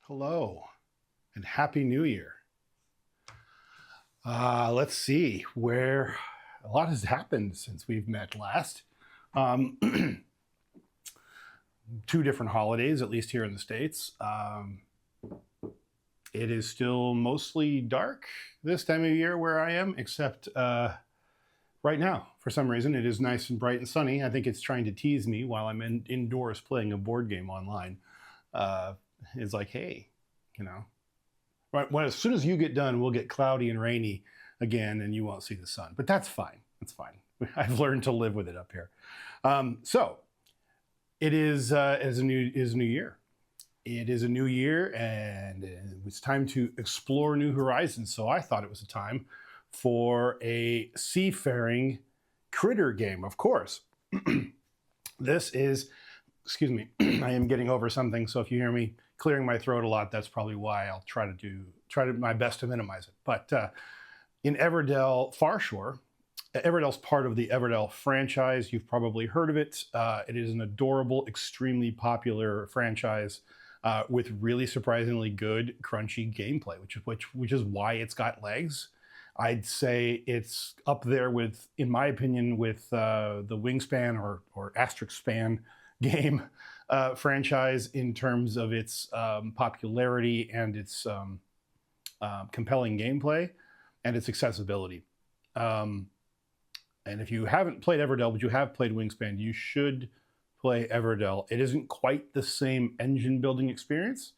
Hello and Happy New Year. Let's see where a lot has happened since we've met last. Um, two different holidays, at least here in the States. It is still mostly dark this time of year where I am, except right now, for some reason, it is nice and bright and sunny. I think it's trying to tease me while I'm indoors playing a board game online. It's like, hey, you know, right, well, as soon as you get done, we'll get cloudy and rainy again, and you won't see the sun. But that's fine. That's fine. I've learned to live with it up here. So it is a new year. It is a new year, and it's time to explore new horizons. So I thought it was a time for a seafaring critter game. Of course, this is. Excuse me. I am getting over something, so if you hear me clearing my throat a lot, that's probably why. I'll try to my best to minimize it. But in Everdell, Farshore, Everdell's part of the Everdell franchise. You've probably heard of it. It is an adorable, extremely popular franchise with really surprisingly good, crunchy gameplay, which is why it's got legs. I'd say it's up there with, in my opinion, with the Wingspan or Asterisk Span game franchise in terms of its popularity and its compelling gameplay and its accessibility. And if you haven't played Everdell, but you have played Wingspan, you should play Everdell. It isn't quite the same engine building experience.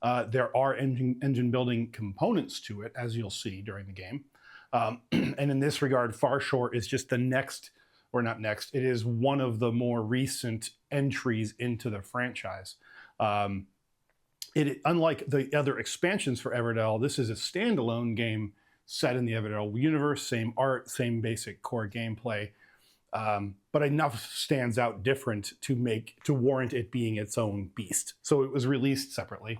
There are engine building components to it, as you'll see during the game. And in this regard, Farshore is just the next, or not next, it is one of the more recent entries into the franchise. Unlike the other expansions for Everdell, this is a standalone game set in the Everdell universe, same art, same basic core gameplay, but enough stands out different to warrant it being its own beast. So it was released separately,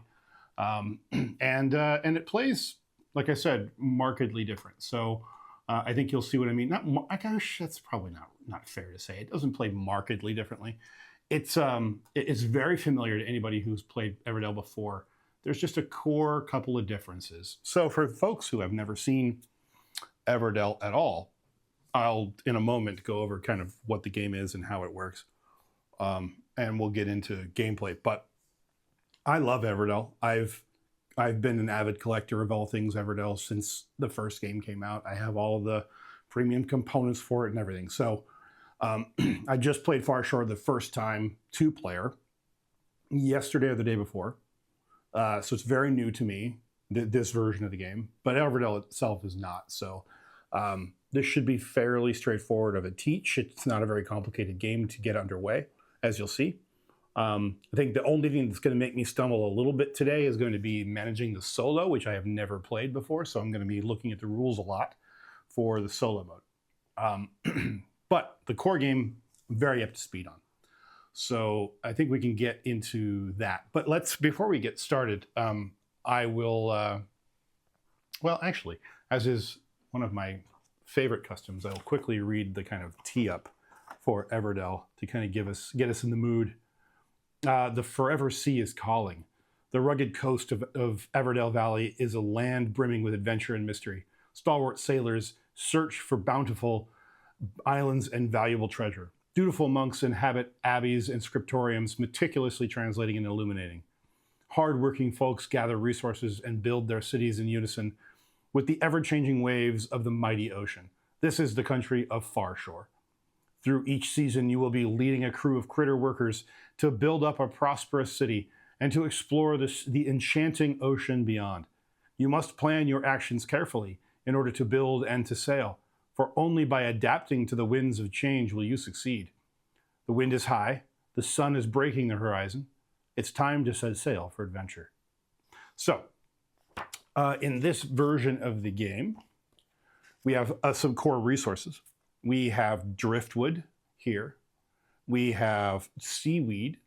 and it plays, like I said, markedly different. So I think you'll see what I mean. Gosh, that's probably not fair to say. It doesn't play markedly differently. It's very familiar to anybody who's played Everdell before. There's just a core couple of differences. So for folks who have never seen Everdell at all, I'll in a moment go over kind of what the game is and how it works, and we'll get into gameplay. But I love Everdell. I've been an avid collector of all things Everdell since the first game came out. I have all of the premium components for it and everything. So I just played Farshore the first time, 2-player, yesterday or the day before. So it's very new to me, this version of the game. But Everdell itself is not. So this should be fairly straightforward of a teach. It's not a very complicated game to get underway, as you'll see. I think the only thing that's going to make me stumble a little bit today is going to be managing the solo, which I have never played before. So I'm going to be looking at the rules a lot for the solo mode. But the core game, I'm very up to speed on. So I think we can get into that. But before we get started, I will, well, actually, as is one of my favorite customs, I'll quickly read the kind of tee up for Everdell to kind of get us in the mood. The forever sea is calling. The rugged coast of Everdell Valley is a land brimming with adventure and mystery. Stalwart sailors search for bountiful islands and valuable treasure. Dutiful monks inhabit abbeys and scriptoriums, meticulously translating and illuminating. Hard-working folks gather resources and build their cities in unison with the ever-changing waves of the mighty ocean. This is the country of Farshore. Through each season, you will be leading a crew of critter workers to build up a prosperous city and to explore the enchanting ocean beyond. You must plan your actions carefully in order to build and to sail, for only by adapting to the winds of change will you succeed. The wind is high, the sun is breaking the horizon. It's time to set sail for adventure. So, in this version of the game, we have some core resources. We have driftwood here. We have seaweed.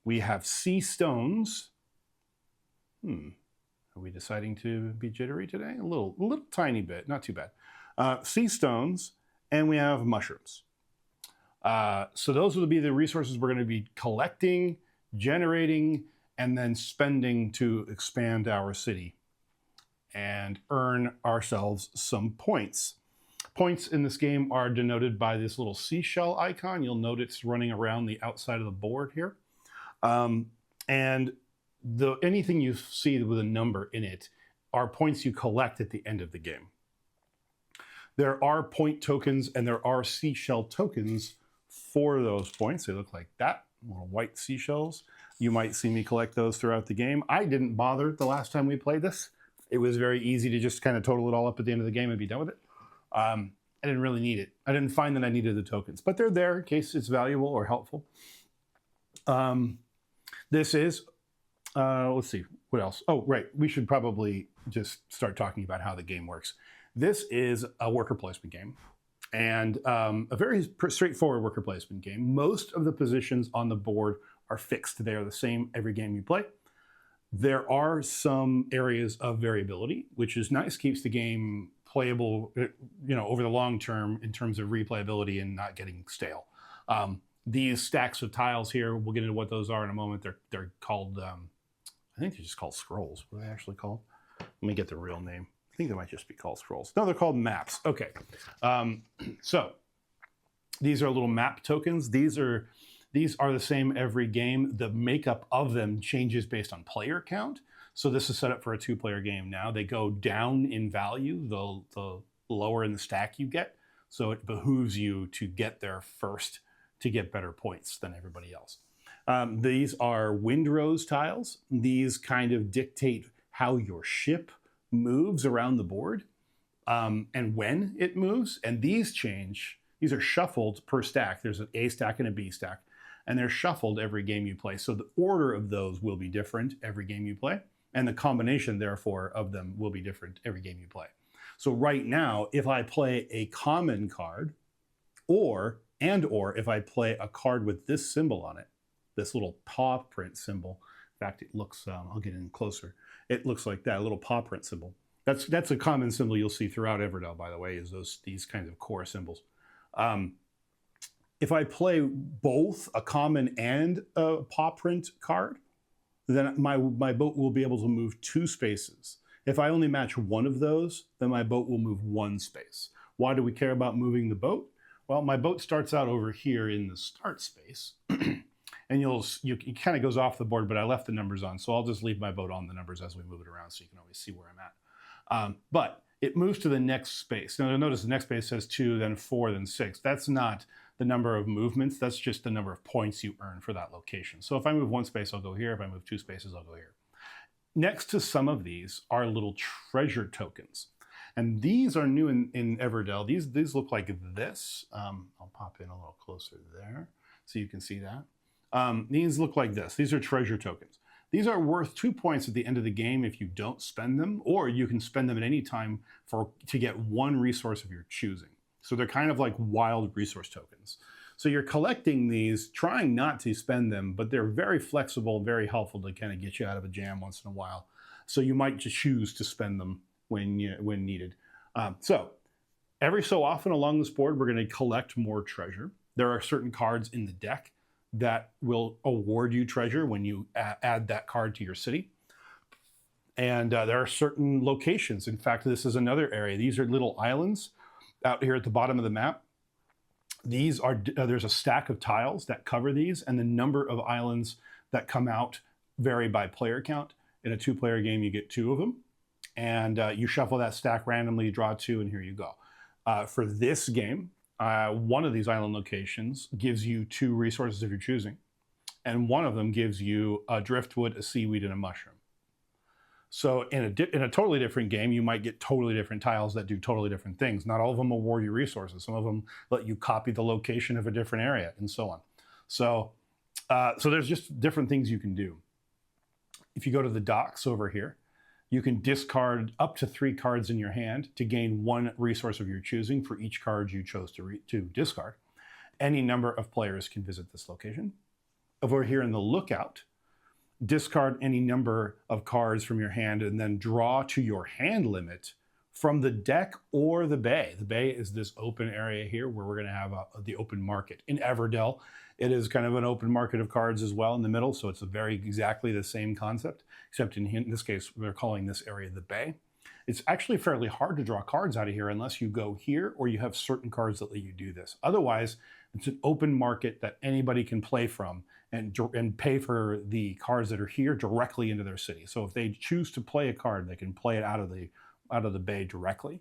We have sea stones. Are we deciding to be jittery today? A little tiny bit, not too bad. Sea stones, and we have mushrooms. So those will be the resources we're going to be collecting, generating, and then spending to expand our city and earn ourselves some points. Points in this game are denoted by this little seashell icon. You'll note it's running around the outside of the board here. And anything you see with a number in it are points you collect at the end of the game. There are point tokens and there are seashell tokens for those points. They look like that, little white seashells. You might see me collect those throughout the game. I didn't bother the last time we played this. It was very easy to just kind of total it all up at the end of the game and be done with it. I didn't really need it. I didn't find that I needed the tokens, but they're there in case it's valuable or helpful. This is, let's see, what else? Oh, right. We should probably just start talking about how the game works. This is a worker placement game, and a very straightforward worker placement game. Most of the positions on the board are fixed. They are the same every game you play. There are some areas of variability, which is nice, keeps the game playable, over the long term in terms of replayability and not getting stale. These stacks of tiles here, we'll get into what those are in a moment. They're called, I think they're just called scrolls. What are they actually called? Let me get the real name. I think they might just be called scrolls. No, they're called maps. Okay. So these are little map tokens. These are the same every game. The makeup of them changes based on player count. So this is set up for a 2-player game now. They go down in value the lower in the stack you get. So it behooves you to get there first to get better points than everybody else. These are windrows tiles. These kind of dictate how your ship moves around the board and when it moves. And these change. These are shuffled per stack. There's an A stack and a B stack. And they're shuffled every game you play. So the order of those will be different every game you play. And the combination, therefore, of them will be different every game you play. So right now, if I play a common card, or if I play a card with this symbol on it, this little paw print symbol, in fact, it looks, I'll get in closer. It looks like that, a little paw print symbol. That's a common symbol you'll see throughout Everdell, by the way, is these kinds of core symbols. If I play both a common and a paw print card, then my boat will be able to move 2 spaces. If I only match one of those, then my boat will move 1 space. Why do we care about moving the boat? Well, my boat starts out over here in the start space, and it kind of goes off the board, but I left the numbers on, so I'll just leave my boat on the numbers as we move it around so you can always see where I'm at. But it moves to the next space. Now, notice the next space says 2, then 4, then 6. That's not the number of movements. That's just the number of points you earn for that location. So if I move 1 space, I'll go here. If I move 2 spaces, I'll go here. Next to some of these are little treasure tokens. And these are new in Everdell. These look like this. I'll pop in a little closer there so you can see that. These look like this. These are treasure tokens. These are worth 2 points at the end of the game if you don't spend them, or you can spend them at any time to get 1 resource of your choosing. So they're kind of like wild resource tokens. So you're collecting these, trying not to spend them, but they're very flexible, very helpful to kind of get you out of a jam once in a while. So you might just choose to spend them when needed. So every so often along this board, we're going to collect more treasure. There are certain cards in the deck that will award you treasure when you add that card to your city. And there are certain locations. In fact, this is another area. These are little islands out here at the bottom of the map. These are, there's a stack of tiles that cover these, and the number of islands that come out vary by player count. In a 2-player game, you get 2 of them. And you shuffle that stack randomly, you draw 2, and here you go. For this game, one of these island locations gives you 2 resources of your choosing. And one of them gives you a driftwood, a seaweed, and a mushroom. So in a totally different game, you might get totally different tiles that do totally different things. Not all of them award you resources. Some of them let you copy the location of a different area, and so on. So there's just different things you can do. If you go to the docks over here, you can discard up to 3 cards in your hand to gain 1 resource of your choosing for each card you chose to discard. Any number of players can visit this location. Over here in the lookout, discard any number of cards from your hand and then draw to your hand limit from the deck or the bay. The bay is this open area here where we're going to have the open market. In Everdell, it is kind of an open market of cards as well in the middle, so it's exactly the same concept, except in this case, we're calling this area the bay. It's actually fairly hard to draw cards out of here unless you go here or you have certain cards that let you do this. Otherwise, it's an open market that anybody can play from and pay for the cards that are here directly into their city. So if they choose to play a card, they can play it out of the bay directly.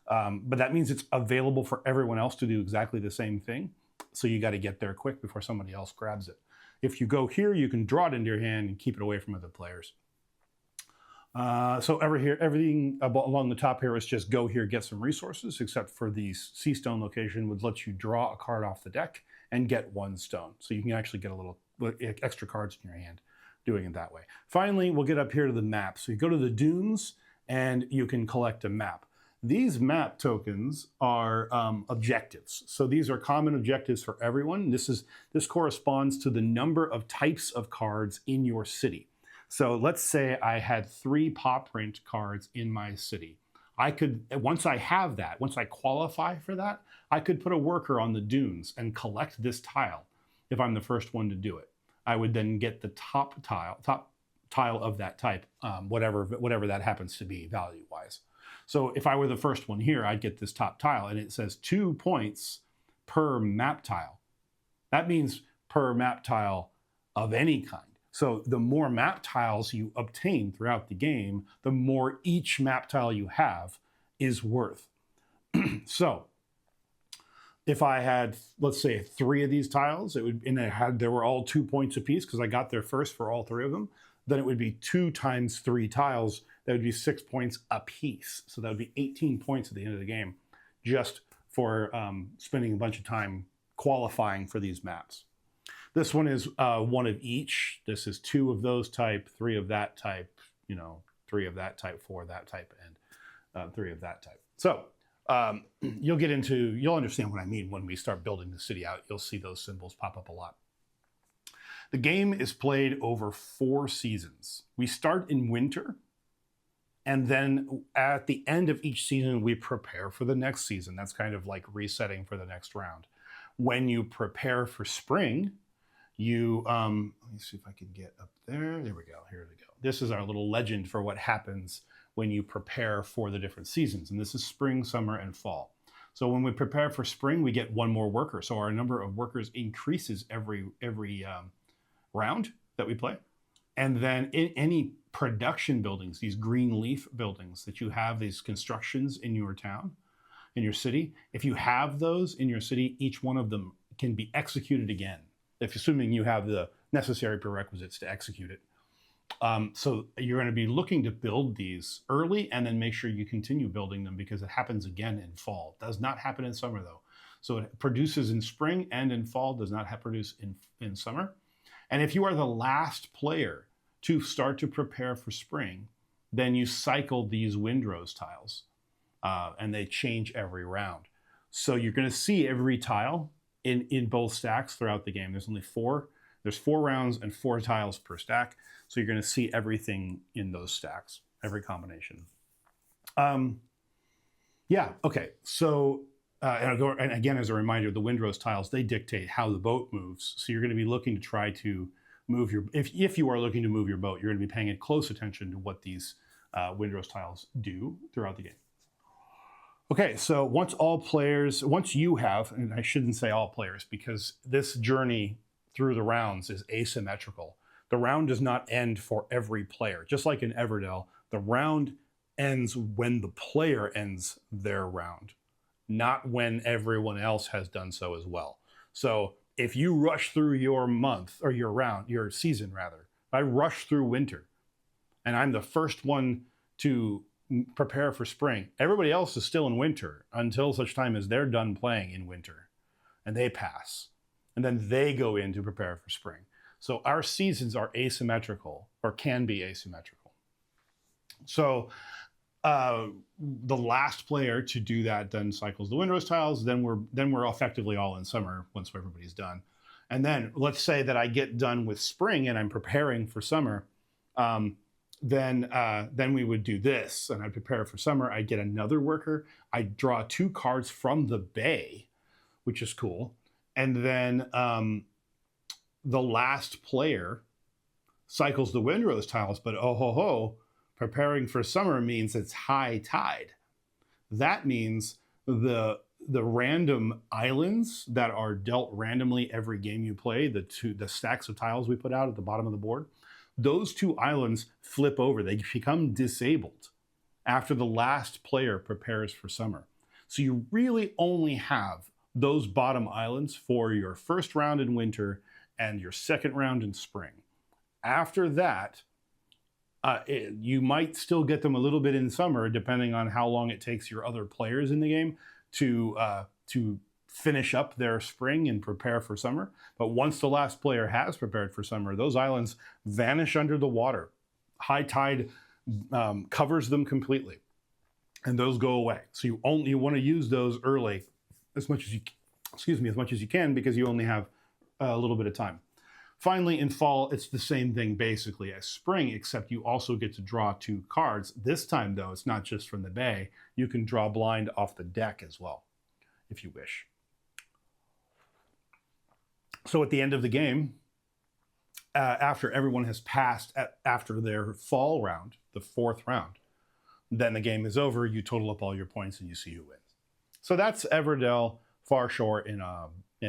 But that means it's available for everyone else to do exactly the same thing. So you got to get there quick before somebody else grabs it. If you go here, you can draw it into your hand and keep it away from other players. So everything along the top here is just go here, get some resources, except for the sea stone location, which lets you draw a card off the deck and get 1 stone. So you can actually get a little extra cards in your hand doing it that way. Finally, we'll get up here to the map. So you go to the dunes and you can collect a map. These map tokens are objectives. So these are common objectives for everyone. This corresponds to the number of types of cards in your city. So let's say I had 3 paw print cards in my city. I could, once I have that, once I qualify for that, I could put a worker on the dunes and collect this tile if I'm the first one to do it. I would then get the top tile of that type, whatever that happens to be value-wise. So if I were the first one here, I'd get this top tile, and it says 2 points per map tile. That means per map tile of any kind. So the more map tiles you obtain throughout the game, the more each map tile you have is worth. So if I had, let's say, 3 of these tiles, they were all 2 points apiece because I got there first for all 3 of them, then it would be 2 times 3 tiles. That would be 6 points apiece. So that would be 18 points at the end of the game just for spending a bunch of time qualifying for these maps. This one is 1 of each. This is 2 of those type, 3 of that type, 3 of that type, 4 of that type, and 3 of that type. So you'll understand what I mean when we start building the city out. You'll see those symbols pop up a lot. The game is played over 4 seasons. We start in winter, and then at the end of each season, we prepare for the next season. That's kind of like resetting for the next round. When you prepare for spring, let me see if I can get up there. There we go. Here we go. This is our little legend for what happens when you prepare for the different seasons. And this is spring, summer, and fall. So when we prepare for spring, we get 1 more worker. So our number of workers increases every round that we play. And then in any production buildings, these green leaf buildings that you have, these constructions in your town, in your city, if you have those in your city, each one of them can be executed again, assuming you have the necessary prerequisites to execute it. So you're going to be looking to build these early and then make sure you continue building them because it happens again in fall. It does not happen in summer though. So it produces in spring and in fall, does not produce in summer. And if you are the last player to start to prepare for spring, then you cycle these windrows tiles and they change every round. So you're going to see every tile in both stacks throughout the game. There's only 4. There's 4 rounds and 4 tiles per stack. So you're going to see everything in those stacks, every combination. Yeah, okay. So, and again, as a reminder, the windrows tiles, they dictate how the boat moves. So you're going to be looking to try to move if you are looking to move your boat, you're going to be paying close attention to what these windrows tiles do throughout the game. Okay, so once you have, and I shouldn't say all players because this journey through the rounds is asymmetrical. The round does not end for every player. Just like in Everdell, the round ends when the player ends their round, not when everyone else has done so as well. So if you rush through your month, or your season rather, I rush through winter, and I'm the first one to prepare for spring. Everybody else is still in winter until such time as they're done playing in winter and they pass. And then they go in to prepare for spring. So our seasons are asymmetrical, or can be asymmetrical. So the last player to do that then cycles the windrows tiles. Then we're effectively all in summer once everybody's done. And then let's say that I get done with spring and I'm preparing for summer. then we would do this, and I'd prepare for summer. I'd get another worker. I'd draw 2 cards from the bay, which is cool. And then the last player cycles the windrose tiles, but oh ho ho, preparing for summer means it's high tide. That means the random islands that are dealt randomly every game you play, the stacks of tiles we put out at the bottom of the board, those 2 islands flip over. They become disabled after the last player prepares for summer. So you really only have those bottom islands for your first round in winter and your second round in spring. After that, you might still get them a little bit in summer, depending on how long it takes your other players in the game to finish up their spring and prepare for summer. But once the last player has prepared for summer, those islands vanish under the water. High tide covers them completely, and those go away. So you want to use those early as much as you can, because you only have a little bit of time. Finally, in fall, it's the same thing basically as spring, except you also get to draw 2 cards. This time, though, it's not just from the bay. You can draw blind off the deck as well, if you wish. So at the end of the game, after everyone has passed after their fall round, the 4th round, then the game is over. You total up all your points and you see who wins. So that's Everdell Farshore in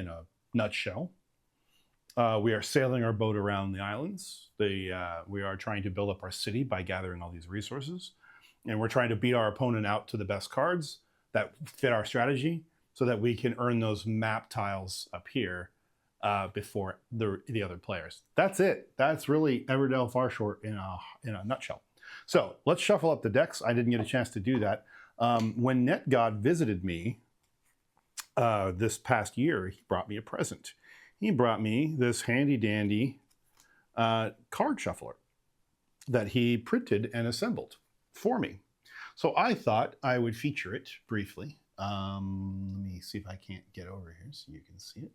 a nutshell. We are sailing our boat around the islands. We are trying to build up our city by gathering all these resources. And we're trying to beat our opponent out to the best cards that fit our strategy so that we can earn those map tiles up here before the other players. That's it. That's really Everdell Farshore in a nutshell. So let's shuffle up the decks. I didn't get a chance to do that. When NetGod visited me this past year, he brought me a present. He brought me this handy dandy card shuffler that he printed and assembled for me. So I thought I would feature it briefly. Let me see if I can't get over here so you can see it.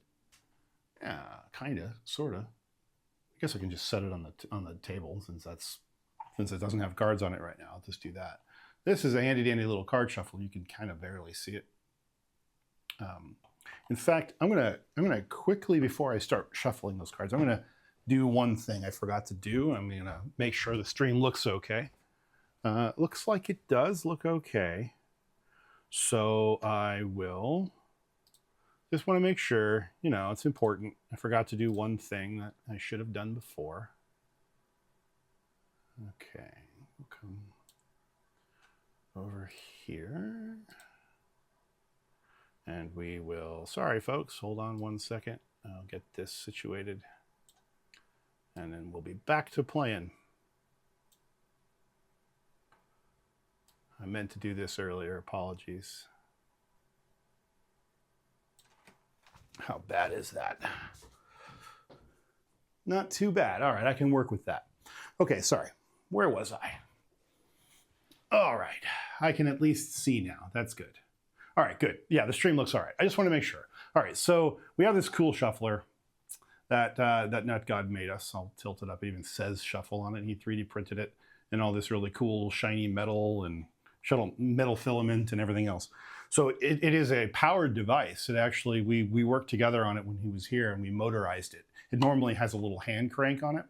Yeah, kind of, sort of. I guess I can just set it on the table since it doesn't have cards on it right now. I'll just do that. This is a handy dandy little card shuffle. You can kind of barely see it. In fact, I'm gonna quickly, before I start shuffling those cards, I'm gonna do one thing I forgot to do. I'm gonna make sure the stream looks okay. Looks like it does look okay. So I will just want to make sure, it's important. I forgot to do one thing that I should have done before. Okay, we'll come over here. And we will, sorry folks, hold on one second. I'll get this situated. And then we'll be back to playing. I meant to do this earlier, apologies. How bad is that? Not too bad. All right, I can work with that. Okay, sorry. Where was I? All right, I can at least see now. That's good. All right, good. Yeah, the stream looks all right. I just want to make sure. All right, so we have this cool shuffler that NetGod made us. I'll tilt it up. It even says shuffle on it. He 3D printed it and all this really cool shiny metal and metal filament and everything else. So it is a powered device. It actually, we worked together on it when he was here and we motorized it. It normally has a little hand crank on it,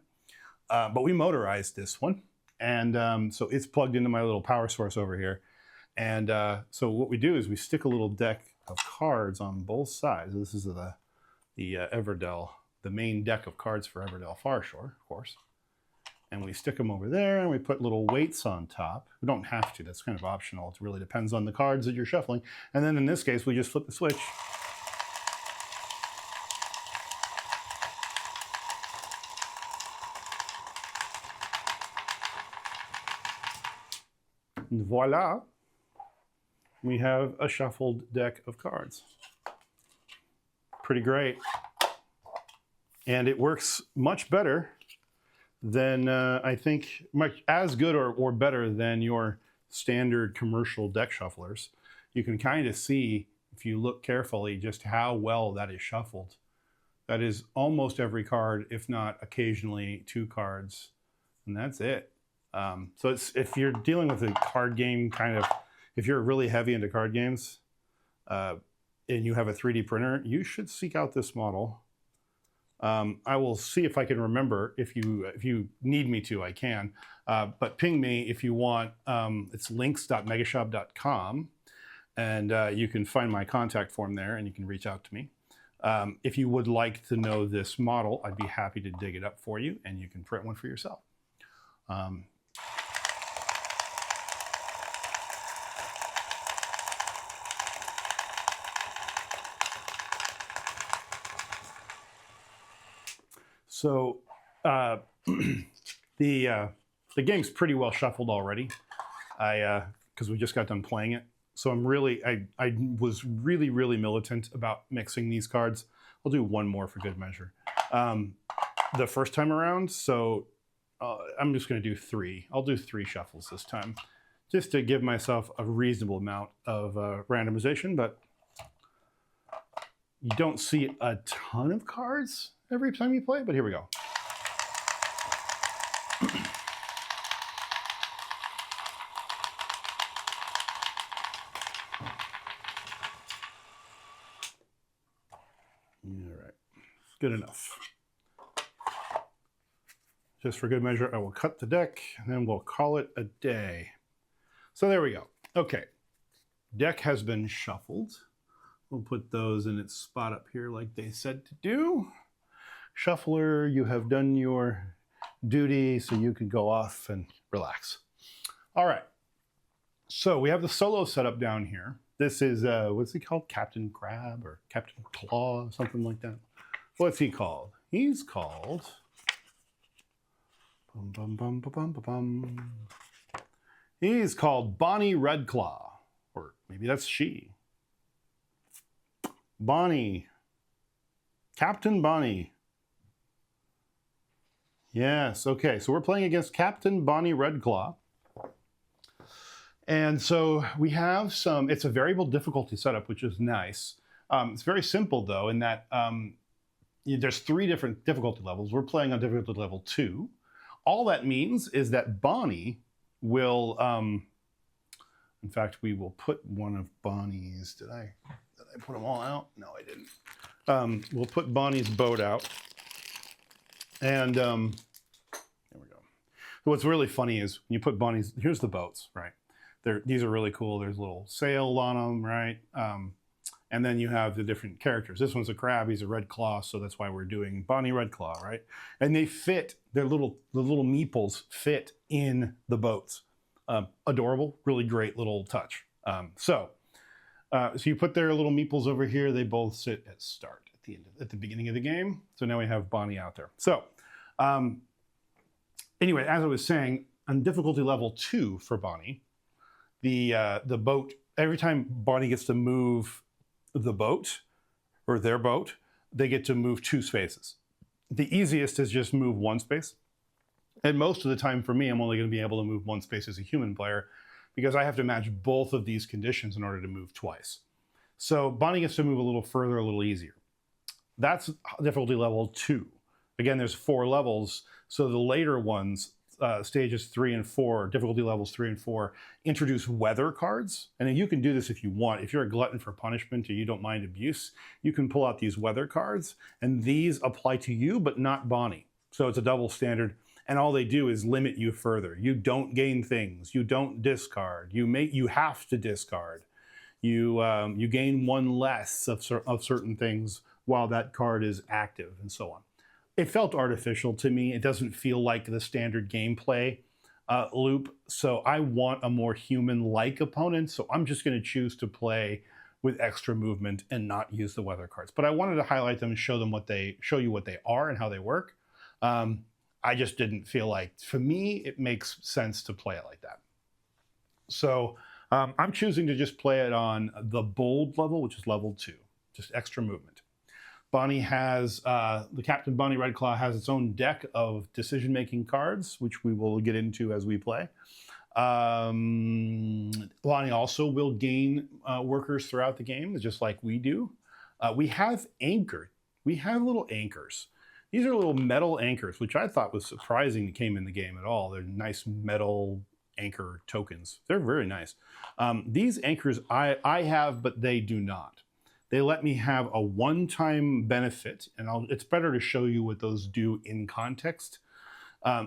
but we motorized this one. And so it's plugged into my little power source over here. And so what we do is we stick a little deck of cards on both sides. This is the Everdell, the main deck of cards for Everdell Farshore, of course. And we stick them over there and we put little weights on top. We don't have to, that's kind of optional. It really depends on the cards that you're shuffling. And then in this case, we just flip the switch. And voila. We have a shuffled deck of cards. Pretty great. And it works much better than, I think, as good or better than your standard commercial deck shufflers. You can kind of see, if you look carefully, just how well that is shuffled. That is almost every card, if not occasionally 2 cards. And that's it. So if you're dealing with a card game kind of, if you're really heavy into card games and you have a 3D printer, you should seek out this model. I will see if I can remember. If you need me to, I can. But ping me if you want. It's links.megashop.com, and you can find my contact form there, and you can reach out to me. If you would like to know this model, I'd be happy to dig it up for you, and you can print one for yourself. So the game's pretty well shuffled already. Because we just got done playing it. So I was really militant about mixing these cards. I'll do one more for good measure. The first time around, so I'm just going to do 3. I'll do 3 shuffles this time, just to give myself a reasonable amount of randomization. But you don't see a ton of cards every time you play, but here we go. All right, good enough. Just for good measure, I will cut the deck and then we'll call it a day. So there we go. Okay, deck has been shuffled. We'll put those in its spot up here like they said to do. Shuffler, you have done your duty, so you can go off and relax. All right, so we have the solo setup down here. This is, what's he called? Captain Crab or Captain Claw, something like that. What's he called? He's called... He's called Bonnie Redclaw, or maybe that's she. Bonnie. Captain Bonnie. Yes, okay, so we're playing against Captain Bonnie Redclaw. And so we have some, it's a variable difficulty setup, which is nice. It's very simple though, in that there's 3 different difficulty levels. We're playing on difficulty level 2. All that means is that Bonnie will, in fact, we will put one of Bonnie's, did I put them all out? No, I didn't. We'll put Bonnie's boat out. And there we go. So what's really funny is when you put Bonnie's, here's the boats, right? These are really cool. There's a little sail on them, right? And then you have the different characters. This one's a crab, he's a red claw, so that's why we're doing Bonnie Redclaw, right? And they fit, the little meeples fit in the boats. Adorable, really great little touch. So you put their little meeples over here, they both sit at start at the beginning of the game. So now we have Bonnie out there. So anyway, as I was saying, on difficulty level 2 for Bonnie, the boat, every time Bonnie gets to move the boat, or their boat, they get to move 2 spaces. The easiest is just move 1 space. And most of the time for me, I'm only going to be able to move 1 space as a human player because I have to match both of these conditions in order to move twice. So Bonnie gets to move a little further, a little easier. That's difficulty level 2. Again, there's 4 levels. So the later ones, stages 3 and 4, difficulty levels 3 and 4, introduce weather cards. And you can do this if you want. If you're a glutton for punishment or you don't mind abuse, you can pull out these weather cards, and these apply to you, but not Bonnie. So it's a double standard, and all they do is limit you further. You don't gain things. You don't discard. You have to discard. You gain 1 less of certain things while that card is active, and so on. It felt artificial to me. It doesn't feel like the standard gameplay loop. So I want a more human-like opponent. So I'm just going to choose to play with extra movement and not use the weather cards. But I wanted to highlight them and show you what they are and how they work. I just didn't feel like, for me, it makes sense to play it like that. So I'm choosing to just play it on the bold level, which is level 2, just extra movement. Bonnie has, the Captain Bonnie Redclaw has its own deck of decision-making cards, which we will get into as we play. Bonnie also will gain workers throughout the game, just like we do. We have little anchors. These are little metal anchors, which I thought was surprising that came in the game at all. They're nice metal anchor tokens. They're very nice. These anchors I have, but they do not. They let me have a one-time benefit, and it's better to show you what those do in context.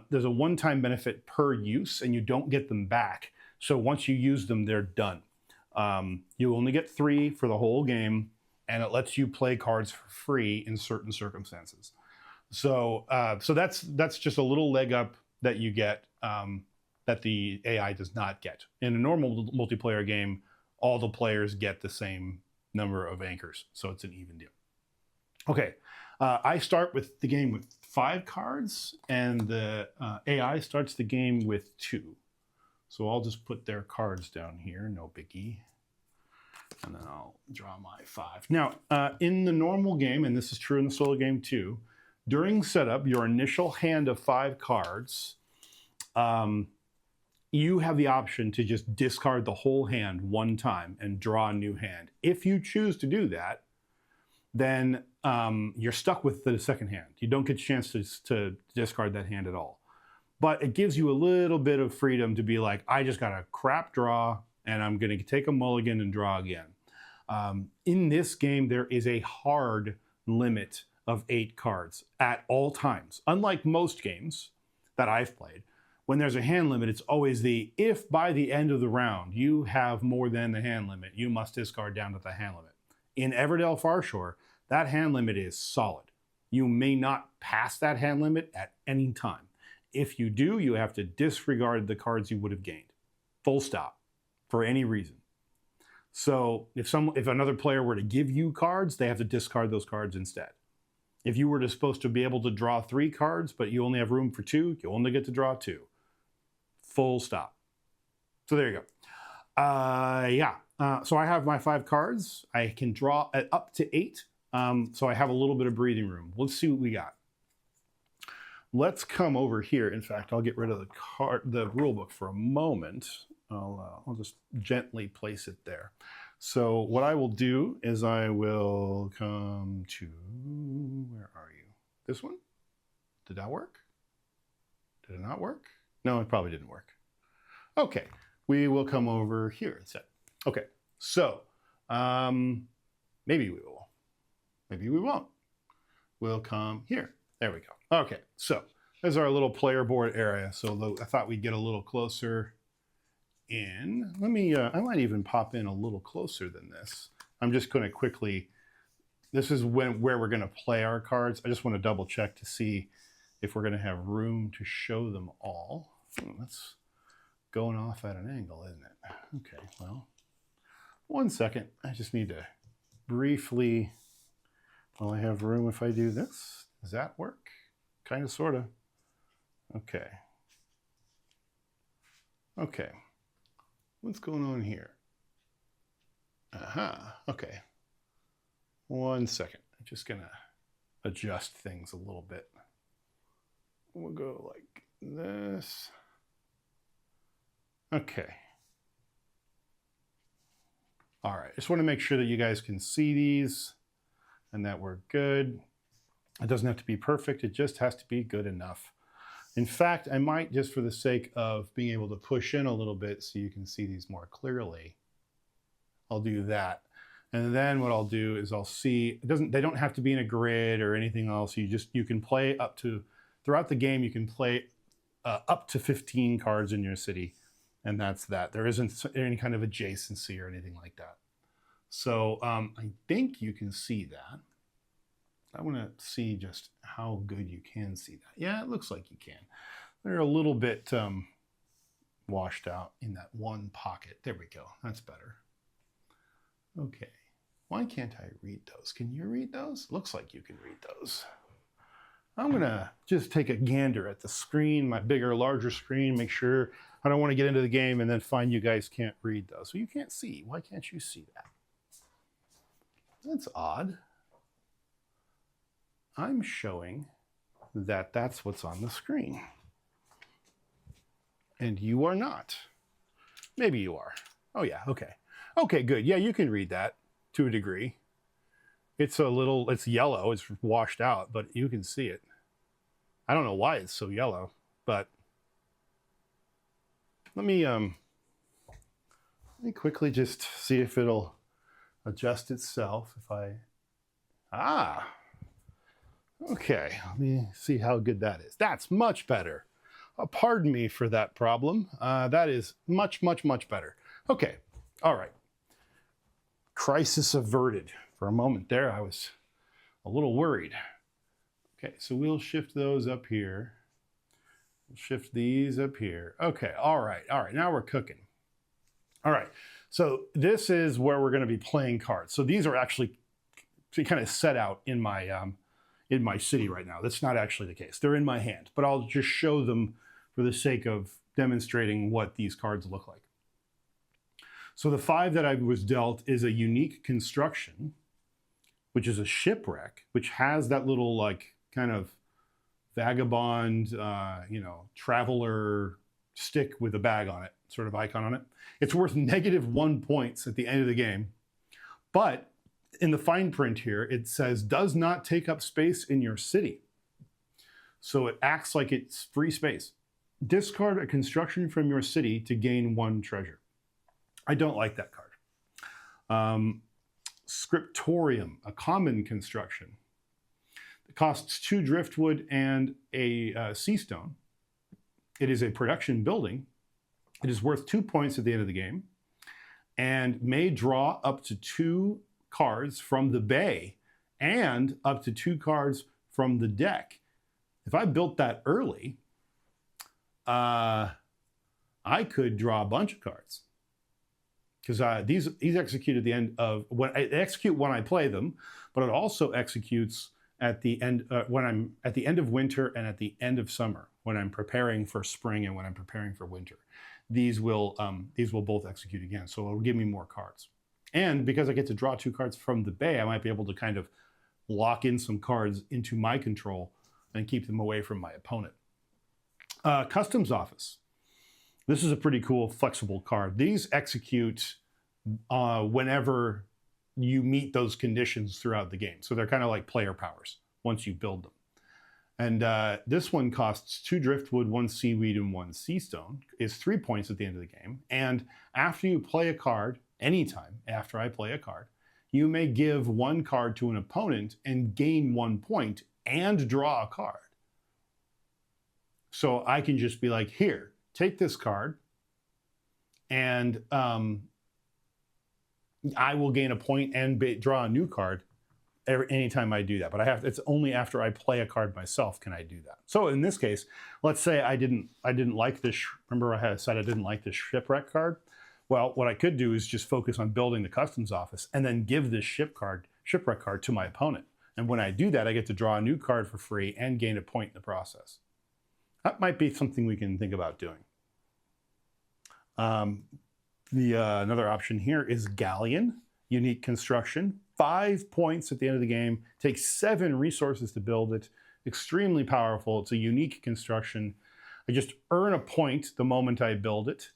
There's a one-time benefit per use, and you don't get them back. So once you use them, they're done. You only get 3 for the whole game, and it lets you play cards for free in certain circumstances. So that's just a little leg up that you get that the AI does not get. In a normal multiplayer game, all the players get the same number of anchors, so it's an even deal. Okay, I start with the game with 5 cards, and the AI starts the game with 2. So I'll just put their cards down here, no biggie. And then I'll draw my 5. Now, in the normal game, and this is true in the solo game too, during setup, your initial hand of 5 cards, you have the option to just discard the whole hand one time and draw a new hand. If you choose to do that, then you're stuck with the second hand. You don't get a chance to discard that hand at all. But it gives you a little bit of freedom to be like, I just got a crap draw, and I'm going to take a mulligan and draw again. In this game, there is a hard limit of 8 cards at all times. Unlike most games that I've played, when there's a hand limit, it's always if by the end of the round you have more than the hand limit, you must discard down to the hand limit. In Everdell Farshore, that hand limit is solid. You may not pass that hand limit at any time. If you do, you have to disregard the cards you would have gained. Full stop. For any reason. So if another player were to give you cards, they have to discard those cards instead. If you were supposed to be able to draw 3 cards, but you only have room for 2, you only get to draw 2. Full stop. So there you go. So I have my 5 cards. I can draw up to 8. So I have a little bit of breathing room. Let's see what we got. Let's come over here. In fact, I'll get rid of the rule book for a moment. I'll just gently place it there. So what I will do is I will come to, where are you? This one? Did that work? Did it not work? No, it probably didn't work. Okay, we will come over here instead. Okay, so maybe we will. Maybe we won't. We'll come here. There we go. Okay, so there's our little player board area. So I thought we'd get a little closer in. Let me, I might even pop in a little closer than this. I'm just going to quickly, this is where we're going to play our cards. I just want to double check to see if we're going to have room to show them all. That's going off at an angle, isn't it? Okay, well, 1 second. I just need to briefly, will I have room if I do this? Does that work? Kind of, sort of. Okay. Okay. What's going on here? Aha, okay. 1 second. I'm just gonna adjust things a little bit. We'll go like this. Okay. All right, just want to make sure that you guys can see these and that we're good. It doesn't have to be perfect, it just has to be good enough. In fact, I might, just for the sake of being able to push in a little bit so you can see these more clearly, I'll do that. And then what I'll do is I'll see, they don't have to be in a grid or anything else. You can play up to, throughout the game, you can play up to 15 cards in your city. And that's that. There isn't any kind of adjacency or anything like that. So I think you can see that. I want to see just how good you can see that. Yeah, it looks like you can. They're a little bit washed out in that one pocket. There we go. That's better. Okay. Why can't I read those? Can you read those? Looks like you can read those. I'm going to just take a gander at the screen, my bigger, larger screen, make sure I don't want to get into the game and then find you guys can't read those. So you can't see. Why can't you see that? That's odd. I'm showing that that's what's on the screen. And you are not. Maybe you are. Oh yeah, okay. Okay, good. Yeah, you can read that to a degree. It's a little, it's yellow, it's washed out, but you can see it. I don't know why it's so yellow, but let me quickly just see if it'll adjust itself. If okay, let me see how good that is. That's much better. Pardon me for that problem. That is much, much, much better. Okay, all right. Crisis averted. For a moment there, I was a little worried. Okay, so we'll shift those up here. We'll shift these up here. Okay, all right, now we're cooking. All right, so this is where we're gonna be playing cards. So these are actually kind of set out in my city right now. That's not actually the case. They're in my hand, but I'll just show them for the sake of demonstrating what these cards look like. So the 5 that I was dealt is a unique construction, which is a shipwreck, which has that little like kind of vagabond, traveler stick with a bag on it, sort of icon on it. It's worth -1 points at the end of the game. But in the fine print here, it says, does not take up space in your city. So it acts like it's free space. Discard a construction from your city to gain 1 treasure. I don't like that card. Scriptorium, a common construction. It costs 2 driftwood and a sea stone. It is a production building. It is worth 2 points at the end of the game and may draw up to 2 cards from the bay and up to 2 cards from the deck. If I built that early, I could draw a bunch of cards. Because these execute at the end of when I execute when I play them, but it also executes at the end when I'm at the end of winter and at the end of summer when I'm preparing for spring and when I'm preparing for winter. These will both execute again, so it'll give me more cards. And because I get to draw 2 cards from the bay, I might be able to kind of lock in some cards into my control and keep them away from my opponent. Customs Office. This is a pretty cool, flexible card. These execute whenever you meet those conditions throughout the game. So they're kind of like player powers once you build them. And this one costs 2 driftwood, 1 seaweed, and 1 sea stone. Is 3 points at the end of the game. And after you play a card, anytime after I play a card, you may give 1 card to an opponent and gain 1 point and draw a card. So I can just be like, here, take this card, and I will gain a point and draw a new card anytime I do that. But it's only after I play a card myself can I do that. So in this case, let's say I didn't like this. Remember I had said I didn't like this shipwreck card. Well, what I could do is just focus on building the customs office and then give this shipwreck card to my opponent. And when I do that, I get to draw a new card for free and gain a point in the process. That might be something we can think about doing. Another option here is Galleon, unique construction. 5 points at the end of the game. Takes 7 resources to build it. Extremely powerful. It's a unique construction. I just earn a point the moment I build it.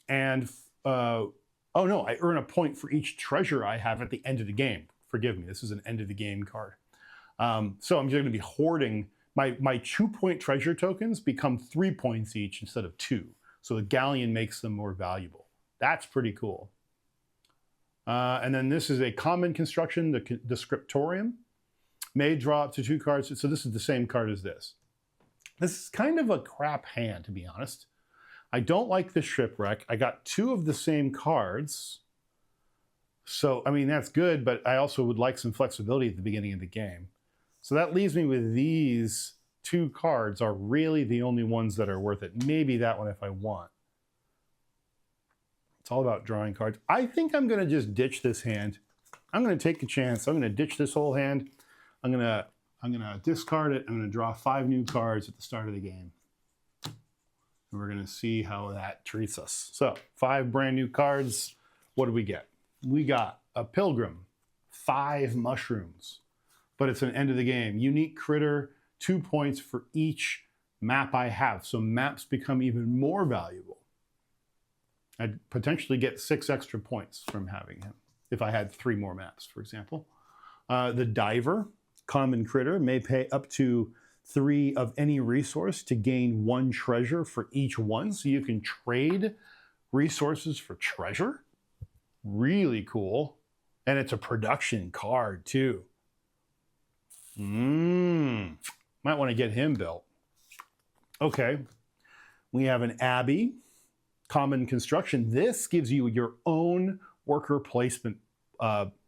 And, I earn a point for each treasure I have at the end of the game. Forgive me, this is an end of the game card. So I'm just going to be hoarding. My 2-point treasure tokens become 3 points each instead of 2. So the Galleon makes them more valuable. That's pretty cool. And then this is a common construction, the Scriptorium. May draw up to 2 cards. So this is the same card as this. This is kind of a crap hand, to be honest. I don't like the shipwreck. I got 2 of the same cards. So, I mean, that's good, but I also would like some flexibility at the beginning of the game. So that leaves me with these 2 cards are really the only ones that are worth it. Maybe that one if I want. It's all about drawing cards. I think I'm going to just ditch this hand. I'm going to take a chance. I'm going to ditch this whole hand. I'm going to discard it. I'm going to draw 5 new cards at the start of the game. And we're going to see how that treats us. So 5 brand new cards. What do we get? We got a Pilgrim, 5 mushrooms, but it's an end of the game. Unique critter, 2 points for each map I have. So maps become even more valuable. I'd potentially get 6 extra points from having him if I had 3 more maps, for example. The Diver, common critter, may pay up to 3 of any resource to gain 1 treasure for each one. So you can trade resources for treasure. Really cool. And it's a production card too. Might want to get him built. Okay. We have an Abbey, common construction. This gives you your own worker placement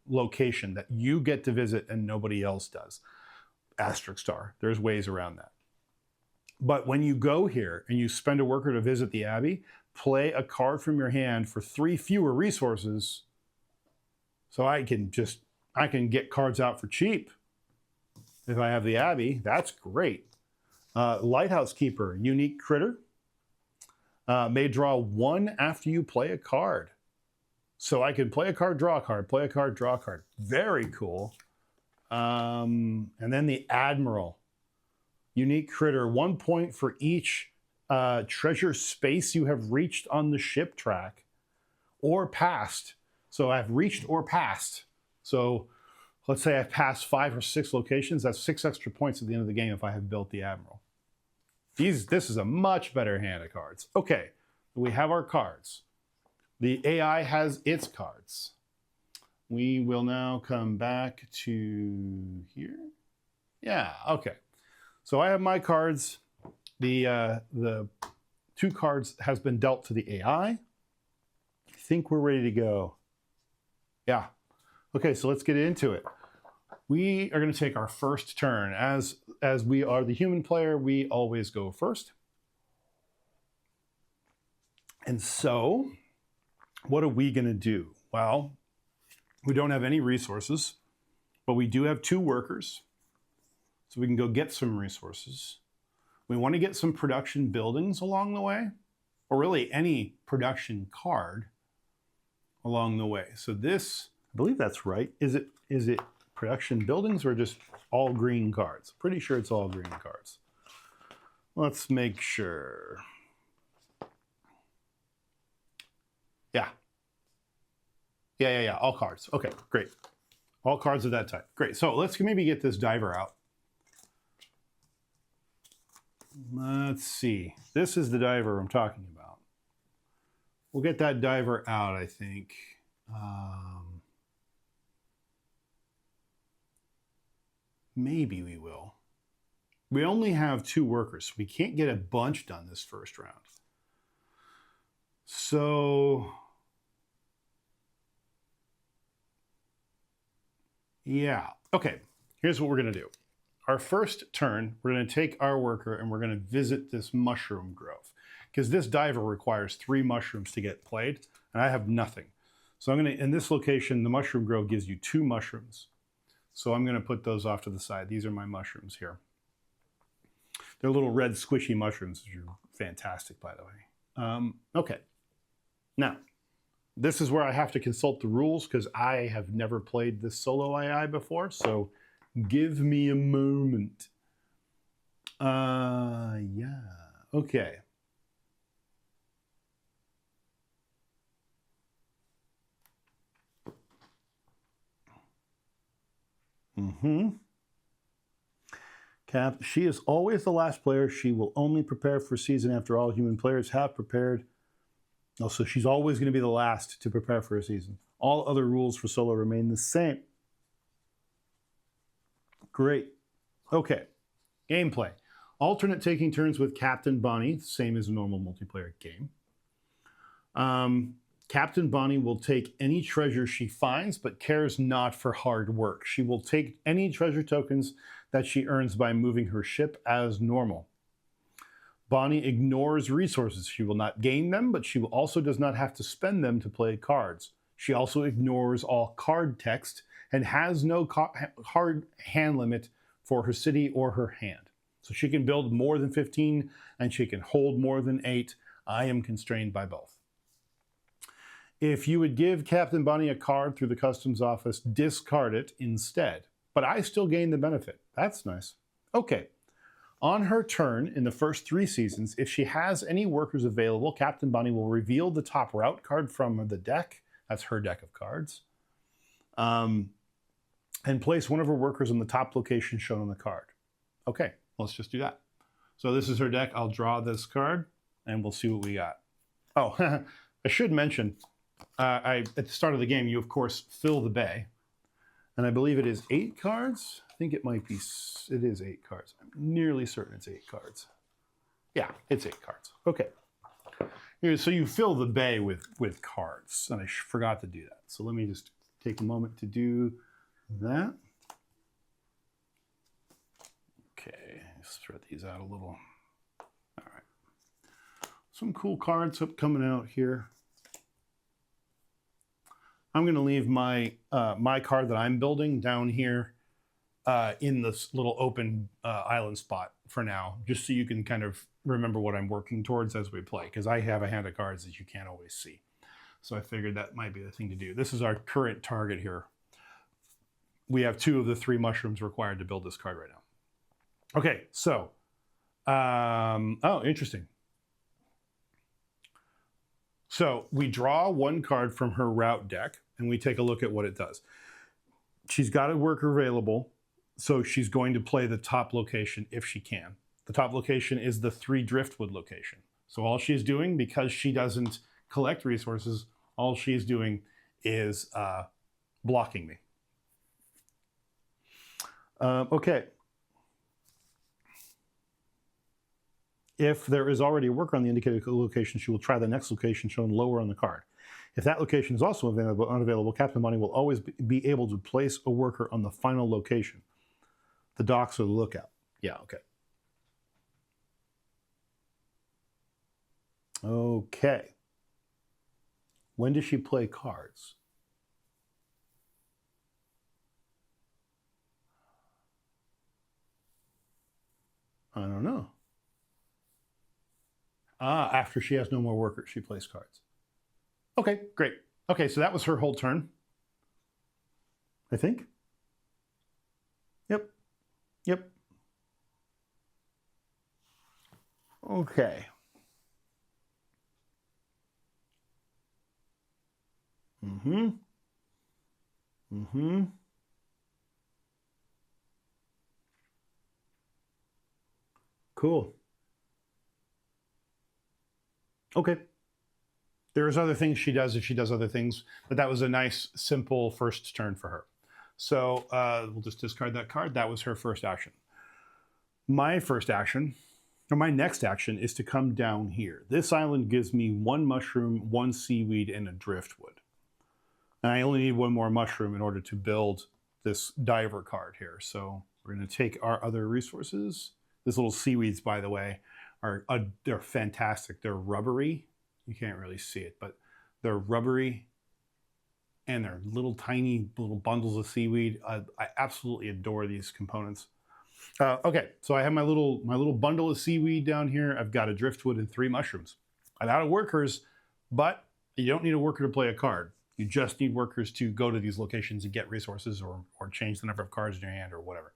location that you get to visit and nobody else does. Asterisk star. There's ways around that. But when you go here and you spend a worker to visit the Abbey, play a card from your hand for 3 fewer resources. So I can get cards out for cheap. If I have the Abbey, that's great. Lighthouse Keeper, unique critter. May draw 1 after you play a card. So I can play a card, draw a card, play a card, draw a card. Very cool. And then the Admiral, unique critter, 1 point for each treasure space you have reached on the ship track or passed. So I've reached or passed. So let's say I've passed 5 or 6 locations. That's 6 extra points at the end of the game if I have built the Admiral. This is a much better hand of cards. Okay, we have our cards. The AI has its cards. We will now come back to here. Yeah, okay. So I have my cards. The 2 cards has been dealt to the AI. I think we're ready to go. Yeah. Okay, so let's get into it. We are going to take our first turn. As we are the human player, we always go first. And so, what are we going to do? Well, we don't have any resources, but we do have 2 workers. So we can go get some resources. We want to get some production buildings along the way, or really any production card along the way. So this, I believe that's right. Is it production buildings or just all green cards? Pretty sure it's all green cards. Let's make sure. Yeah, all cards. Okay, great. All cards of that type. Great. So let's maybe get this diver out. Let's see. This is the diver I'm talking about. We'll get that diver out, I think. Maybe we will. We only have 2 workers, so we can't get a bunch done this first round. So, yeah. Okay, here's what we're going to do. Our first turn, we're going to take our worker and we're going to visit this mushroom grove. Because this diver requires 3 mushrooms to get played, and I have nothing. So I'm going to, in this location, the mushroom grove gives you 2 mushrooms. So I'm going to put those off to the side. These are my mushrooms here. They're little red squishy mushrooms, which are fantastic, by the way. Okay. Now, this is where I have to consult the rules because I have never played this solo AI before. So give me a moment. Yeah. Okay. Cap, she is always the last player. She will only prepare for season after all human players have prepared. Oh, so she's always going to be the last to prepare for a season. All other rules for solo remain the same. Great. Okay. Gameplay. Alternate taking turns with Captain Bonnie, same as a normal multiplayer game. Captain Bonnie will take any treasure she finds, but cares not for hard work. She will take any treasure tokens that she earns by moving her ship as normal. Bonnie ignores resources. She will not gain them, but she also does not have to spend them to play cards. She also ignores all card text and has no hard hand limit for her city or her hand. So she can build more than 15 and she can hold more than 8. I am constrained by both. If you would give Captain Bonnie a card through the customs office, discard it instead. But I still gain the benefit. That's nice. Okay. On her turn in the first 3 seasons, if she has any workers available, Captain Bonnie will reveal the top route card from the deck. That's her deck of cards. And place one of her workers on the top location shown on the card. Okay. let's just do that. So this is her deck. I'll draw this card, and we'll see what we got. Oh, I should mention, at the start of the game, you, of course, fill the bay. And I believe it is 8 cards. I think it might be, it is 8 cards. I'm nearly certain it's 8 cards. Yeah, it's 8 cards. Okay. So you fill the bay with cards, and I forgot to do that. So let me just take a moment to do that. Okay, let's spread these out a little. All right. Some cool cards coming out here. I'm going to leave my my card that I'm building down here in this little open island spot for now, just so you can kind of remember what I'm working towards as we play, because I have a hand of cards that you can't always see. So I figured that might be the thing to do. This is our current target here. We have 2 of the 3 mushrooms required to build this card right now. Okay, so, oh, interesting. So we draw 1 card from her route deck, and we take a look at what it does. She's got a worker available, so she's going to play the top location if she can. The top location is the 3 driftwood location. So all she's doing, because she doesn't collect resources, all she's doing is blocking me. Okay. If there is already a worker on the indicated location, she will try the next location shown lower on the card. If that location is also unavailable, Captain Bonnie will always be able to place a worker on the final location, the docks or the lookout. Yeah, okay. Okay. When does she play cards? I don't know. After she has no more workers, she plays cards. Okay, great. Okay, so that was her whole turn, I think. Yep. Yep. Okay. Mm-hmm. Mm-hmm. Cool. Okay. There's other things she does if she does other things, but that was a nice, simple first turn for her. So we'll just discard that card. That was her first action. My first action, or my next action, is to come down here. This island gives me 1 mushroom, 1 seaweed, and a driftwood. And I only need 1 more mushroom in order to build this diver card here. So we're going to take our other resources. These little seaweeds, by the way, they're fantastic. They're rubbery. You can't really see it, but they're rubbery, and they're little tiny little bundles of seaweed. I absolutely adore these components. Okay, so I have my little bundle of seaweed down here. I've got a driftwood and 3 mushrooms. I'm out of workers, but you don't need a worker to play a card. You just need workers to go to these locations and get resources, or change the number of cards in your hand, or whatever.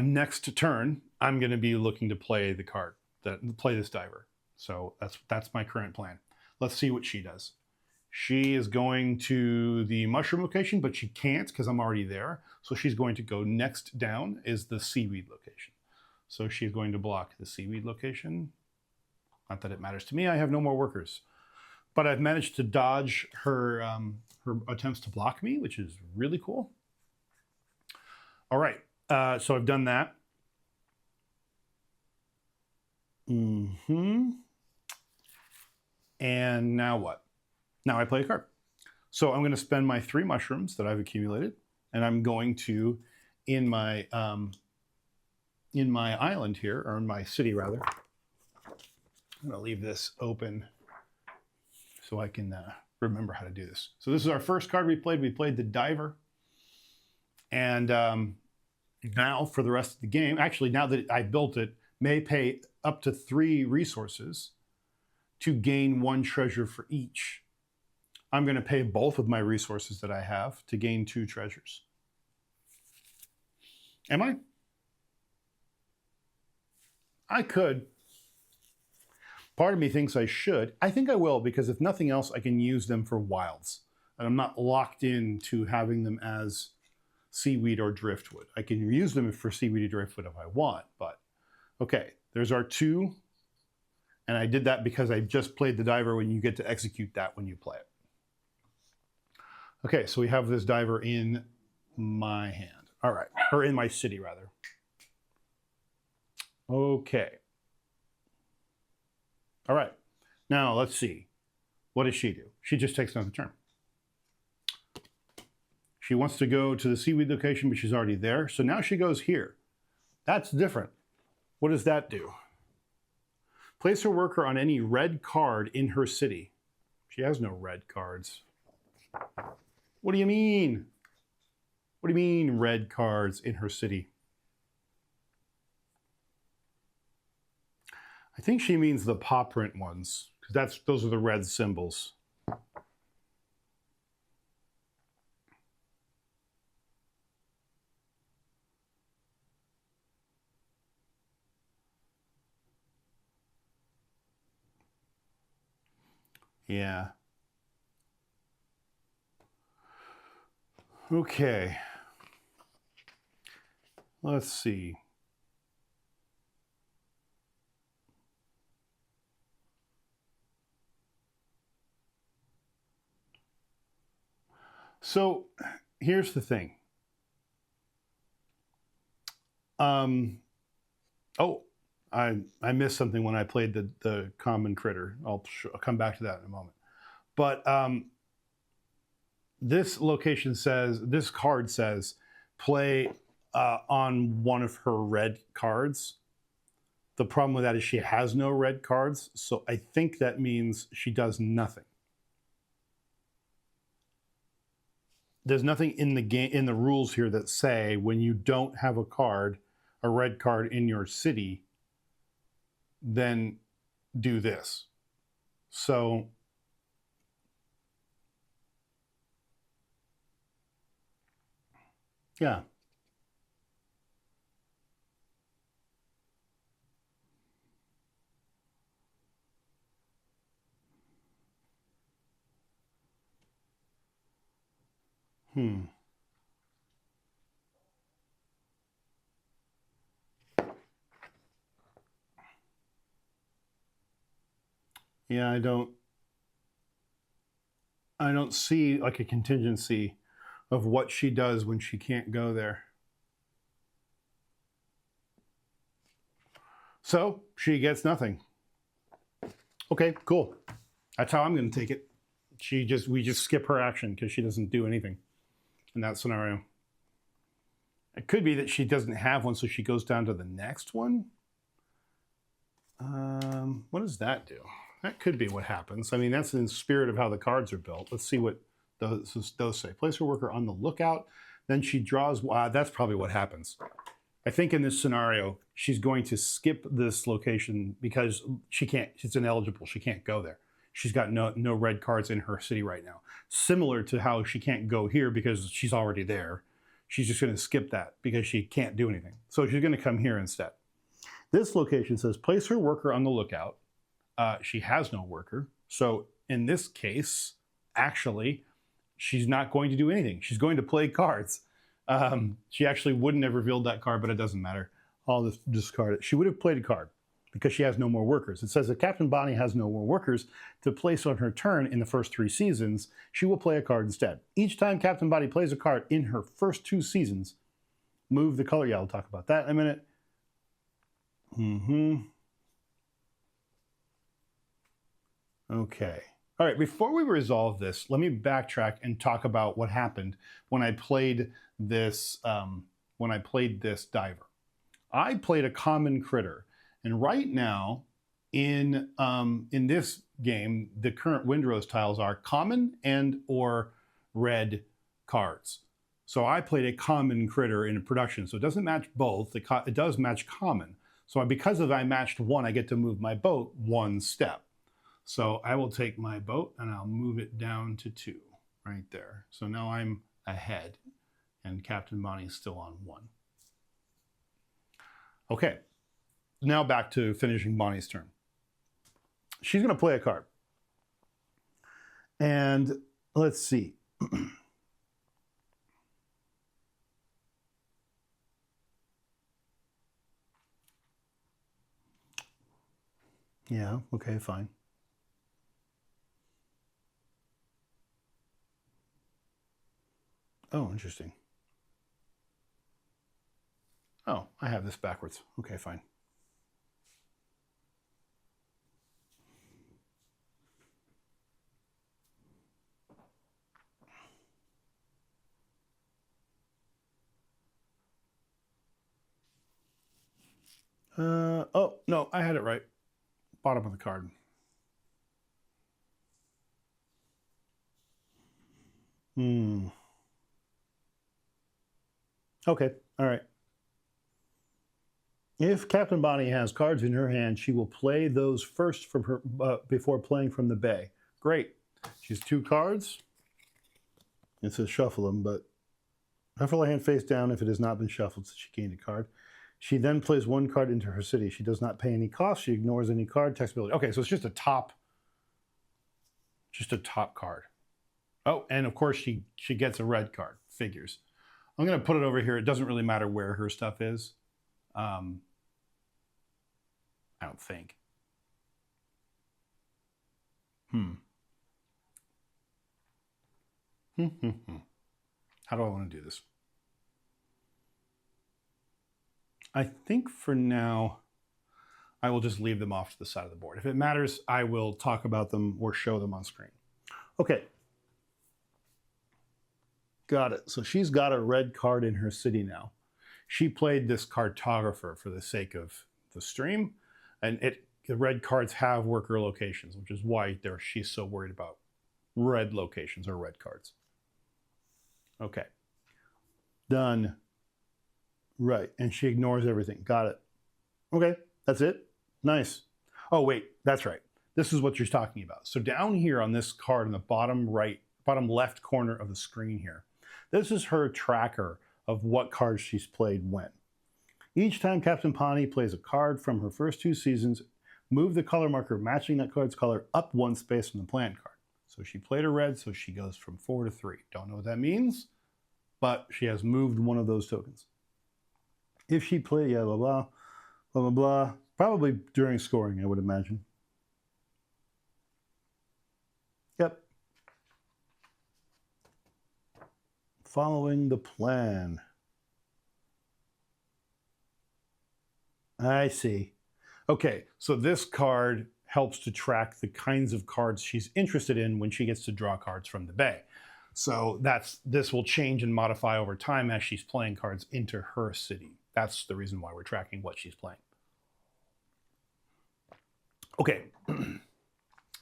Next turn, I'm going to be looking to play the card, play this diver. So that's my current plan. Let's see what she does. She is going to the mushroom location, but she can't because I'm already there. So she's going to go next down is the seaweed location. So she's going to block the seaweed location. Not that it matters to me. I have no more workers. But I've managed to dodge her attempts to block me, which is really cool. All right. So I've done that. Mm-hmm. And now what? Now I play a card. So I'm going to spend my 3 mushrooms that I've accumulated, and I'm going to, in my island here, or in my city rather, I'm going to leave this open so I can remember how to do this. So this is our first card we played. We played the diver. And now for the rest of the game, actually now that I built it, may pay up to 3 resources to gain 1 treasure for each. I'm going to pay both of my resources that I have to gain 2 treasures. Am I? I could. Part of me thinks I should. I think I will, because if nothing else, I can use them for wilds. And I'm not locked into having them as seaweed or driftwood. I can use them for seaweed or driftwood if I want, but okay, there's our 2. And I did that because I just played the diver when you get to execute that when you play it. Okay, so we have this diver in my hand. All right, or in my city rather. Okay. All right, now let's see. What does she do? She just takes another turn. She wants to go to the seaweed location, but she's already there. So now she goes here. That's different. What does that do? Place her worker on any red card in her city. She has no red cards. What do you mean? What do you mean red cards in her city? I think she means the paw print ones, because those are the red symbols. Yeah. Okay. Let's see. So here's the thing. Oh, I missed something when I played the common critter. I'll come back to that in a moment. But this card says play on one of her red cards. The problem with that is she has no red cards, so I think that means she does nothing. There's nothing in the game, in the rules here that say when you don't have a red card in your city, then do this. So yeah. Yeah, I don't see like a contingency of what she does when she can't go there. So she gets nothing. Okay, cool. That's how I'm going to take it. We just skip her action because she doesn't do anything in that scenario. It could be that she doesn't have one, so she goes down to the next one. What does that do? That could be what happens. I mean, that's in the spirit of how the cards are built. Let's see what those say. Place her worker on the lookout. Then she draws. That's probably what happens. I think in this scenario, she's going to skip this location because she can't. She's ineligible. She can't go there. She's got no red cards in her city right now. Similar to how she can't go here because she's already there. She's just going to skip that because she can't do anything. So she's going to come here instead. This location says place her worker on the lookout. She has no worker. So in this case, actually, she's not going to do anything. She's going to play cards. She actually wouldn't have revealed that card, but it doesn't matter. I'll just discard it. She would have played a card because she has no more workers. It says that Captain Bonnie has no more workers to place on her turn in the first 3 seasons. She will play a card instead. Each time Captain Bonnie plays a card in her first 2 seasons, move the color. Yeah, I'll talk about that in a minute. Okay. All right, before we resolve this, let me backtrack and talk about what happened when I played this diver. I played a common critter, and right now in this game, the current Windrose tiles are common and or red cards. So I played a common critter in production, so it doesn't match both. It does match common. So because I matched 1, I get to move my boat 1 step. So I will take my boat and I'll move it down to 2 right there. So now I'm ahead and Captain Bonnie's still on 1. Okay, now back to finishing Bonnie's turn. She's going to play a card. And let's see. Yeah, okay, fine. Oh, interesting. Oh, I have this backwards. Okay, fine. Oh, no, I had it right. Bottom of the card. Okay, all right. If Captain Bonnie has cards in her hand, she will play those first from her before playing from the bay. Great. She has 2 cards. It says shuffle them, but shuffle her hand face down if it has not been shuffled since she gained a card. She then plays 1 card into her city. She does not pay any cost. She ignores any card text ability. Okay, so it's just a top card. Oh, and of course she gets a red card. Figures. I'm going to put it over here. It doesn't really matter where her stuff is. I don't think. How do I want to do this? I think for now, I will just leave them off to the side of the board. If it matters, I will talk about them or show them on screen. Okay. Got it. So she's got a red card in her city now. She played this cartographer for the sake of the stream, and the red cards have worker locations, which is why she's so worried about red locations or red cards. Okay. Done. Right. And she ignores everything. Got it. Okay. That's it. Nice. Oh, wait. That's right. This is what you're talking about. So down here on this card in the bottom left corner of the screen here, this is her tracker of what cards she's played when. Each time Captain Bonnie plays a card from her first 2 seasons, move the color marker matching that card's color up 1 space on the plan card. So she played a red, so she goes from 4 to 3. Don't know what that means, but she has moved one of those tokens. If she played, yeah, blah, blah, blah, blah, blah, probably during scoring, I would imagine. Yep. Following the plan. I see. Okay, so this card helps to track the kinds of cards she's interested in when she gets to draw cards from the bay. So this will change and modify over time as she's playing cards into her city. That's the reason why we're tracking what she's playing. Okay,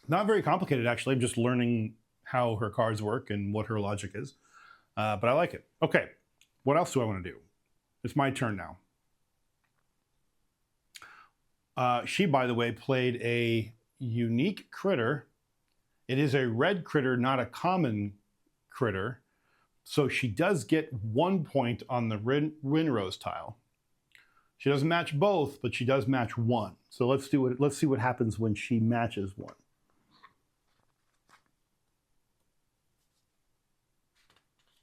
not very complicated actually. I'm just learning how her cards work and what her logic is. But I like it. Okay, what else do I want to do? It's my turn now. She, by the way, played a unique critter. It is a red critter, not a common critter. So she does get 1 point on the Winrose tile. She doesn't match both, but she does match 1. So let's see what happens when she matches 1.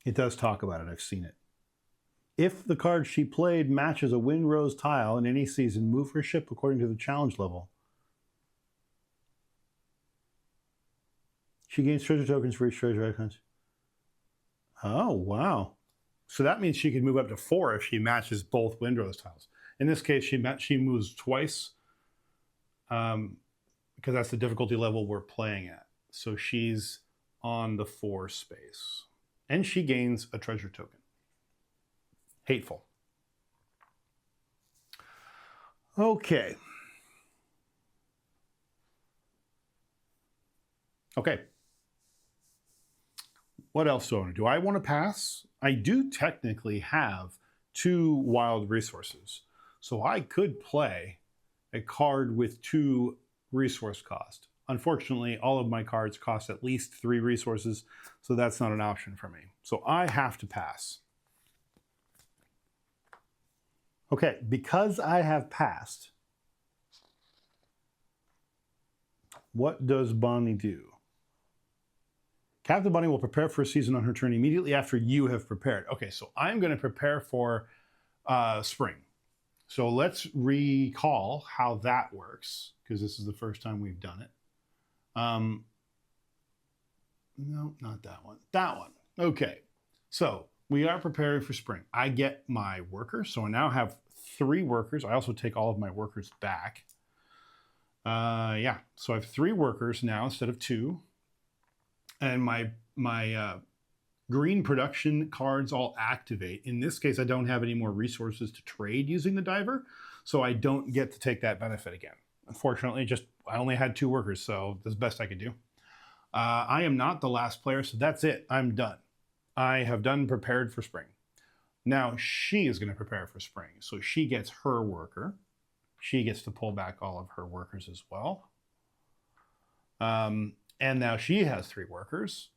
It does talk about it. I've seen it. If the card she played matches a Winrose tile in any season, move her ship according to the challenge level. She gains treasure tokens for each treasure icon. Oh, wow. So that means she could move up to 4 if she matches both Winrose tiles. In this case, she moves twice because that's the difficulty level we're playing at. So she's on the 4 space. And she gains a treasure token. Hateful. Okay. Okay. What else do I want to do? I want to pass. I do technically have 2 wild resources. So I could play a card with 2 resource cost. Unfortunately, all of my cards cost at least 3 resources, so that's not an option for me. So I have to pass. Okay, because I have passed, what does Bonnie do? Captain Bonnie will prepare for a season on her turn immediately after you have prepared. Okay, so I'm going to prepare for spring. So let's recall how that works, because this is the first time we've done it. No, not that one. That one. Okay. So we are preparing for spring. I get my workers. So I now have 3 workers. I also take all of my workers back. Yeah. So I have 3 workers now instead of 2. And my green production cards all activate. In this case, I don't have any more resources to trade using the diver, so I don't get to take that benefit again. Unfortunately, I only had 2 workers, so that's the best I could do. I am not the last player, so that's it. I'm done. I have done prepared for spring. Now she is going to prepare for spring, so she gets her worker. She gets to pull back all of her workers as well. And now she has 3 workers.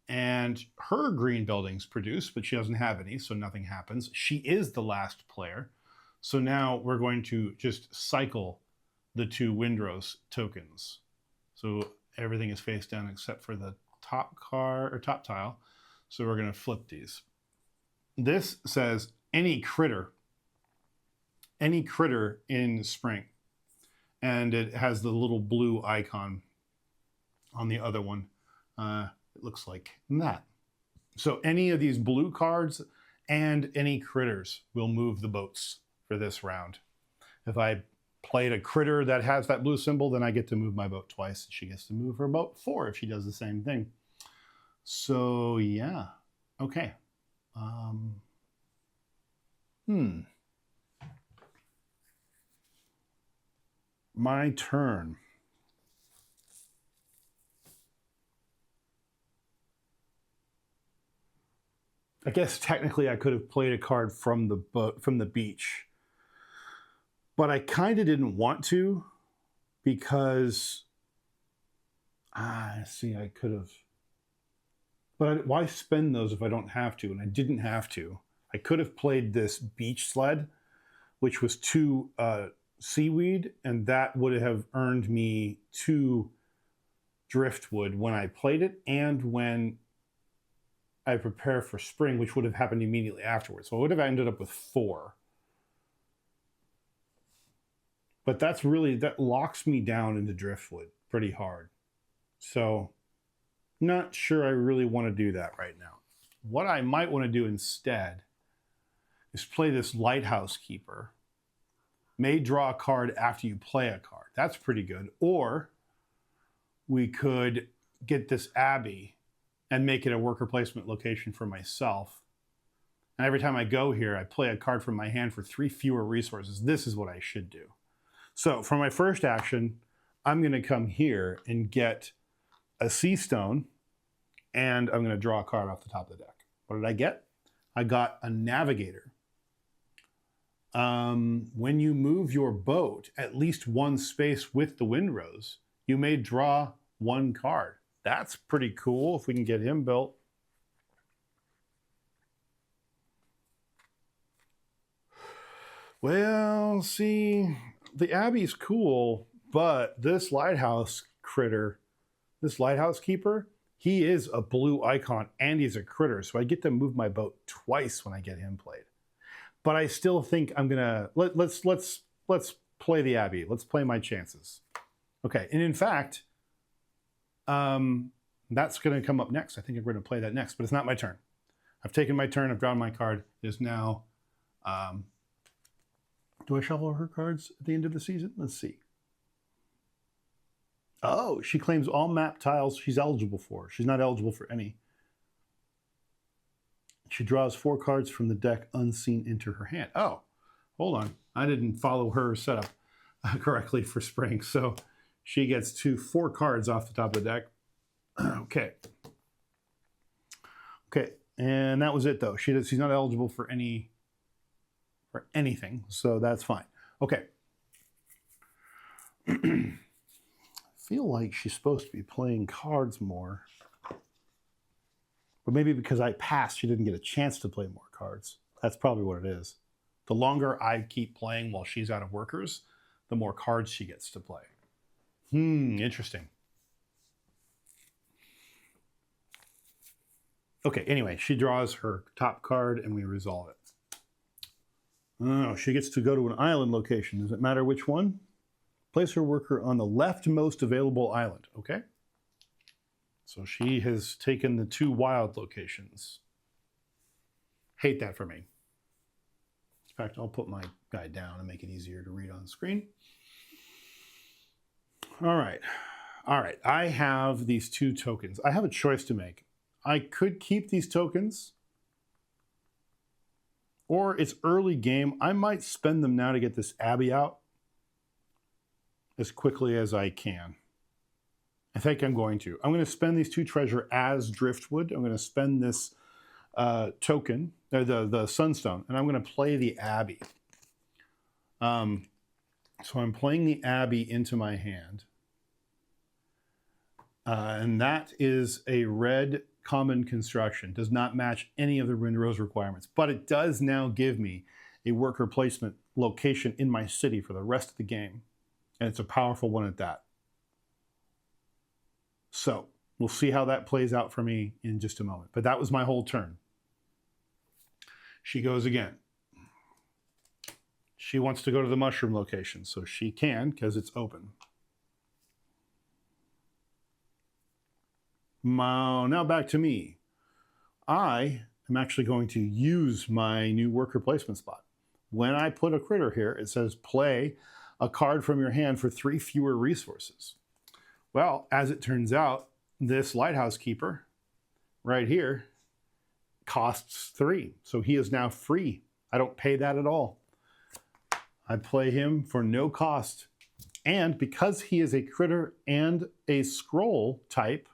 And her green buildings produce, but she doesn't have any, so nothing happens. She is the last player. So now we're going to just cycle the 2 windrows tokens. So everything is face down except for the top card or top tile. So we're going to flip these. This says any critter in spring. And it has the little blue icon on the other one. It looks like that. So any of these blue cards and any critters will move the boats for this round. If I played a critter that has that blue symbol, then I get to move my boat twice. She gets to move her boat 4 if she does the same thing. So yeah, okay. My turn. I guess technically I could have played a card from the beach, but I kind of didn't want to, because see, I could have. But why spend those if I don't have to? And I didn't have to. I could have played this beach sled, which was 2 seaweed, and that would have earned me 2 driftwood when I played it and when I prepare for spring, which would have happened immediately afterwards. So I would have ended up with 4. But that locks me down into driftwood pretty hard. So not sure I really want to do that right now. What I might want to do instead is play this lighthouse keeper. May draw a card after you play a card. That's pretty good. Or we could get this abbey and make it a worker placement location for myself. And every time I go here, I play a card from my hand for 3 fewer resources. This is what I should do. So for my first action, I'm going to come here and get a sea stone, and I'm going to draw a card off the top of the deck. What did I get? I got a navigator. When you move your boat at least 1 space with the windrows, you may draw 1 card. That's pretty cool if we can get him built. Well, see, the Abbey's cool, but this lighthouse critter, this lighthouse keeper, he is a blue icon and he's a critter, so I get to move my boat twice when I get him played. But I still think I'm gonna let's play the Abbey. Let's play my chances. Okay, and in fact, that's going to come up next. I think I'm going to play that next, but it's not my turn. I've taken my turn. I've drawn my card. It is now. Do I shuffle her cards at the end of the season? Let's see. Oh, she claims all map tiles she's eligible for. She's not eligible for any. She draws 4 cards from the deck unseen into her hand. Oh, hold on. I didn't follow her setup correctly for spring. So she gets 4 cards off the top of the deck. Okay. Okay. And that was it, though. She's not eligible for anything. So that's fine. Okay. I feel like she's supposed to be playing cards more. But maybe because I passed, she didn't get a chance to play more cards. That's probably what it is. The longer I keep playing while she's out of workers, the more cards she gets to play. Interesting. Okay, anyway, she draws her top card and we resolve it. Oh, she gets to go to an island location. Does it matter which one? Place her worker on the leftmost available island. Okay. So she has taken the 2 wild locations. Hate that for me. In fact, I'll put my guy down and make it easier to read on the screen. All right. All right. I have these 2 tokens. I have a choice to make. I could keep these tokens, or it's early game. I might spend them now to get this Abbey out as quickly as I can. I think I'm going to. I'm going to spend these 2 treasure as driftwood. I'm going to spend this token, the sunstone, and I'm going to play the Abbey. So I'm playing the Abbey into my hand. And that is a red common construction. Does not match any of the Windrose requirements, but it does now give me a worker placement location in my city for the rest of the game. And it's a powerful one at that. So we'll see how that plays out for me in just a moment. But that was my whole turn. She goes again. She wants to go to the mushroom location, so she can because it's open. Now back to me. I am actually going to use my new worker placement spot. When I put a critter here, it says play a card from your hand for 3 fewer resources. Well, as it turns out, this lighthouse keeper right here costs 3. So he is now free. I don't pay that at all. I play him for no cost. And because he is a critter and a scroll type,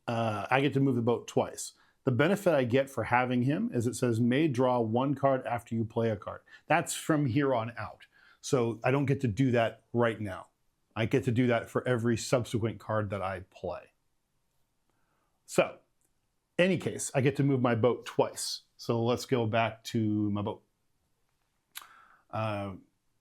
I get to move the boat twice. The benefit I get for having him is it says may draw 1 card after you play a card. That's from here on out. So I don't get to do that right now. I get to do that for every subsequent card that I play. So, any case, I get to move my boat twice. So let's go back to my boat.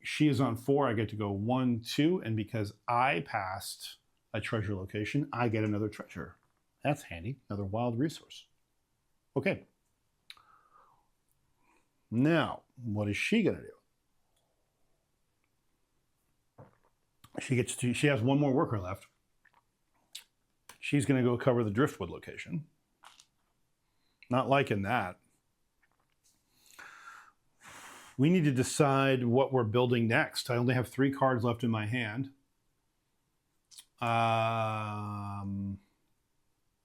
She is on 4. I get to go 1, 2, and because I passed a treasure location, I get another treasure. That's handy. Another wild resource. Okay. Now, what is she going to do? She has 1 more worker left. She's going to go cover the driftwood location. Not liking that. We need to decide what we're building next. I only have 3 cards left in my hand.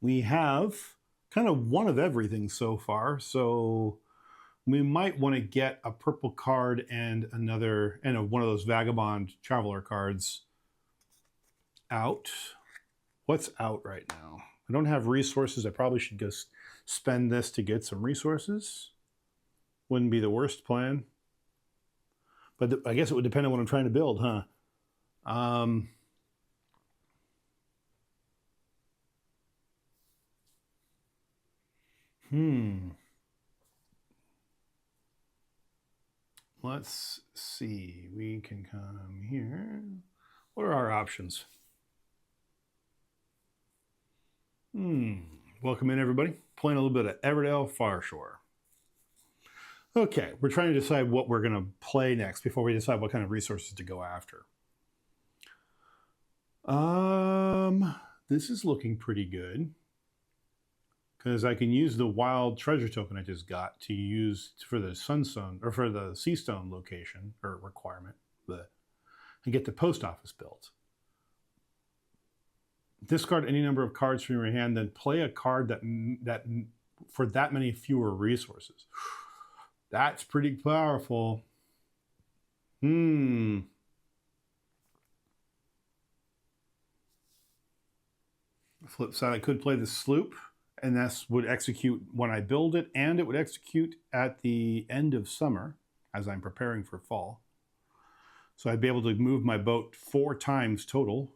We have kind of one of everything so far. So we might want to get a purple card and one of those vagabond traveler cards out. What's out right now? I don't have resources. I probably should just spend this to get some resources. Wouldn't be the worst plan. But I guess it would depend on what I'm trying to build, huh? Let's see. We can come here. What are our options? Welcome in, everybody. Playing a little bit of Everdell Farshore. Okay, we're trying to decide what we're going to play next before we decide what kind of resources to go after. This is looking pretty good because I can use the wild treasure token I just got to use for the sunstone or for the sea stone location or requirement and get the post office built. Discard any number of cards from your hand, then play a card that for that many fewer resources. That's pretty powerful. Flip side, I could play the sloop, and this would execute when I build it, and it would execute at the end of summer as I'm preparing for fall. So I'd be able to move my boat 4 times total.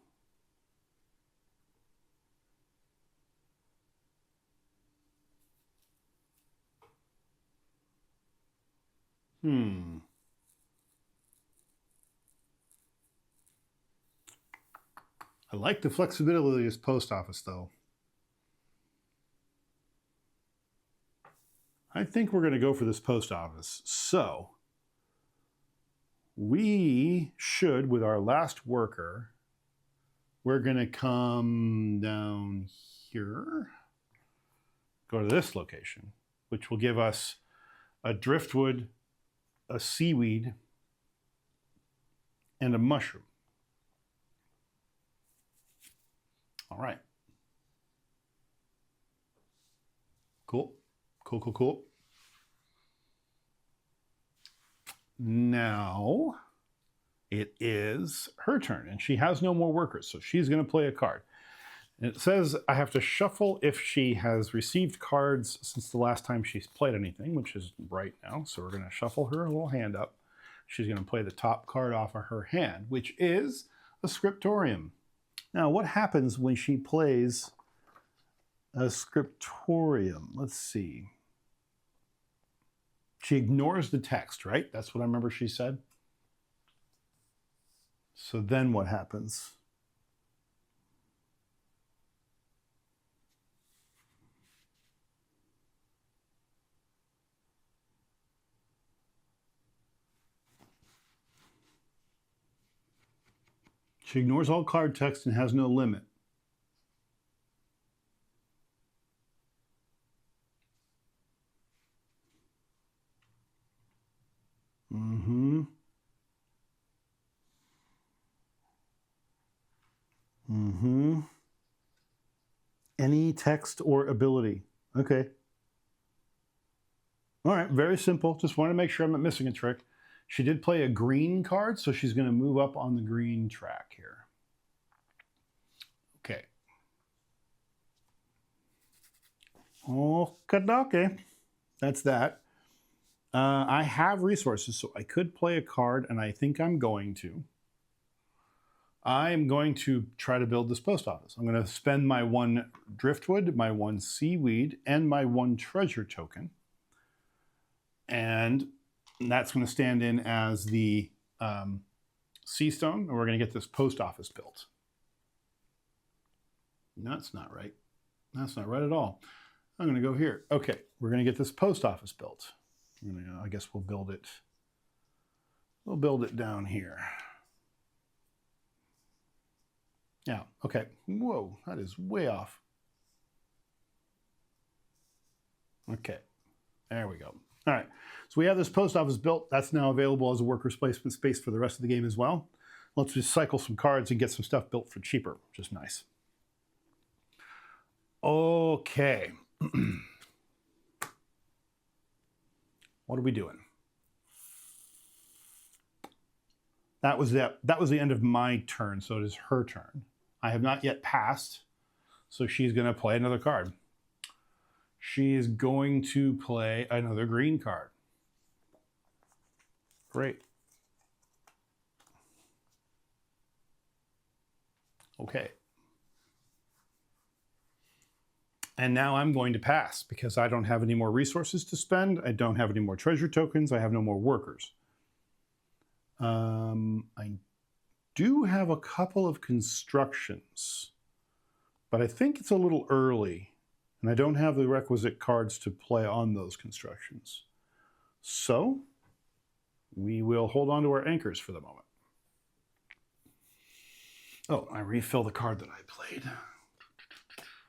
I like the flexibility of this post office, though. I think we're going to go for this post office. So we should, with our last worker, we're going to come down here, go to this location, which will give us a driftwood, a seaweed, and a mushroom. All right. Cool. Cool, cool, cool. Now it is her turn, and she has no more workers, so she's going to play a card. And it says I have to shuffle if she has received cards since the last time she's played anything, which is right now. So we're going to shuffle her little hand up. She's going to play the top card off of her hand, which is a scriptorium. Now, what happens when she plays a scriptorium? Let's see. She ignores the text, right? That's what I remember she said. So then what happens? She ignores all card text and has no limit. Mm-hmm. Mm-hmm. Any text or ability. Okay. All right, very simple. Just want to make sure I'm not missing a trick. She did play a green card, so she's going to move up on the green track here. Okay. Okay. That's that. I have resources, so I could play a card, and I think I'm going to. I'm going to try to build this post office. I'm going to spend my 1 driftwood, my 1 seaweed, and my 1 treasure token. And that's going to stand in as the sea stone, and we're going to get this post office built. That's not right. That's not right at all. I'm going to go here. Okay, we're going to get this post office built. I guess we'll build it. We'll build it down here. Yeah, okay. Whoa, that is way off. Okay, there we go. All right, so we have this post office built. That's now available as a workers placement space for the rest of the game as well. Let's just cycle some cards and get some stuff built for cheaper, which is nice. Okay. What are we doing? That was the end of my turn, so it is her turn. I have not yet passed, so she's going to play another card. She is going to play another green card. Great. Okay. And now I'm going to pass because I don't have any more resources to spend. I don't have any more treasure tokens. I have no more workers. I do have a couple of constructions, but I think it's a little early, and I don't have the requisite cards to play on those constructions. So we will hold on to our anchors for the moment. Oh, I refill the card that I played.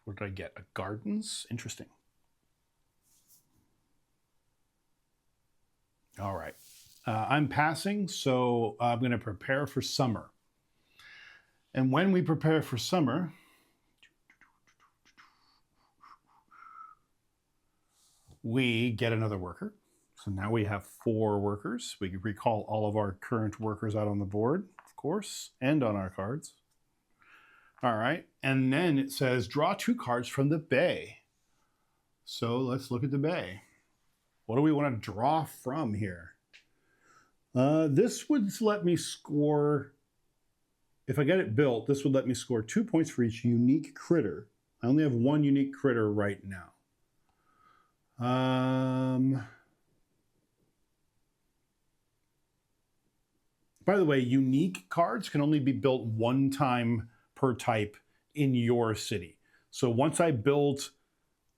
What did I get? A gardens? Interesting. All right. I'm passing, so I'm going to prepare for summer. And when we prepare for summer, we get another worker. So now we have 4 workers. We can recall all of our current workers out on the board, of course, and on our cards. All right, and then it says draw 2 cards from the bay. So let's look at the bay. What do we want to draw from here? This would let me score, if I get it built, this would let me score 2 points for each unique critter. I only have 1 unique critter right now. By the way, unique cards can only be built 1 time per type in your city. So once I build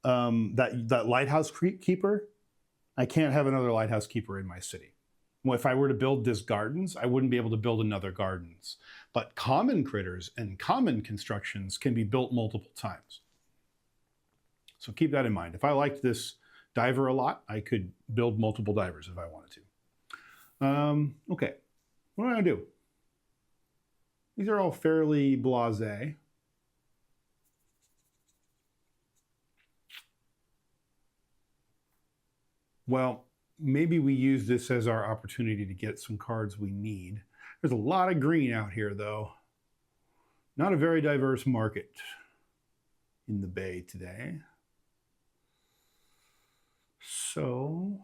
that lighthouse keeper, I can't have another lighthouse keeper in my city. Well, if I were to build this gardens, I wouldn't be able to build another gardens. But common critters and common constructions can be built multiple times. So keep that in mind. If I liked this diver a lot, I could build multiple divers if I wanted to. Okay, what do I do? These are all fairly blasé. Well, maybe we use this as our opportunity to get some cards we need. There's a lot of green out here, though. Not a very diverse market in the bay today. So,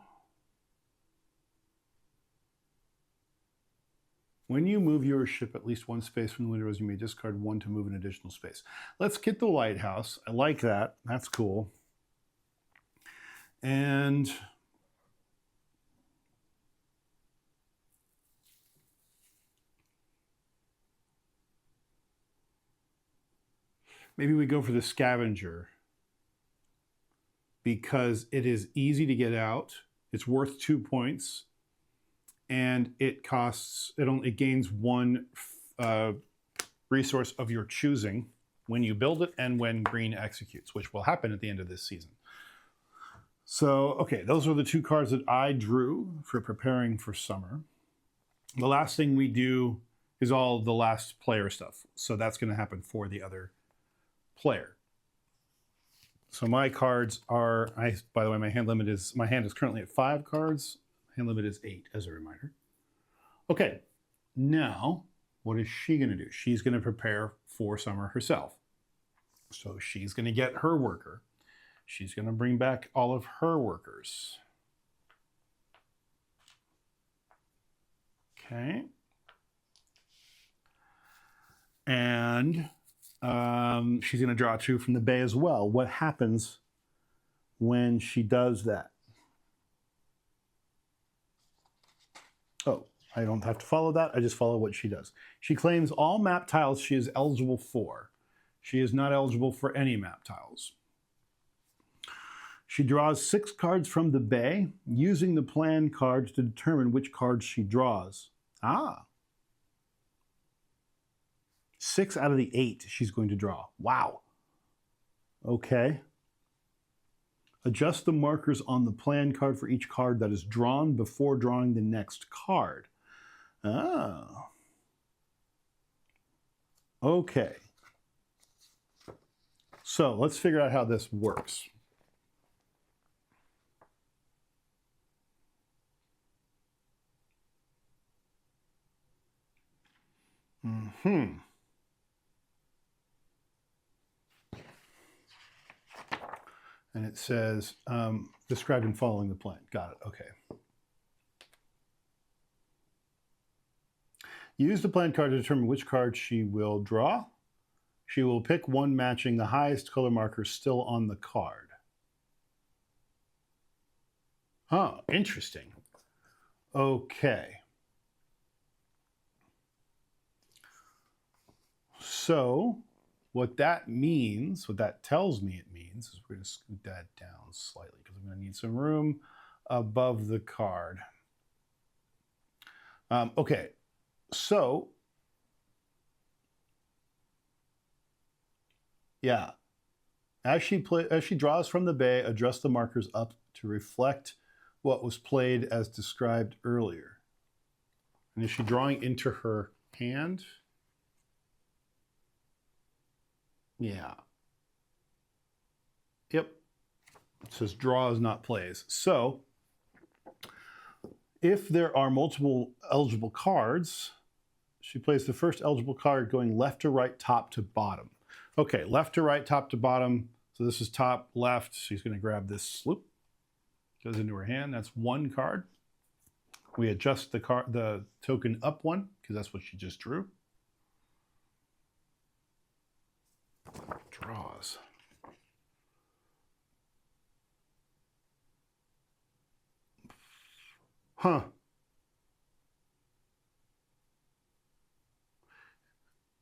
when you move your ship at least one space from the windows, you may discard one to move an additional space. Let's get the lighthouse. I like that. That's cool. And maybe we go for the scavenger because it is easy to get out. It's worth 2 points, and it gains one resource of your choosing when you build it and when green executes, which will happen at the end of this season. So, okay, those are the 2 cards that I drew for preparing for summer. The last thing we do is all the last player stuff. So that's going to happen for the other player. So my cards are, by the way, my hand is currently at 5 cards. Hand limit is 8, as a reminder. Okay, now what is she going to do? She's going to prepare for summer herself. So she's going to get her worker. She's going to bring back all of her workers. Okay. And she's going to draw 2 from the bay as well. What happens when she does that? Oh, I don't have to follow that. I just follow what she does. She claims all map tiles she is eligible for. She is not eligible for any map tiles. She draws 6 cards from the bay, using the plan cards to determine which cards she draws. 6 out of the 8 she's going to draw. Wow. Okay. Adjust the markers on the plan card for each card that is drawn before drawing the next card. Okay. So let's figure out how this works. And it says, described in following the plan. Got it, okay. Use the plan card to determine which card she will draw. She will pick one matching the highest color marker still on the card. Huh, interesting. Okay. So, what that means, what that tells me it means, is we're going to scoot that down slightly because I'm going to need some room above the card. Okay, so, yeah, as she draws from the bay, adjust the markers up to reflect what was played as described earlier. And is she drawing into her hand? Yeah. Yep. It says draws, not plays. So, if there are multiple eligible cards, she plays the first eligible card going left to right, top to bottom. Okay, left to right, top to bottom. So this is top, left. She's going to grab this sloop. Goes into her hand. That's 1 card. We adjust the token up 1 because that's what she just drew. Draws. Huh.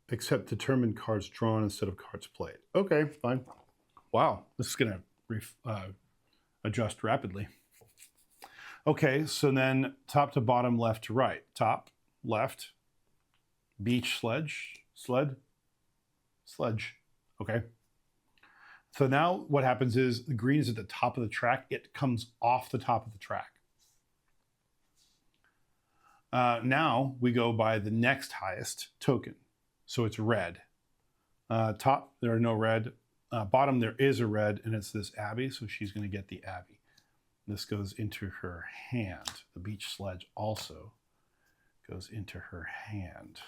Except determine cards drawn instead of cards played. Okay, fine. Wow, this is going to adjust rapidly. Okay, so then top to bottom, left to right. Top, left, beach, sledge, sled, sledge. Okay. So now what happens is the green is at the top of the track. It comes off the top of the track. Now we go by the next highest token. So it's red. Top, there are no red. Bottom, there is a red, and it's this Abby, so she's going to get the Abby. This goes into her hand. The beach sledge also goes into her hand.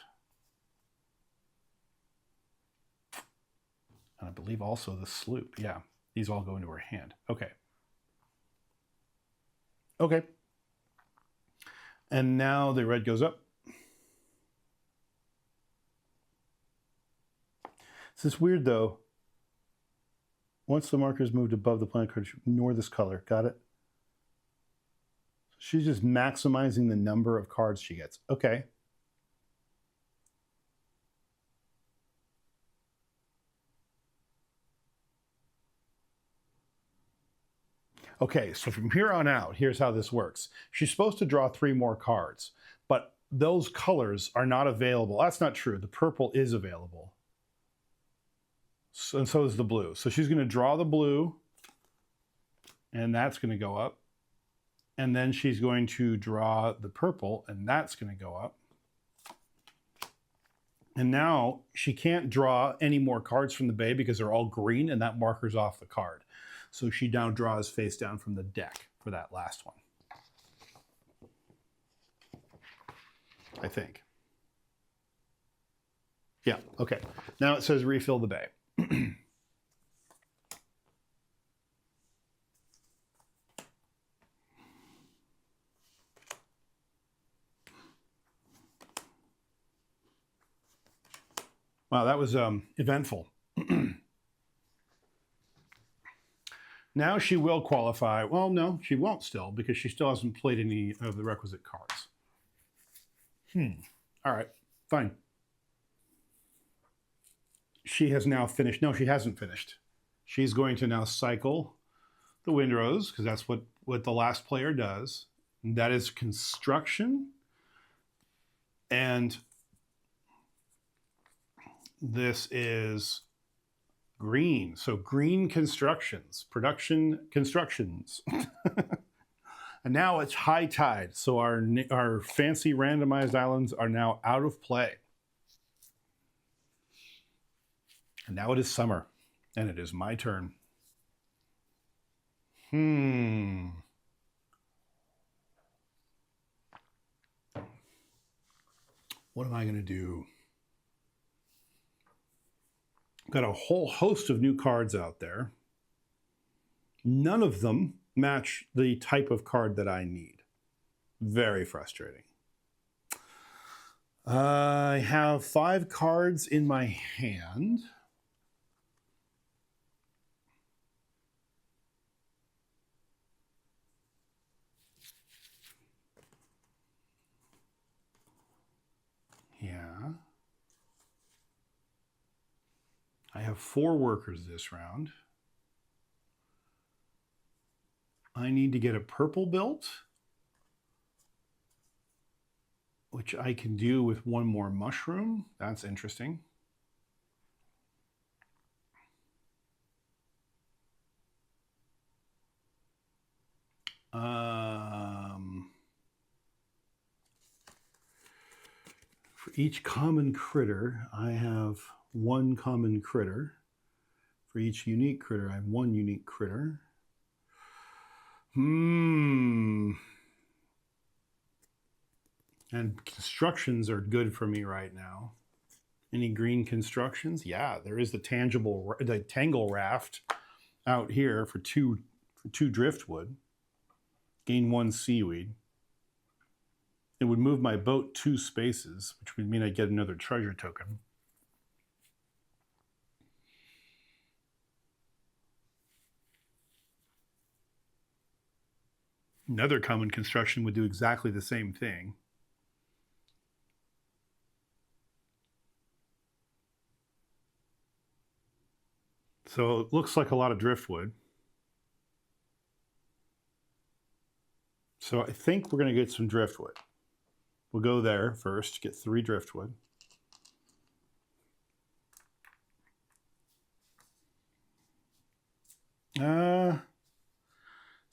And I believe also the sloop. Yeah, these all go into her hand. Okay. Okay. And now the red goes up. This is weird though. Once the marker is moved above the planet card, ignore this color. Got it? She's just maximizing the number of cards she gets. Okay. Okay, so from here on out, here's how this works. She's supposed to draw 3 more cards, but those colors are not available. That's not true. The purple is available. And so is the blue. So she's going to draw the blue, and that's going to go up. And then she's going to draw the purple, and that's going to go up. And now she can't draw any more cards from the bay because they're all green, and that marker's off the card. So she now draws face down from the deck for that last one. I think. Yeah, okay. Now it says refill the bay. Wow, that was eventful. Now she will qualify. Well, no, she won't still because she still hasn't played any of the requisite cards. All right, fine. She has now finished. No, she hasn't finished. She's going to now cycle the windrows because that's what the last player does. And that is construction. And this is green. So green constructions, production constructions. And now it's high tide. So our fancy randomized islands are now out of play. And now it is summer, and it is my turn. What am I going to do? Got a whole host of new cards out there. None of them match the type of card that I need. Very frustrating. I have 5 cards in my hand. Yeah. I have 4 workers this round. I need to get a purple built, which I can do with 1 more mushroom. That's interesting. For each common critter, I have 1 common critter. For each unique critter, I have 1 unique critter. And constructions are good for me right now. Any green constructions? Yeah, there is the tangle raft out here for 2 driftwood. Gain 1 seaweed. It would move my boat 2 spaces, which would mean I get another treasure token. Another common construction would do exactly the same thing. So it looks like a lot of driftwood. So I think we're going to get some driftwood. We'll go there first, get 3 driftwood. Is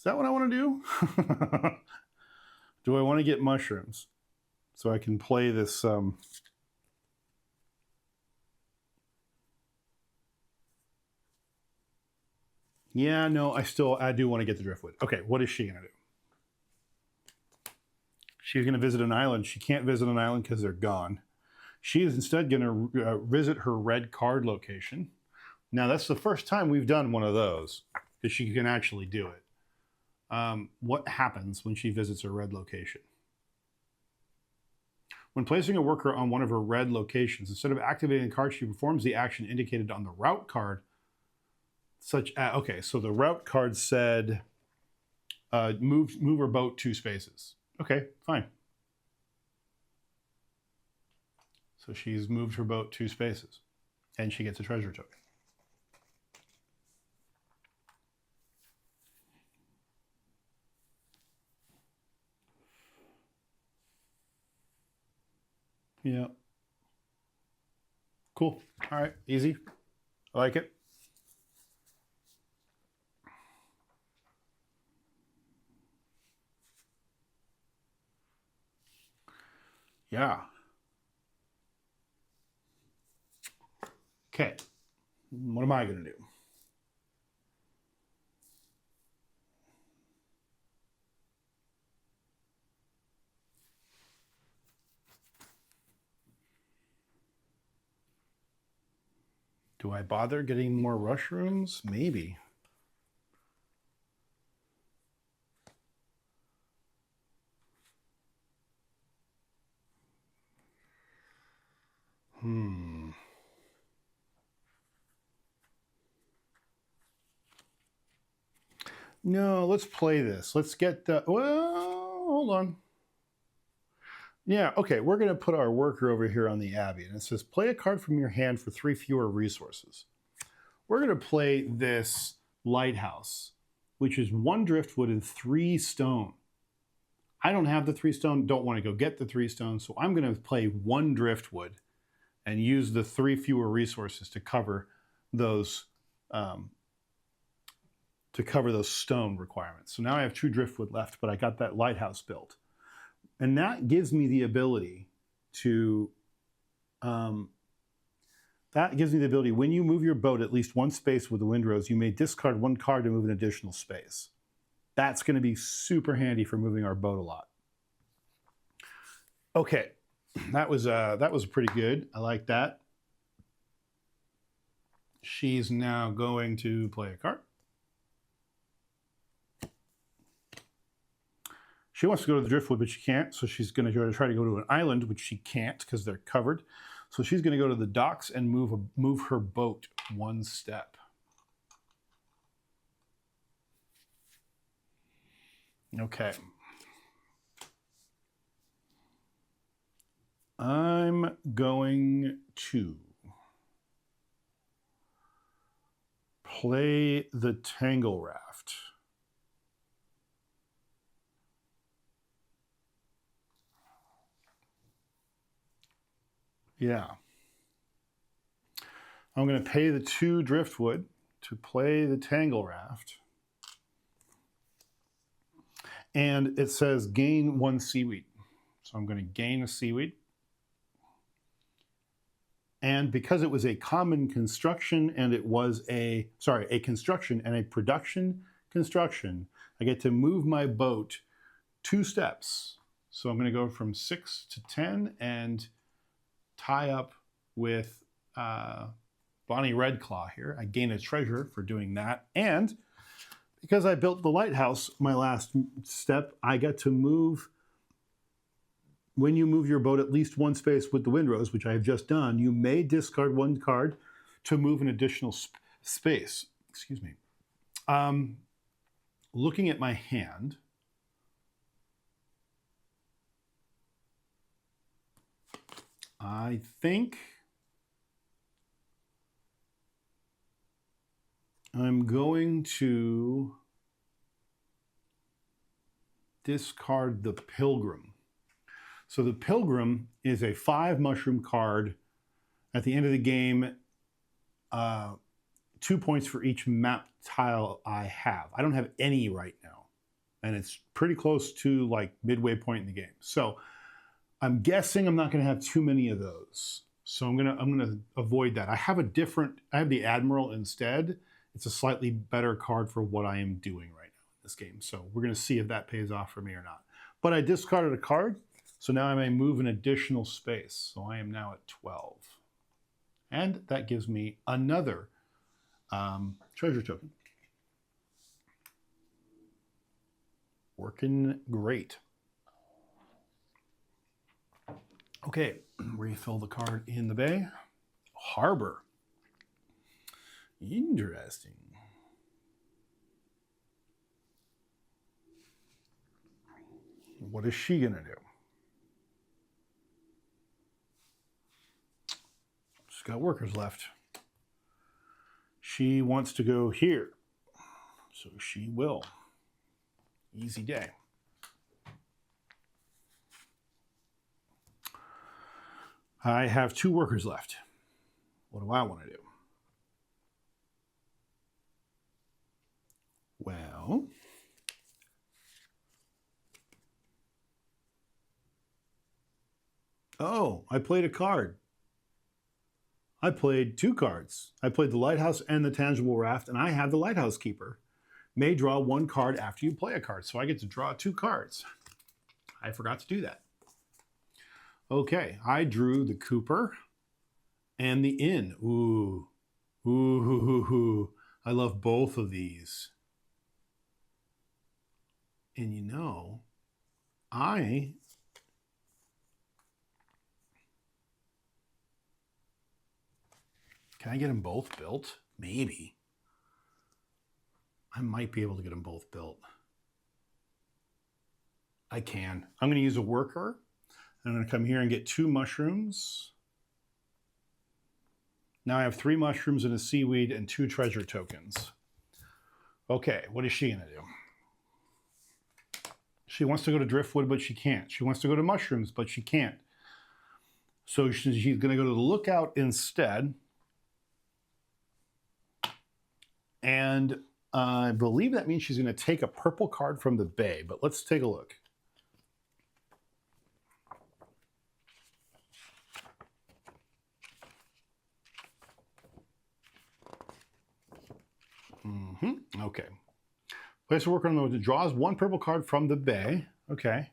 that what I want to do? Do I want to get mushrooms so I can play this? Yeah, no, I do want to get the driftwood. Okay, what is she going to do? She's going to visit an island. She can't visit an island because they're gone. She is instead going to visit her red card location. Now, that's the first time we've done one of those because she can actually do it. What happens when she visits her red location? When placing a worker on one of her red locations, instead of activating the card, she performs the action indicated on the route card. Okay, so the route card said move her boat 2 spaces. Okay, fine. So she's moved her boat 2 spaces, and she gets a treasure token. Yeah. Cool. All right, easy. I like it. Yeah. Okay. What am I going to do? Do I bother getting more rush rooms? Maybe. No, let's play this. Let's get the... Well, hold on. Yeah, okay, we're going to put our worker over here on the Abbey. And it says, play a card from your hand for 3 fewer resources. We're going to play this lighthouse, which is 1 driftwood and 3 stone. I don't have the 3 stone, don't want to go get the 3 stone, so I'm going to play 1 driftwood and use the 3 fewer resources to cover those stone requirements. So now I have 2 driftwood left, but I got that lighthouse built. And that gives me the ability to, when you move your boat at least 1 space with the windrows, you may discard 1 card to move an additional space. That's going to be super handy for moving our boat a lot. Okay, that was pretty good. I like that. She's now going to play a card. She wants to go to the driftwood, but she can't, so she's going to try to go to an island, which she can't because they're covered. So she's going to go to the docks and move her boat 1 step. Okay. I'm going to play the Tangle Raft. Yeah. I'm going to pay the 2 driftwood to play the Tangle Raft. And it says gain 1 seaweed. So I'm going to gain a seaweed. And because it was a common construction and it was a construction and a production construction, I get to move my boat 2 steps. So I'm going to go from 6 to 10 and tie up with Bonnie Redclaw here. I gain a treasure for doing that. And because I built the lighthouse, my last step, I get to move. When you move your boat at least 1 space with the windrows, which I have just done, you may discard 1 card to move an additional space. Excuse me. Looking at my hand, I think I'm going to discard the Pilgrim. So the Pilgrim is a 5 mushroom card. At the end of the game, 2 points for each map tile I have. I don't have any right now, and it's pretty close to like midway point in the game. So I'm guessing I'm not going to have too many of those. So I'm gonna avoid that. I have the Admiral instead. It's a slightly better card for what I am doing right now in this game. So we're gonna see if that pays off for me or not. But I discarded a card, so now I may move an additional space. So I am now at 12. And that gives me another treasure token. Working great. Okay, refill the card in the bay. Harbor. Interesting. What is she gonna do? She's got workers left. She wants to go here, so she will. Easy day. I have 2 workers left. What do I want to do? Well, oh, I played a card. I played 2 cards. I played the Lighthouse and the Tangible Raft, and I have the Lighthouse Keeper. May draw 1 card after you play a card, so I get to draw 2 cards. I forgot to do that. Okay, I drew the Cooper and the Inn. Ooh, ooh, I love both of these. And you know, can I get them both built? Maybe. I might be able to get them both built. I can. I'm going to use a worker. I'm going to come here and get 2 mushrooms. Now I have 3 mushrooms and a seaweed and 2 treasure tokens. Okay, what is she going to do? She wants to go to driftwood, but she can't. She wants to go to mushrooms, but she can't. So she's going to go to the lookout instead. And I believe that means she's going to take a purple card from the bay, but let's take a look. Okay. Place a worker on the road. Draws 1 purple card from the bay. Okay.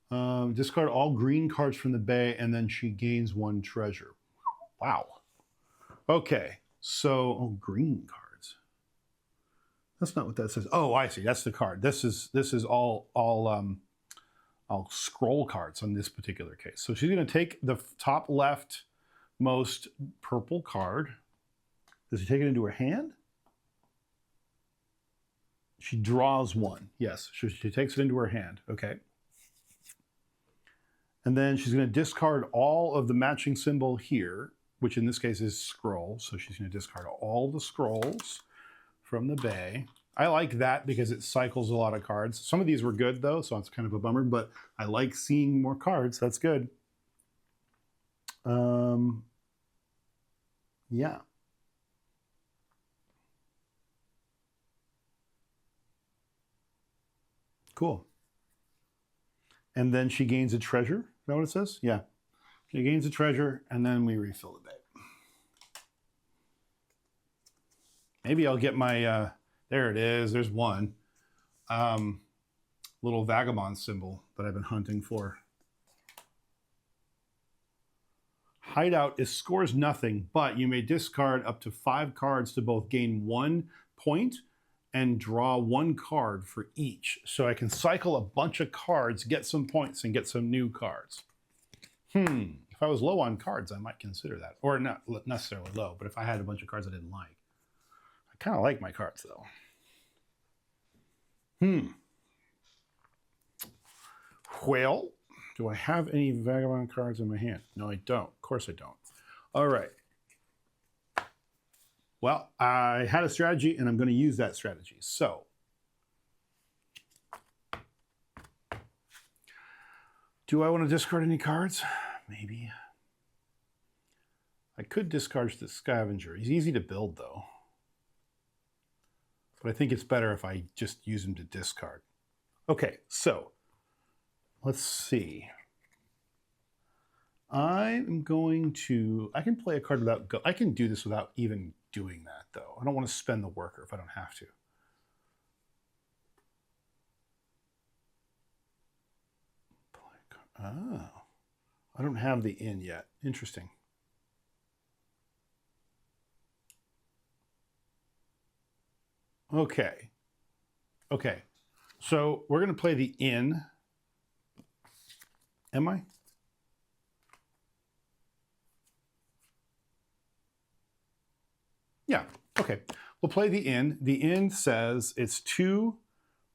Discard all green cards from the bay, and then she gains 1 treasure. Wow. Okay. So, oh, green cards. That's not what that says. Oh, I see. That's the card. This is all scroll cards on this particular case. So she's going to take the top left most purple card. Does she take it into her hand? She draws 1. Yes, she takes it into her hand. Okay. And then she's going to discard all of the matching symbol here, which in this case is scroll. So she's going to discard all the scrolls from the bay. I like that because it cycles a lot of cards. Some of these were good though, so it's kind of a bummer, but I like seeing more cards. That's good. Yeah. Cool. And then she gains a treasure. Is that what it says? Yeah. She gains a treasure, and then we refill the bay. Maybe I'll get my, there it is. There's 1 little vagabond symbol that I've been hunting for. Hideout scores nothing, but you may discard up to 5 cards to both gain 1 point and draw 1 card for each. So I can cycle a bunch of cards, get some points, and get some new cards. If I was low on cards, I might consider that. Or not necessarily low, but if I had a bunch of cards I didn't like. I kind of like my cards, though. Well, do I have any vagabond cards in my hand? No, I don't. Of course I don't. All right. Well, I had a strategy, and I'm going to use that strategy. So Do I want to discard any cards? Maybe. I could discard the scavenger. He's easy to build, though. But I think it's better if I just use him to discard. Okay, so let's see. I'm going to, I can play a card without, I can do this without even doing that, though. I don't want to spend the worker if I don't have to. Oh, I don't have the inn yet. Interesting. Okay. Okay. So we're going to play the inn. Am I? Yeah. Okay. We'll play the inn. The inn says it's 2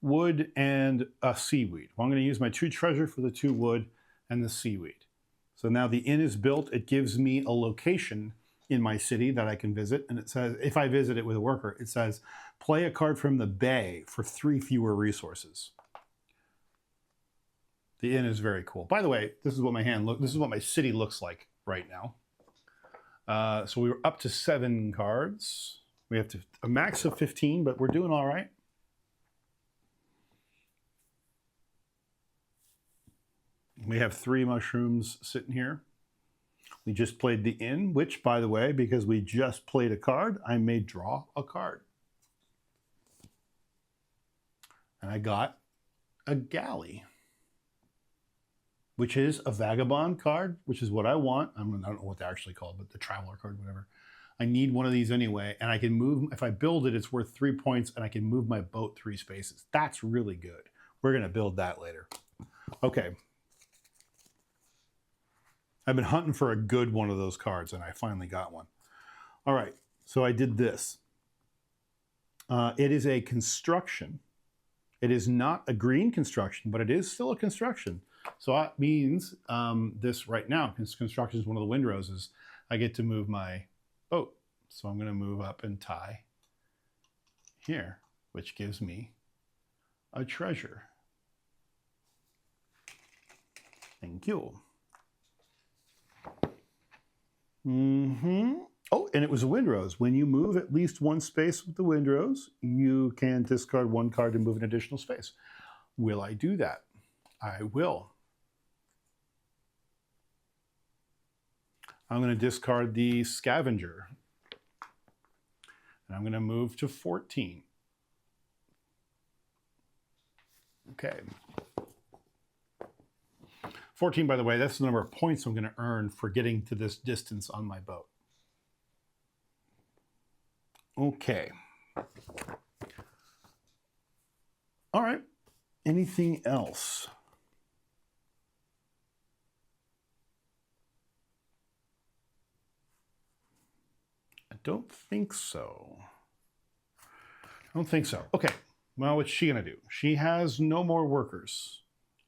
wood and a seaweed. Well, I'm going to use my 2 treasure for the 2 wood and the seaweed. So now the inn is built. It gives me a location in my city that I can visit. And it says, if I visit it with a worker, it says, play a card from the bay for 3 fewer resources. The inn is very cool. By the way, this is what this is what my city looks like right now. So we were up to 7 cards. We have a max of 15, but we're doing all right. We have 3 mushrooms sitting here. We just played the inn, which, by the way, because we just played a card, I may draw a card. And I got a galley, which is a vagabond card, which is what I want. I don't know what they're actually called, but the traveler card, whatever. I need one of these anyway, and I can move, if I build it, it's worth 3 points, and I can move my boat 3 spaces. That's really good. We're going to build that later. Okay. I've been hunting for a good one of those cards, and I finally got one. All right, so I did this. It is a construction. It is not a green construction, but it is still a construction. So that means this right now, because construction is one of the windroses, I get to move my boat. So I'm going to move up and tie here, which gives me a treasure. Thank you. Oh, and it was a windrose. When you move at least 1 space with the windrose, you can discard 1 card and move an additional space. Will I do that? I will. I'm going to discard the scavenger. And I'm going to move to 14. Okay. 14, by the way, that's the number of points I'm going to earn for getting to this distance on my boat. Okay. All right. Anything else? I don't think so. I don't think so. Okay. Well, what's she going to do? She has no more workers.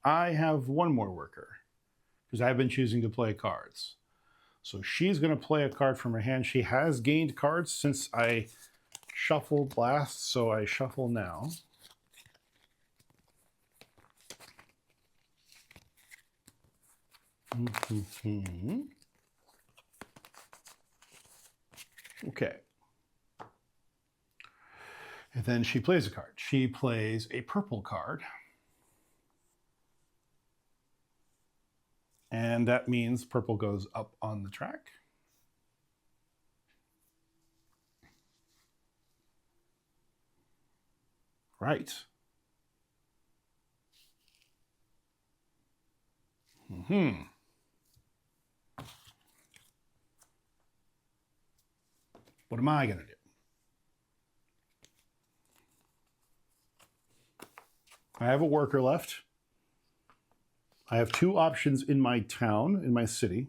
I have 1 more worker because I've been choosing to play cards. So she's going to play a card from her hand. She has gained cards since I shuffled last, so I shuffle now. Okay. And then she plays a card. She plays a purple card. And that means purple goes up on the track. Right. What am I going to do? I have a worker left. I have 2 options in my town, in my city,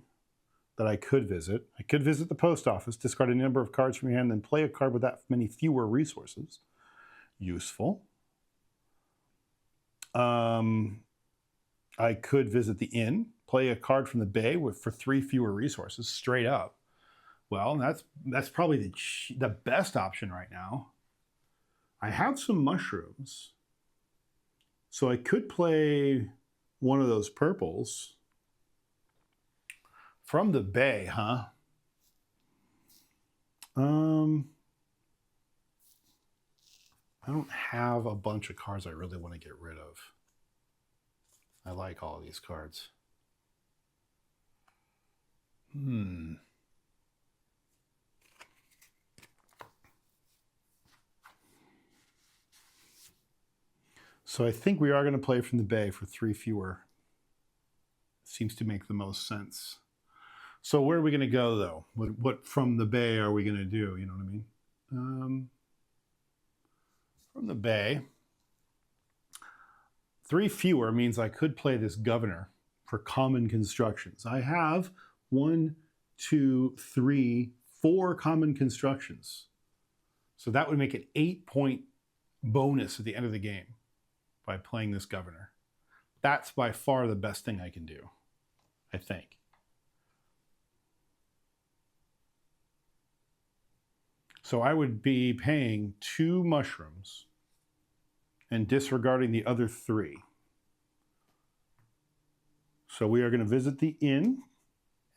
that I could visit. I could visit the post office, discard a number of cards from your hand, then play a card with that many fewer resources. Useful. I could visit the inn, play a card from the bay for 3 fewer resources, straight up. Well, that's probably the best option right now. I have some mushrooms, so I could play one of those purples from the bay, huh? I don't have a bunch of cards I really want to get rid of. I like all of these cards. So I think we are going to play from the bay for 3 fewer. Seems to make the most sense. So where are we going to go, though? What from the bay are we going to do? You know what I mean? From the bay, 3 fewer means I could play this governor for common constructions. I have 1, 2, 3, 4 common constructions. So that would make an 8-point bonus at the end of the game by playing this governor. That's by far the best thing I can do, I think. So I would be paying 2 mushrooms and disregarding the other 3. So we are going to visit the inn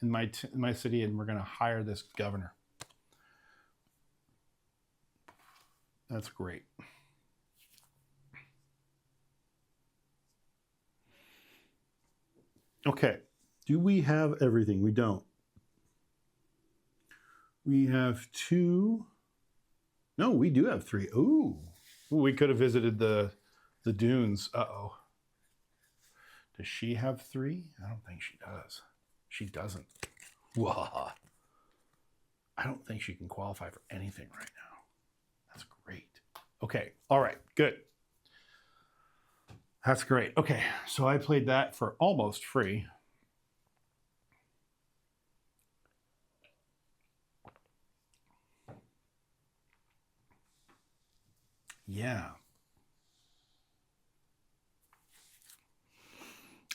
in my city, and we're going to hire this governor. That's great. Okay, do we have everything? We don't. We have 2. No, we do have 3. Ooh, we could have visited the dunes. Uh-oh. Does she have 3? I don't think she does. She doesn't. Whoa. I don't think she can qualify for anything right now. That's great. Okay, all right, good. That's great. Okay, so I played that for almost free. Yeah.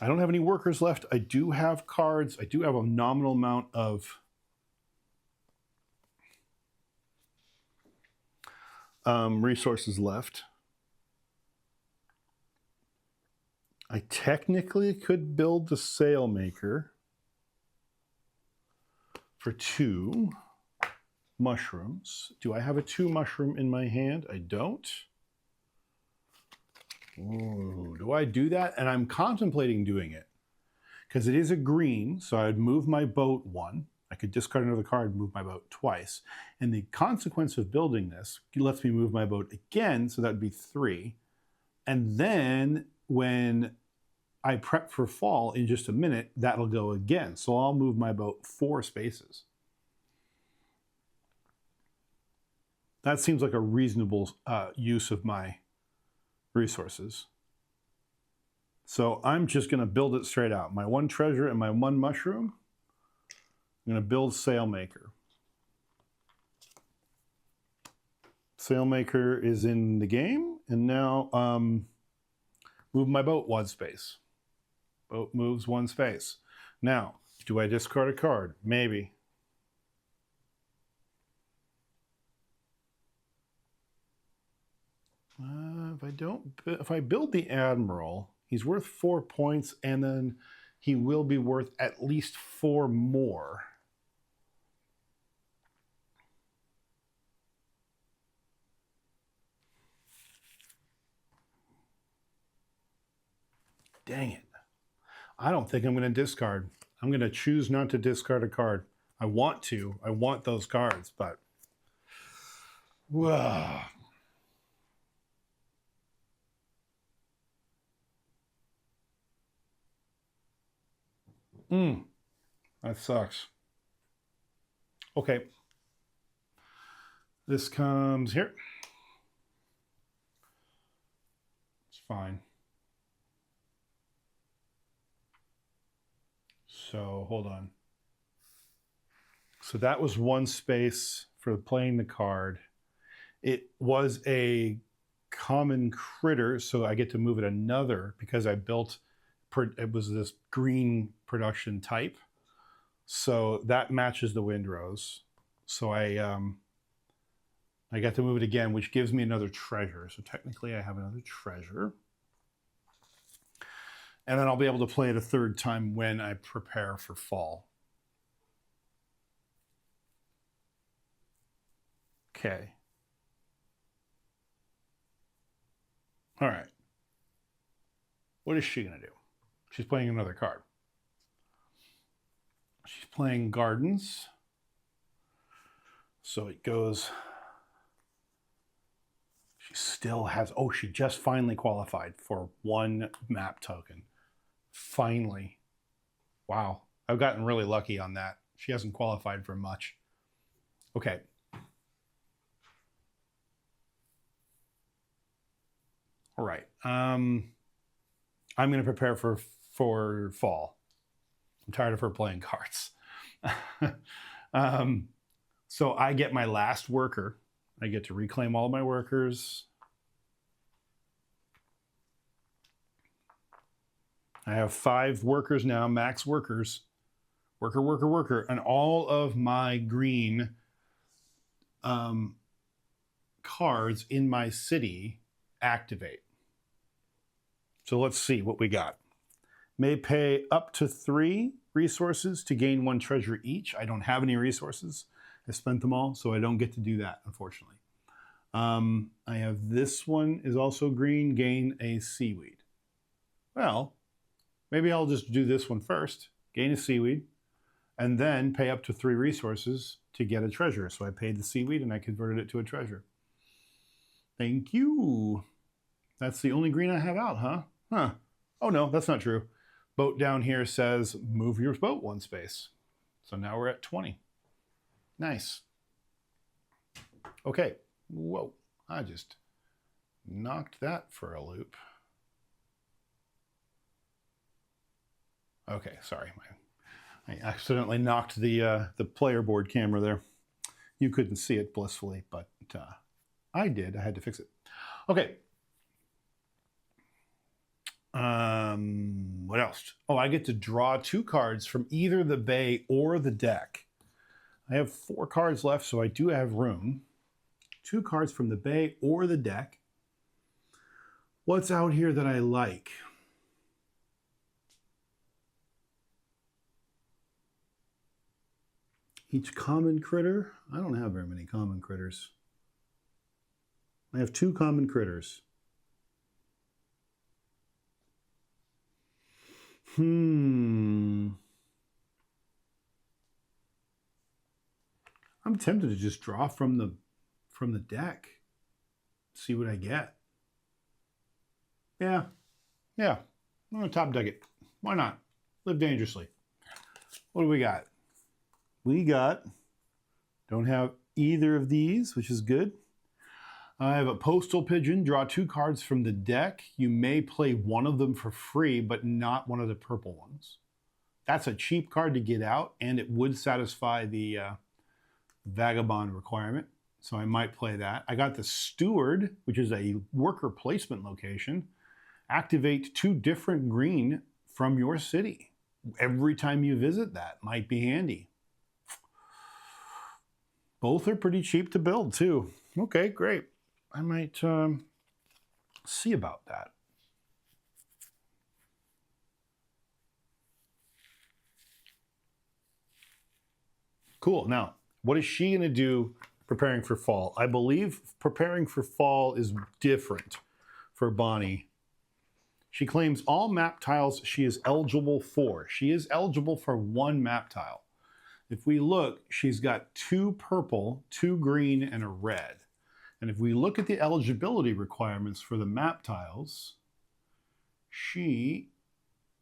I don't have any workers left. I do have cards. I do have a nominal amount of resources left. I technically could build the sailmaker for 2 mushrooms. Do I have a 2 mushroom in my hand? I don't. Ooh, do I do that? And I'm contemplating doing it because it is a green, so I'd move my boat 1. I could discard another card and move my boat twice. And the consequence of building this lets me move my boat again, so that would be 3. And then when I prep for fall in just a minute, that'll go again. So I'll move my boat 4 spaces. That seems like a reasonable use of my resources. So I'm just going to build it straight out. My 1 treasure and my 1 mushroom. I'm going to build sailmaker. Sailmaker is in the game, and now move my boat 1 space. Boat moves 1 space. Now, do I discard a card? Maybe. If I build the Admiral, he's worth 4 points, and then he will be worth at least 4 more. Dang it. I don't think I'm going to discard. I'm going to choose not to discard a card. I want to. I want those cards, but... Whoa. That sucks. Okay. This comes here. It's fine. So hold on. So that was 1 space for playing the card. It was a common critter, so I get to move it another because I built, it was this green production type. So that matches the Windrose. So I got to move it again, which gives me another treasure. So technically I have another treasure. And then I'll be able to play it a third time when I prepare for fall. Okay. All right. What is she going to do? She's playing another card. She's playing Gardens. So it goes... She still has... Oh, she just finally qualified for 1 map token. Finally. Wow. I've gotten really lucky on that. She hasn't qualified for much. Okay. All right. I'm going to prepare for fall. I'm tired of her playing cards. So I get my last worker. I get to reclaim all my workers. I have 5 workers now, max workers. Worker, worker, worker. And all of my green cards in my city activate. So let's see what we got. May pay up to 3 resources to gain 1 treasure each. I don't have any resources. I spent them all, so I don't get to do that, unfortunately. I have this one is also green, gain a seaweed. Well, maybe I'll just do this one first, gain a seaweed, and then pay up to 3 resources to get a treasure. So I paid the seaweed and I converted it to a treasure. Thank you. That's the only green I have out, huh? Huh. Oh no, that's not true. Boat down here says move your boat 1 space. So now we're at 20. Nice. Okay. Whoa. I just knocked that for a loop. Okay, sorry. I accidentally knocked the player board camera there. You couldn't see it blissfully, but I did. I had to fix it. Okay. What else? Oh, I get to draw 2 cards from either the bay or the deck. I have 4 cards left, so I do have room. 2 cards from the bay or the deck. What's out here that I like? Each common critter? I don't have very many common critters. I have 2 common critters. I'm tempted to just draw from the deck. See what I get. Yeah. I'm gonna top deck it. Why not? Live dangerously. What do we got? Don't have either of these, which is good. I have a postal pigeon. Draw 2 cards from the deck. You may play one of them for free, but not one of the purple ones. That's a cheap card to get out, and it would satisfy the vagabond requirement. So I might play that. I got the steward, which is a worker placement location. Activate 2 different green from your city. Every time you visit that, might be handy. Both are pretty cheap to build too. Okay, great. I might see about that. Cool. Now, what is she going to do preparing for fall? I believe preparing for fall is different for Bonnie. She claims all map tiles she is eligible for. She is eligible for 1 map tile. If we look, she's got 2 purple, 2 green, and a red. And if we look at the eligibility requirements for the map tiles, she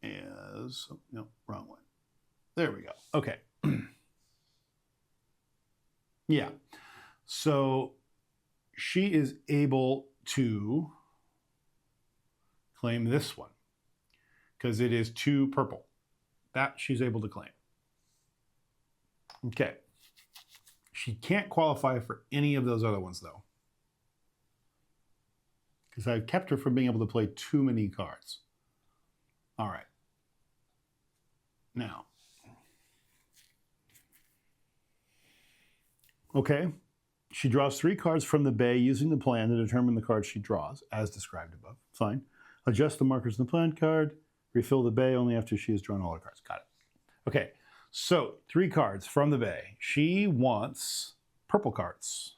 is, oh, no, wrong one. There we go. Okay. Yeah. So she is able to claim this one because it is 2 purple. That she's able to claim. Okay. She can't qualify for any of those other ones, though, because I've kept her from being able to play too many cards. All right. Now, okay, she draws 3 cards from the bay using the plan to determine the cards she draws, as described above. Fine. Adjust the markers in the plan card. Refill the bay only after she has drawn all her cards. Got it. Okay, so 3 cards from the bay. She wants purple cards.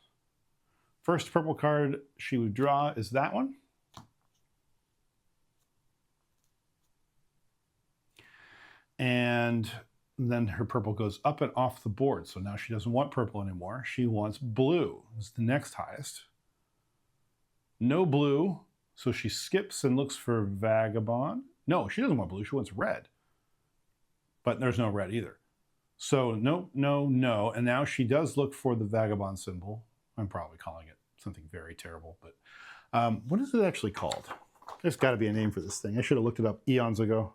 First purple card she would draw is that one. And then her purple goes up and off the board. So now she doesn't want purple anymore. She wants blue. It's the next highest. No blue. So she skips and looks for Vagabond. No, she doesn't want blue. She wants red. But there's no red either. So no, no, no. And now she does look for the Vagabond symbol. I'm probably calling it something very terrible. But what is it actually called? There's got to be a name for this thing. I should have looked it up eons ago.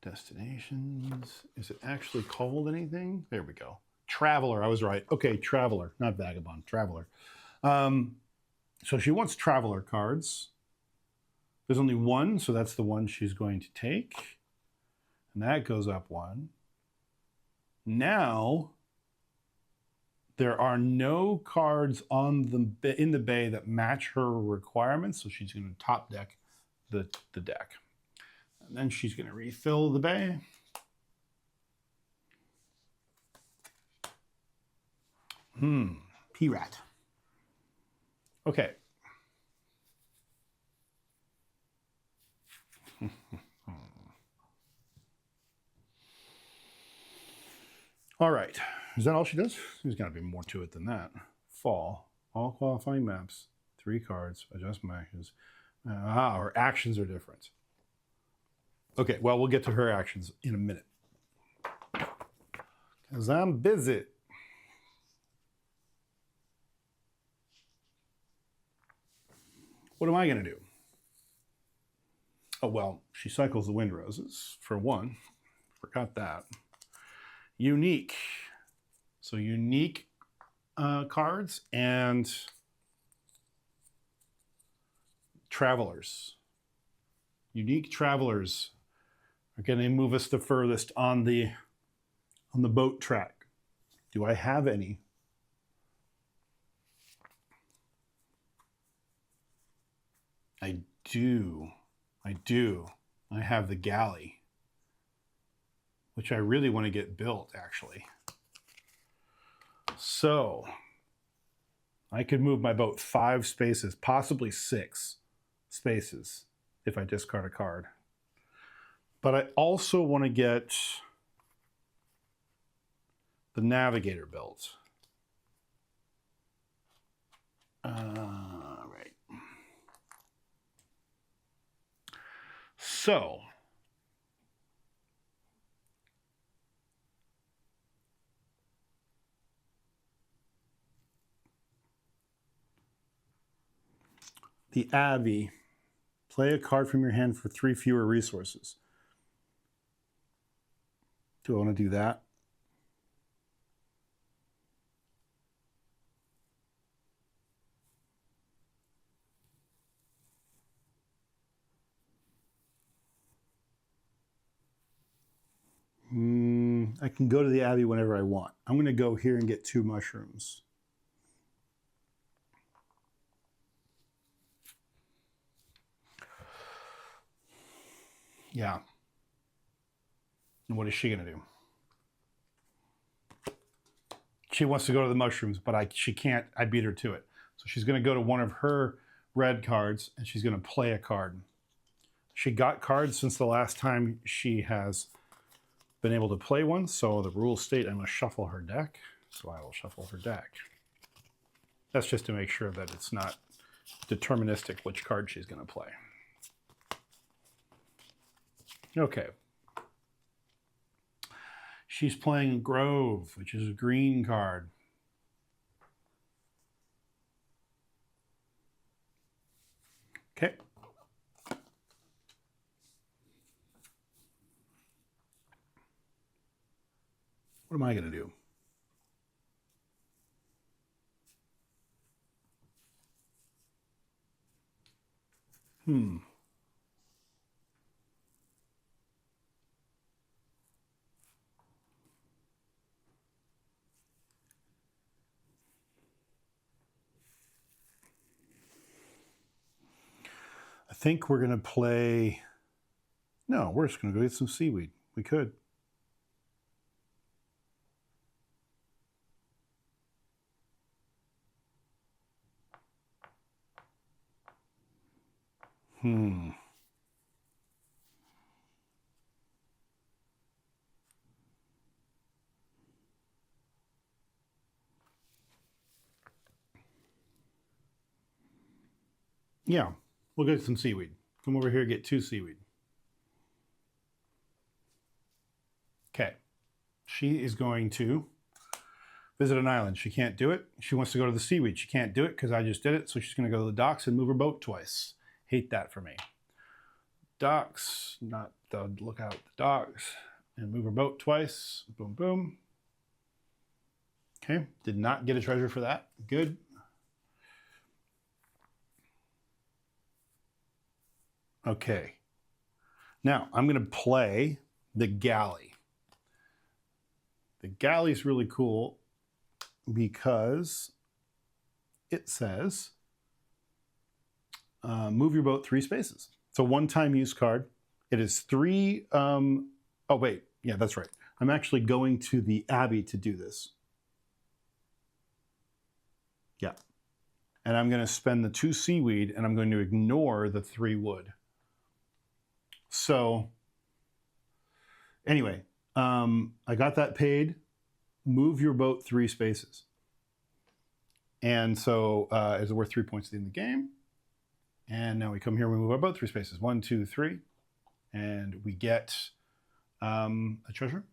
Destinations. Is it actually called anything? There we go. Traveler. I was right. Okay, Traveler, not Vagabond. Traveler. So she wants Traveler cards. There's only one, so that's the one she's going to take. And that goes up 1. Now, there are no cards on in the bay that match her requirements, so she's going to top deck the deck. And then she's going to refill the bay. P-Rat. Okay. All right. Is that all she does? There's got to be more to it than that. Fall. All qualifying maps. 3 cards. Adjust matches. Her actions are different. Okay, well, we'll get to her actions in a minute. Because I'm busy. What am I going to do? Oh, well, she cycles the wind roses, for one. Forgot that. Unique. So unique cards and travelers. Unique travelers are going to move us the furthest on the boat track. Do I have any? I do. I have the galley, which I really want to get built, actually. So I could move my boat 5 spaces, possibly 6 spaces, if I discard a card. But I also want to get the navigator built. Right. So the Abbey. Play a card from your hand for 3 fewer resources. Do I want to do that? I can go to the Abbey whenever I want. I'm going to go here and get 2 mushrooms. Yeah. And what is she going to do? She wants to go to the mushrooms, but she can't. I beat her to it. So she's going to go to one of her red cards, and she's going to play a card. She got cards since the last time she has been able to play one, so the rules state I must shuffle her deck, so I will shuffle her deck. That's just to make sure that it's not deterministic which card she's going to play. Okay. She's playing Grove, which is a green card. Okay. What am I going to do? think we're going to play... No, we're just going to go get some seaweed. We could. Yeah, we'll get some seaweed. Come over here, get 2 seaweed. Okay. She is going to visit an island. She can't do it. She wants to go to the seaweed. She can't do it because I just did it. So she's going to go to the docks and move her boat twice. Hate that for me. Docks, not the lookout, the docks, and move her boat twice. Boom, boom. Okay, did not get a treasure for that. Good. Okay. Now I'm going to play the galley. The galley is really cool because it says move your boat 3 spaces. It's a one-time use card. It is 3. Oh, wait. Yeah, that's right. I'm actually going to the Abbey to do this. Yeah. And I'm going to spend the 2 seaweed and I'm going to ignore the 3 wood. So anyway, I got that paid. Move your boat 3 spaces. And so it's worth 3 points at the end of the game. And now we come here, we move our boat 3 spaces. 1, 2, 3. And we get a treasure.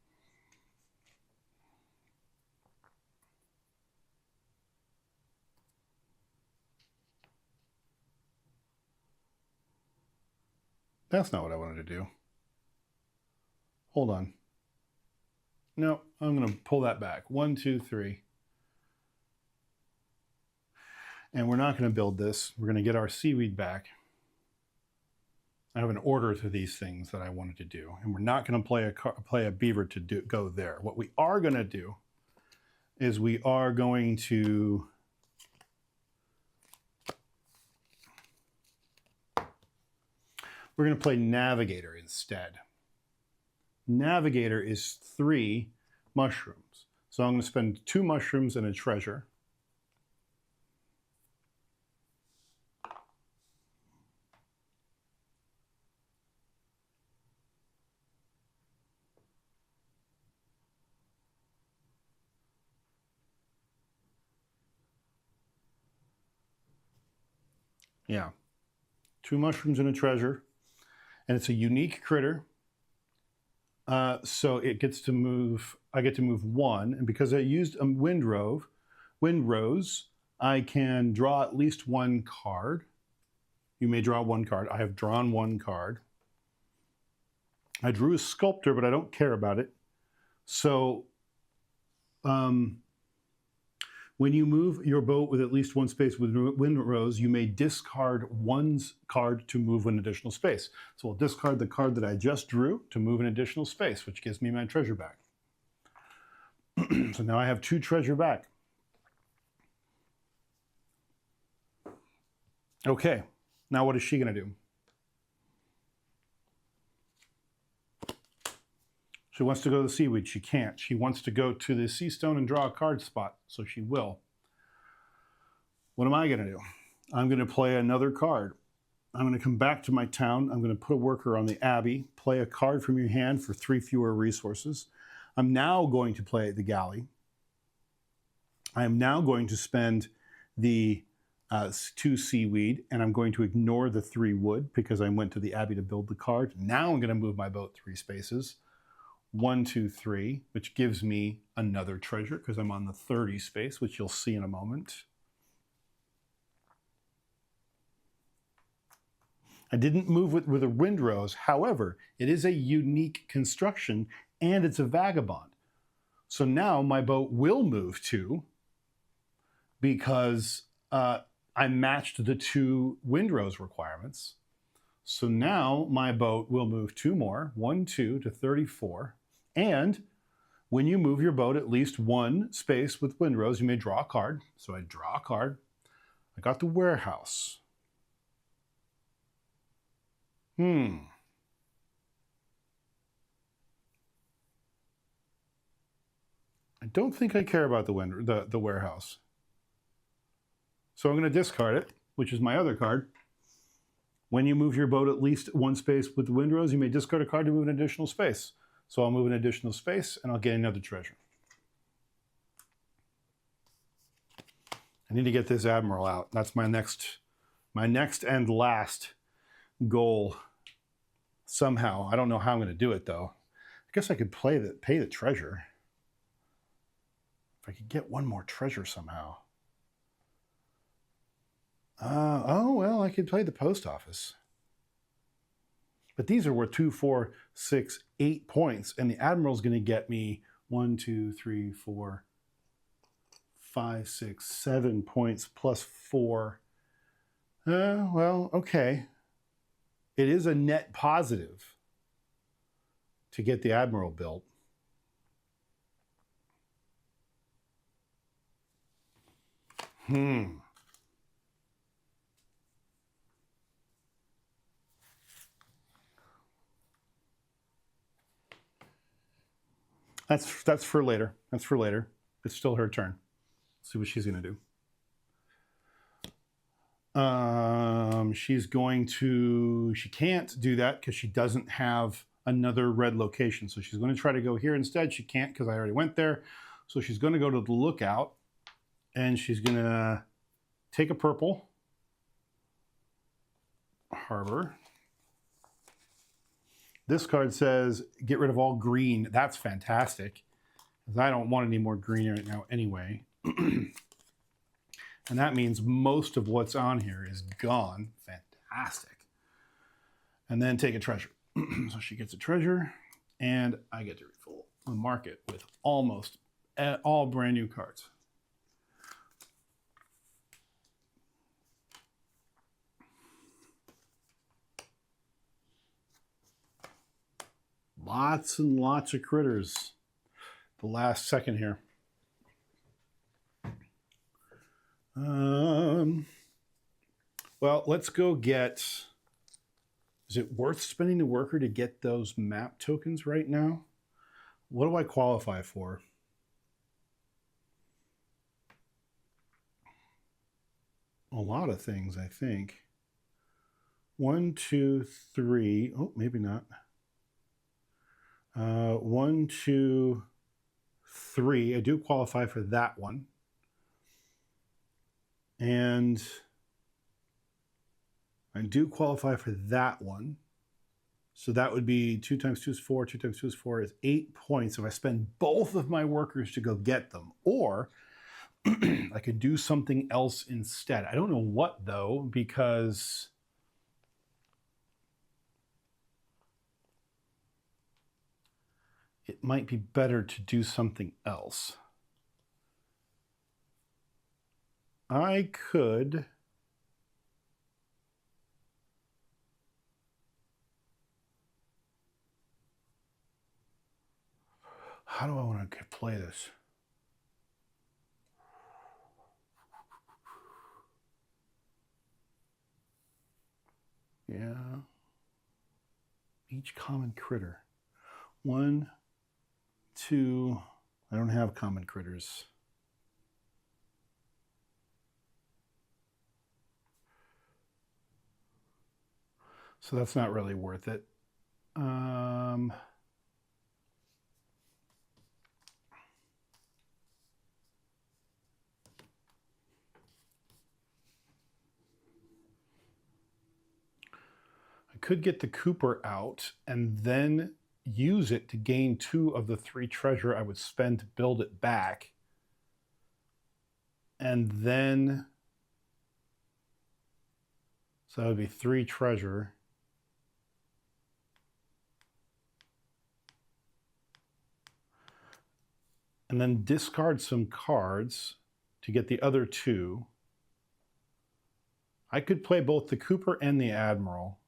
That's not what I wanted to do. Hold on. No, I'm going to pull that back. 1, 2, 3. And we're not going to build this. We're going to get our seaweed back. I have an order to these things that I wanted to do. And we're not going to play a beaver to go there. What we are going to do is we are going to... We're going to play Navigator instead. Navigator is 3 mushrooms. So I'm going to spend 2 mushrooms and a treasure. Yeah. 2 mushrooms and a treasure. And it's a unique critter. So it gets to move, I get to move 1. And because I used a windrose, I can draw at least 1 card. You may draw 1 card. I have drawn 1 card. I drew a sculptor, but I don't care about it. So when you move your boat with at least 1 space with windrose, you may discard 1 card to move an additional space. So I'll discard the card that I just drew to move an additional space, which gives me my treasure back. So now I have 2 treasure back. Okay, now what is she going to do? She wants to go to the seaweed. She can't. She wants to go to the sea stone and draw a card spot, so she will. What am I going to do? I'm going to play another card. I'm going to come back to my town. I'm going to put a worker on the Abbey, play a card from your hand for 3 fewer resources. I'm now going to play the galley. I am now going to spend the 2 seaweed, and I'm going to ignore the 3 wood because I went to the Abbey to build the card. Now I'm going to move my boat 3 spaces. 1, 2, 3, which gives me another treasure because I'm on the 30 space, which you'll see in a moment. I didn't move with a windrose. However, it is a unique construction and it's a vagabond. So now my boat will move 2 because I matched the 2 windrose requirements. So now my boat will move 2 more, 1, 2 to 34. And when you move your boat at least 1 space with windrose, you may draw a card. So I draw a card. I got the warehouse. I don't think I care about the warehouse. So I'm going to discard it, which is my other card. When you move your boat at least one space with the windrows, you may discard a card to move an additional space. So I'll move an additional space and I'll get another treasure. I need to get this Admiral out. That's my next and last goal. Somehow. I don't know how I'm going to do it though. I guess I could pay the treasure. If I could get one more treasure somehow. Oh, well, I could play the post office. But these are worth 2, 4, 6, 8 points. And the Admiral's going to get me 1, 2, 3, 4, 5, 6, 7 points plus 4. Well, okay. It is a net positive to get the Admiral built. That's for later. That's for later. It's still her turn. Let's see what she's going to do. She can't do that because she doesn't have another red location. So she's going to try to go here instead. She can't because I already went there. So she's going to go to the lookout and she's going to take a purple harbor. This card says, get rid of all green. That's fantastic, because I don't want any more green right now anyway. And that means most of what's on here is gone. Fantastic. And then take a treasure. So she gets a treasure, and I get to refill the market with almost all brand new cards. Lots and lots of critters. The last second here. Well, let's go get... Is it worth spending the worker to get those map tokens right now? What do I qualify for? A lot of things, I think. 1, 2, 3. Oh, maybe not. 1, 2, 3. I do qualify for that one. And I do qualify for that one. So that would be 2 times 2 is 4. 2 times 2 is 4 is 8 points if I spend both of my workers to go get them. Or I could do something else instead. I don't know what, though, because... it might be better to do something else. I could... How do I want to play this? Yeah. Each common critter. 1, 2, I don't have common critters. So that's not really worth it. I could get the Cooper out and then use it to gain 2 of the 3 treasure I would spend to build it back. And then, so that would be 3 treasure. And then discard some cards to get the other 2. I could play both the Cooper and the Admiral,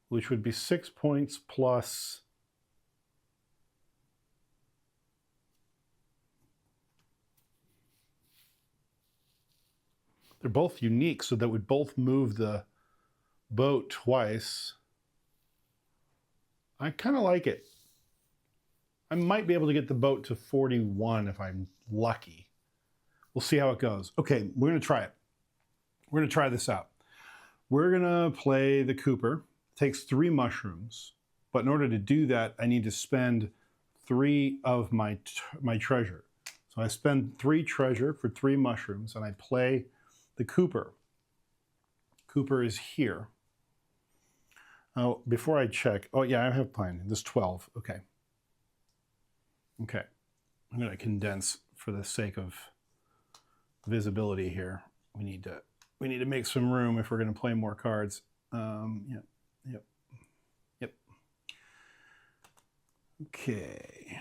which would be 6 points plus They're both unique, so that would both move the boat twice. I kind of like it. I might be able to get the boat to 41 if I'm lucky. We'll see how it goes. Okay, we're going to try it. We're going to try this out. We're going to play the Cooper. It takes 3 mushrooms, but in order to do that, I need to spend 3 of my treasure. So I spend 3 treasure for 3 mushrooms, and I play the Cooper. Cooper is here. Oh, before I check, oh yeah, I have plenty. This 12, okay. Okay, I'm going to condense for the sake of visibility here. We need to make some room if we're going to play more cards. Yep. Okay.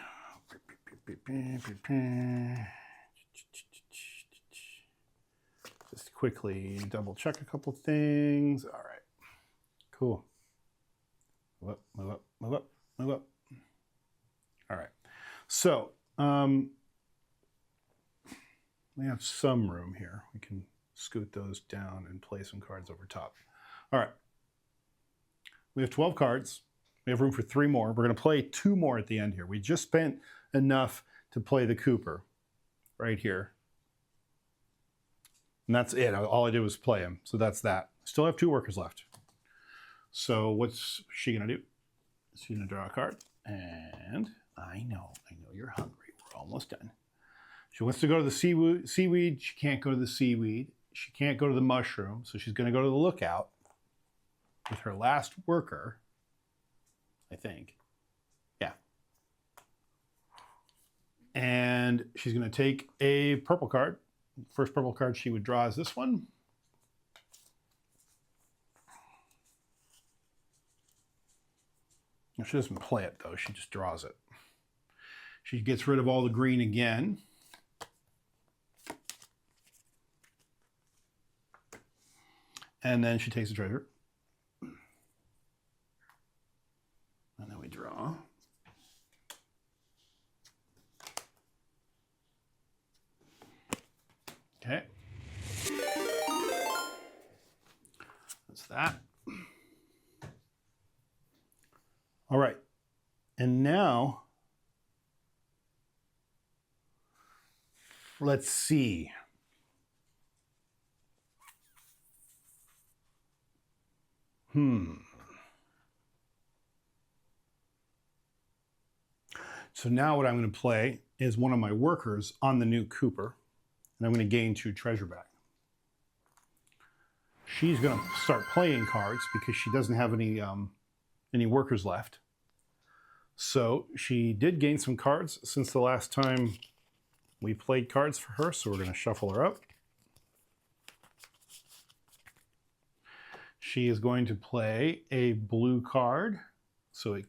Just quickly double check a couple things. All right. Cool. Move up, move up, move up, move up. All right. So we have some room here. We can scoot those down and play some cards over top. All right. We have 12 cards. We have room for 3 more. We're going to play 2 more at the end here. We just spent enough to play the Cooper right here. And that's it. All I did was play him. So that's that. Still have 2 workers left. So what's she going to do? She's going to draw a card. And I know you're hungry. We're almost done. She wants to go to the seaweed. She can't go to the seaweed. She can't go to the mushroom. So she's going to go to the lookout with her last worker, I think. Yeah. And she's going to take a purple card. First purple card she would draw is this one. She doesn't play it, though. She just draws it. She gets rid of all the green again. And then she takes a treasure. And then we draw. Okay. That's that. All right. And now, let's see. So now what I'm going to play is one of my workers on the new Cooper, and I'm going to gain 2 treasure back. She's going to start playing cards because she doesn't have any workers left. So she did gain some cards since the last time we played cards for her, so we're going to shuffle her up. She is going to play a blue card, so it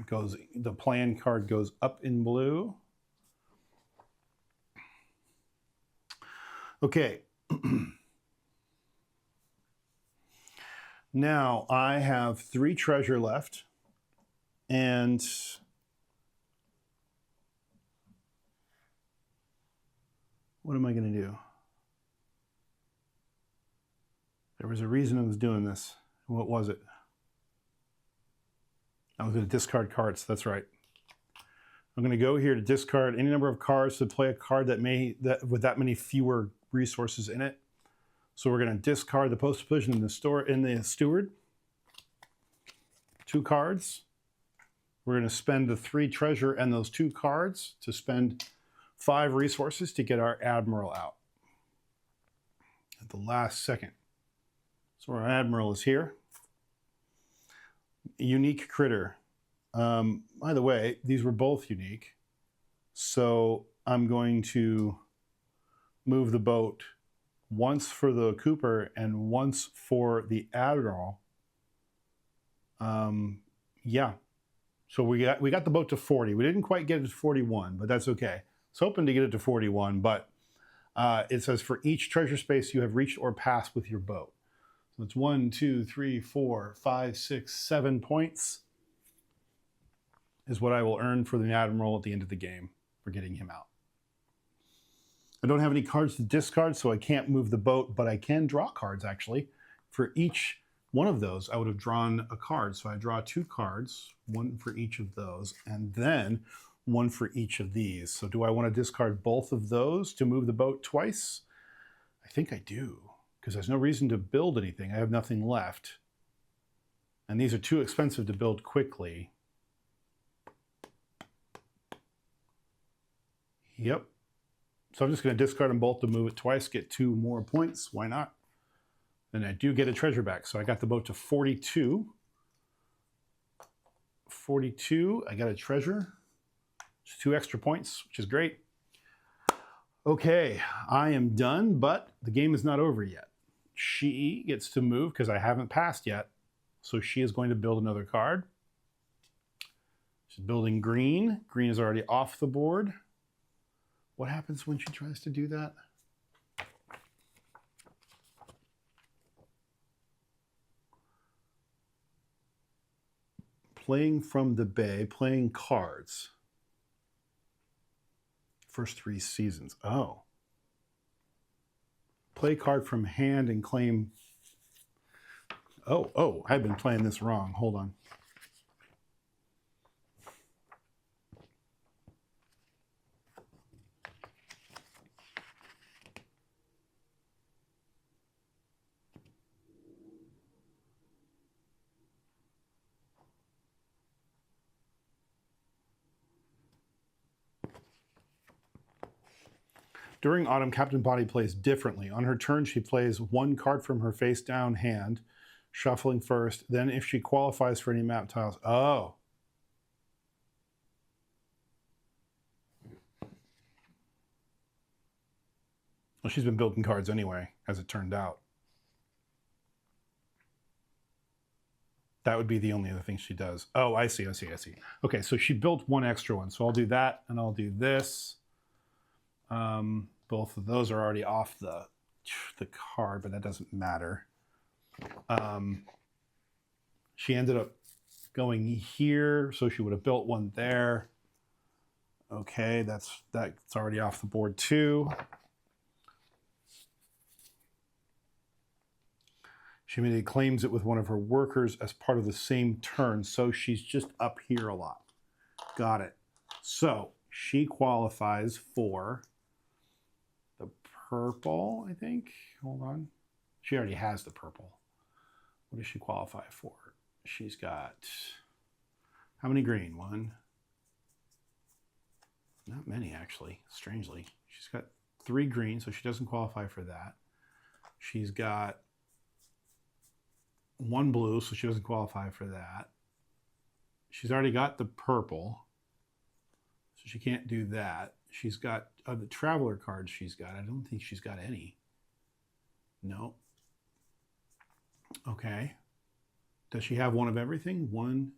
goes, the plan card goes up in blue. Okay. Now I have 3 treasure left, and what am I going to do? There was a reason I was doing this. What was it? I was going to discard cards. That's right. I'm going to go here to discard any number of cards to play a card with that many fewer resources in it. So we're going to discard the post position in the steward. 2 cards. We're going to spend the 3 treasure and those 2 cards to spend 5 resources to get our admiral out at the last second. So our admiral is here. Unique critter. By the way, these were both unique. So I'm going to move the boat once for the Cooper and once for the admiral. Yeah. So we got the boat to 40. We didn't quite get it to 41, but that's okay. I was hoping to get it to 41, but it says for each treasure space you have reached or passed with your boat. So it's 1, 2, 3, 4, 5, 6, 7 points is what I will earn for the admiral at the end of the game for getting him out. I don't have any cards to discard, so I can't move the boat, but I can draw cards, actually. For each one of those, I would have drawn a card. So I draw 2 cards, 1 for each of those, and then 1 for each of these. So do I want to discard both of those to move the boat twice? I think I do, because there's no reason to build anything. I have nothing left. And these are too expensive to build quickly. Yep. So I'm just going to discard them both to move it twice, get 2 more points. Why not? And I do get a treasure back. So I got the boat to 42. 42, I got a treasure. Just 2 extra points, which is great. Okay, I am done, but the game is not over yet. She gets to move because I haven't passed yet. So she is going to build another card. She's building green. Green is already off the board. What happens when she tries to do that? Playing from the bay, playing cards. First 3 seasons. Oh. Play card from hand and claim. Oh, I've been playing this wrong. Hold on. During autumn, Captain Body plays differently. On her turn, she plays 1 card from her face down hand, shuffling first. Then if she qualifies for any map tiles. Oh. Well, she's been building cards anyway, as it turned out. That would be the only other thing she does. Oh, I see. Okay, so she built 1 extra one. So I'll do that, and I'll do this. Both of those are already off the card, but that doesn't matter. She ended up going here, so she would have built 1 there. Okay, that's already off the board too. She maybe claims it with one of her workers as part of the same turn, so she's just up here a lot. Got it. So she qualifies for the purple, I think. Hold on. She already has the purple. What does she qualify for? She's got, how many green? 1. Not many, actually, strangely. She's got 3 green, so she doesn't qualify for that. She's got 1 blue, so she doesn't qualify for that. She's already got the purple, so she can't do that. She's got the traveler cards she's got. I don't think she's got any. No. Okay. Does she have 1 of everything? 1,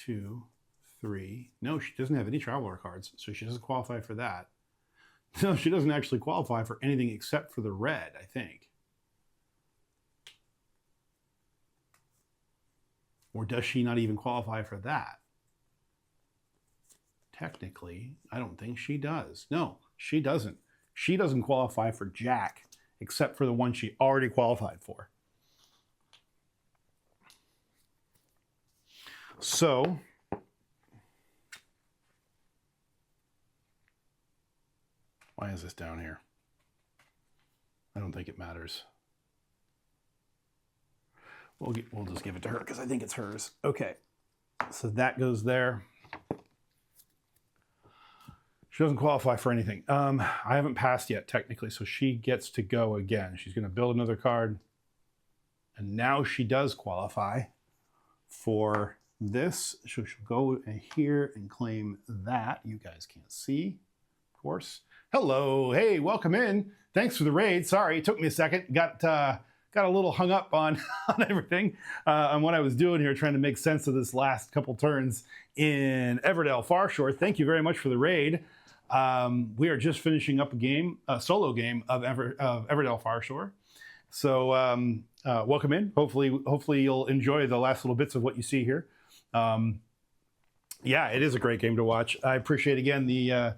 2, 3. No, she doesn't have any traveler cards, so she doesn't qualify for that. No, she doesn't actually qualify for anything except for the red, I think. Or does she not even qualify for that? Technically, I don't think she does. No, she doesn't. She doesn't qualify for Jack, except for the one she already qualified for. So, why is this down here? I don't think it matters. We'll just give it to her because I think it's hers. Okay, so that goes there. She doesn't qualify for anything. I haven't passed yet, technically, so she gets to go again. She's going to build another card. And now she does qualify for this. So she'll go here and claim that. You guys can't see, of course. Hello. Hey, welcome in. Thanks for the raid. Sorry, it took me a second. Got a little hung up on everything, on what I was doing here, trying to make sense of this last couple turns in Everdell Farshore. Thank you very much for the raid. We are just finishing up a solo game of Everdell Farshore. So welcome in. Hopefully you'll enjoy the last little bits of what you see here. Yeah, it is a great game to watch. I appreciate again the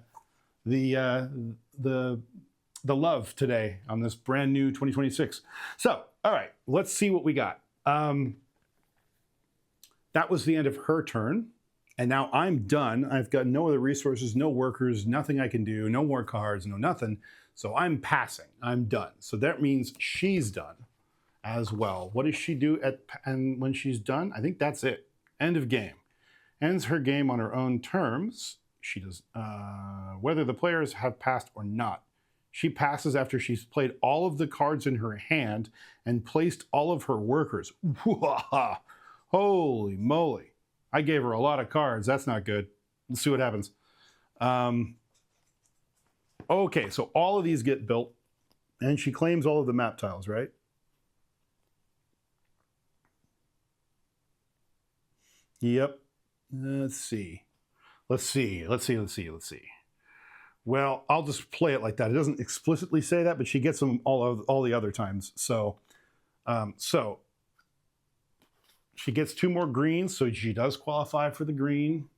the love today on this brand new 2026. So, all right, let's see what we got. That was the end of her turn. And now I'm done. I've got no other resources, no workers, nothing I can do, no more cards, no nothing. So I'm passing. I'm done. So that means she's done as well. What does she do and when she's done? I think that's it. End of game. Ends her game on her own terms. She does, whether the players have passed or not. She passes after she's played all of the cards in her hand and placed all of her workers. Holy moly. I gave her a lot of cards. That's not good. Let's see what happens. Okay, so all of these get built, and she claims all of the map tiles, right? Yep. Let's see. Well, I'll just play it like that. It doesn't explicitly say that, but she gets them all the other times. So she gets 2 more greens, so she does qualify for the green.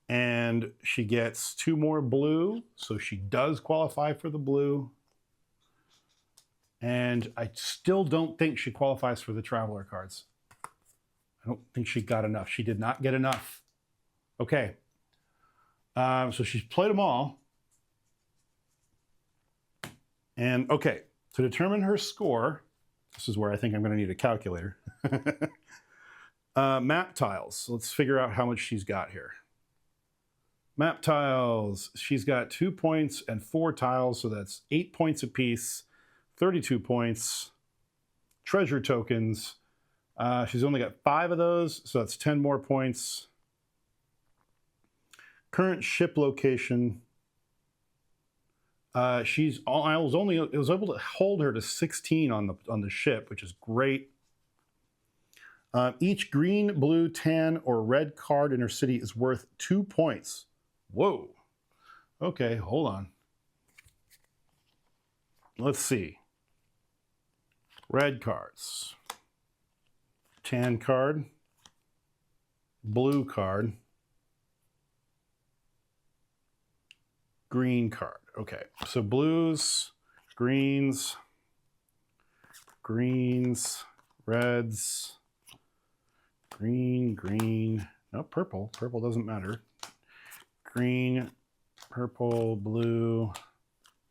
And she gets 2 more blue, so she does qualify for the blue. And I still don't think she qualifies for the traveler cards. I don't think she got enough. She did not get enough. Okay. So she's played them all. And okay, to determine her score, this is where I think I'm going to need a calculator. Map tiles. Let's figure out how much she's got here. Map tiles. She's got 2 points and 4 tiles, so that's 8 points apiece, 32 points. Treasure tokens. She's only got 5 of those, so that's 10 more points. Current ship location. I was able to hold her to 16 on the ship, which is great. Each green, blue, tan, or red card in her city is worth 2 points. Whoa. Okay, hold on. Let's see. Red cards. Tan card. Blue card. Green card. Okay, so blues, greens, reds, green. No, purple. Purple doesn't matter. Green, purple, blue,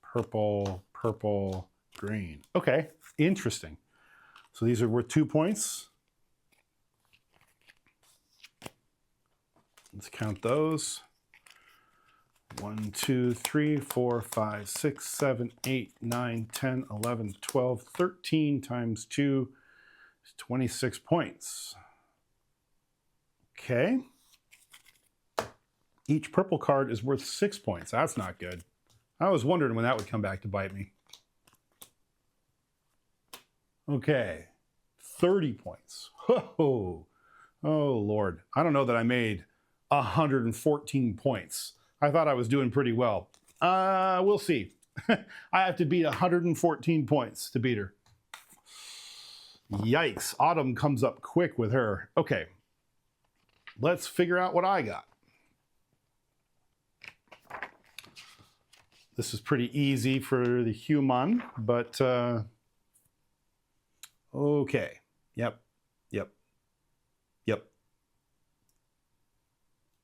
purple, green. Okay, interesting. So these are worth 2 points. Let's count those. 1, 2, 3, 4, 5, 6, 7, 8, 9, 10, 11, 12, 13 times 2 is 26 points. Okay. Each purple card is worth 6 points. That's not good. I was wondering when that would come back to bite me. Okay. 30 points. Oh, Lord. I don't know that I made 114 points. I thought I was doing pretty well. We'll see. I have to beat 114 points to beat her. Yikes. Autumn comes up quick with her. Okay. Let's figure out what I got. This is pretty easy for the human, but okay. Yep.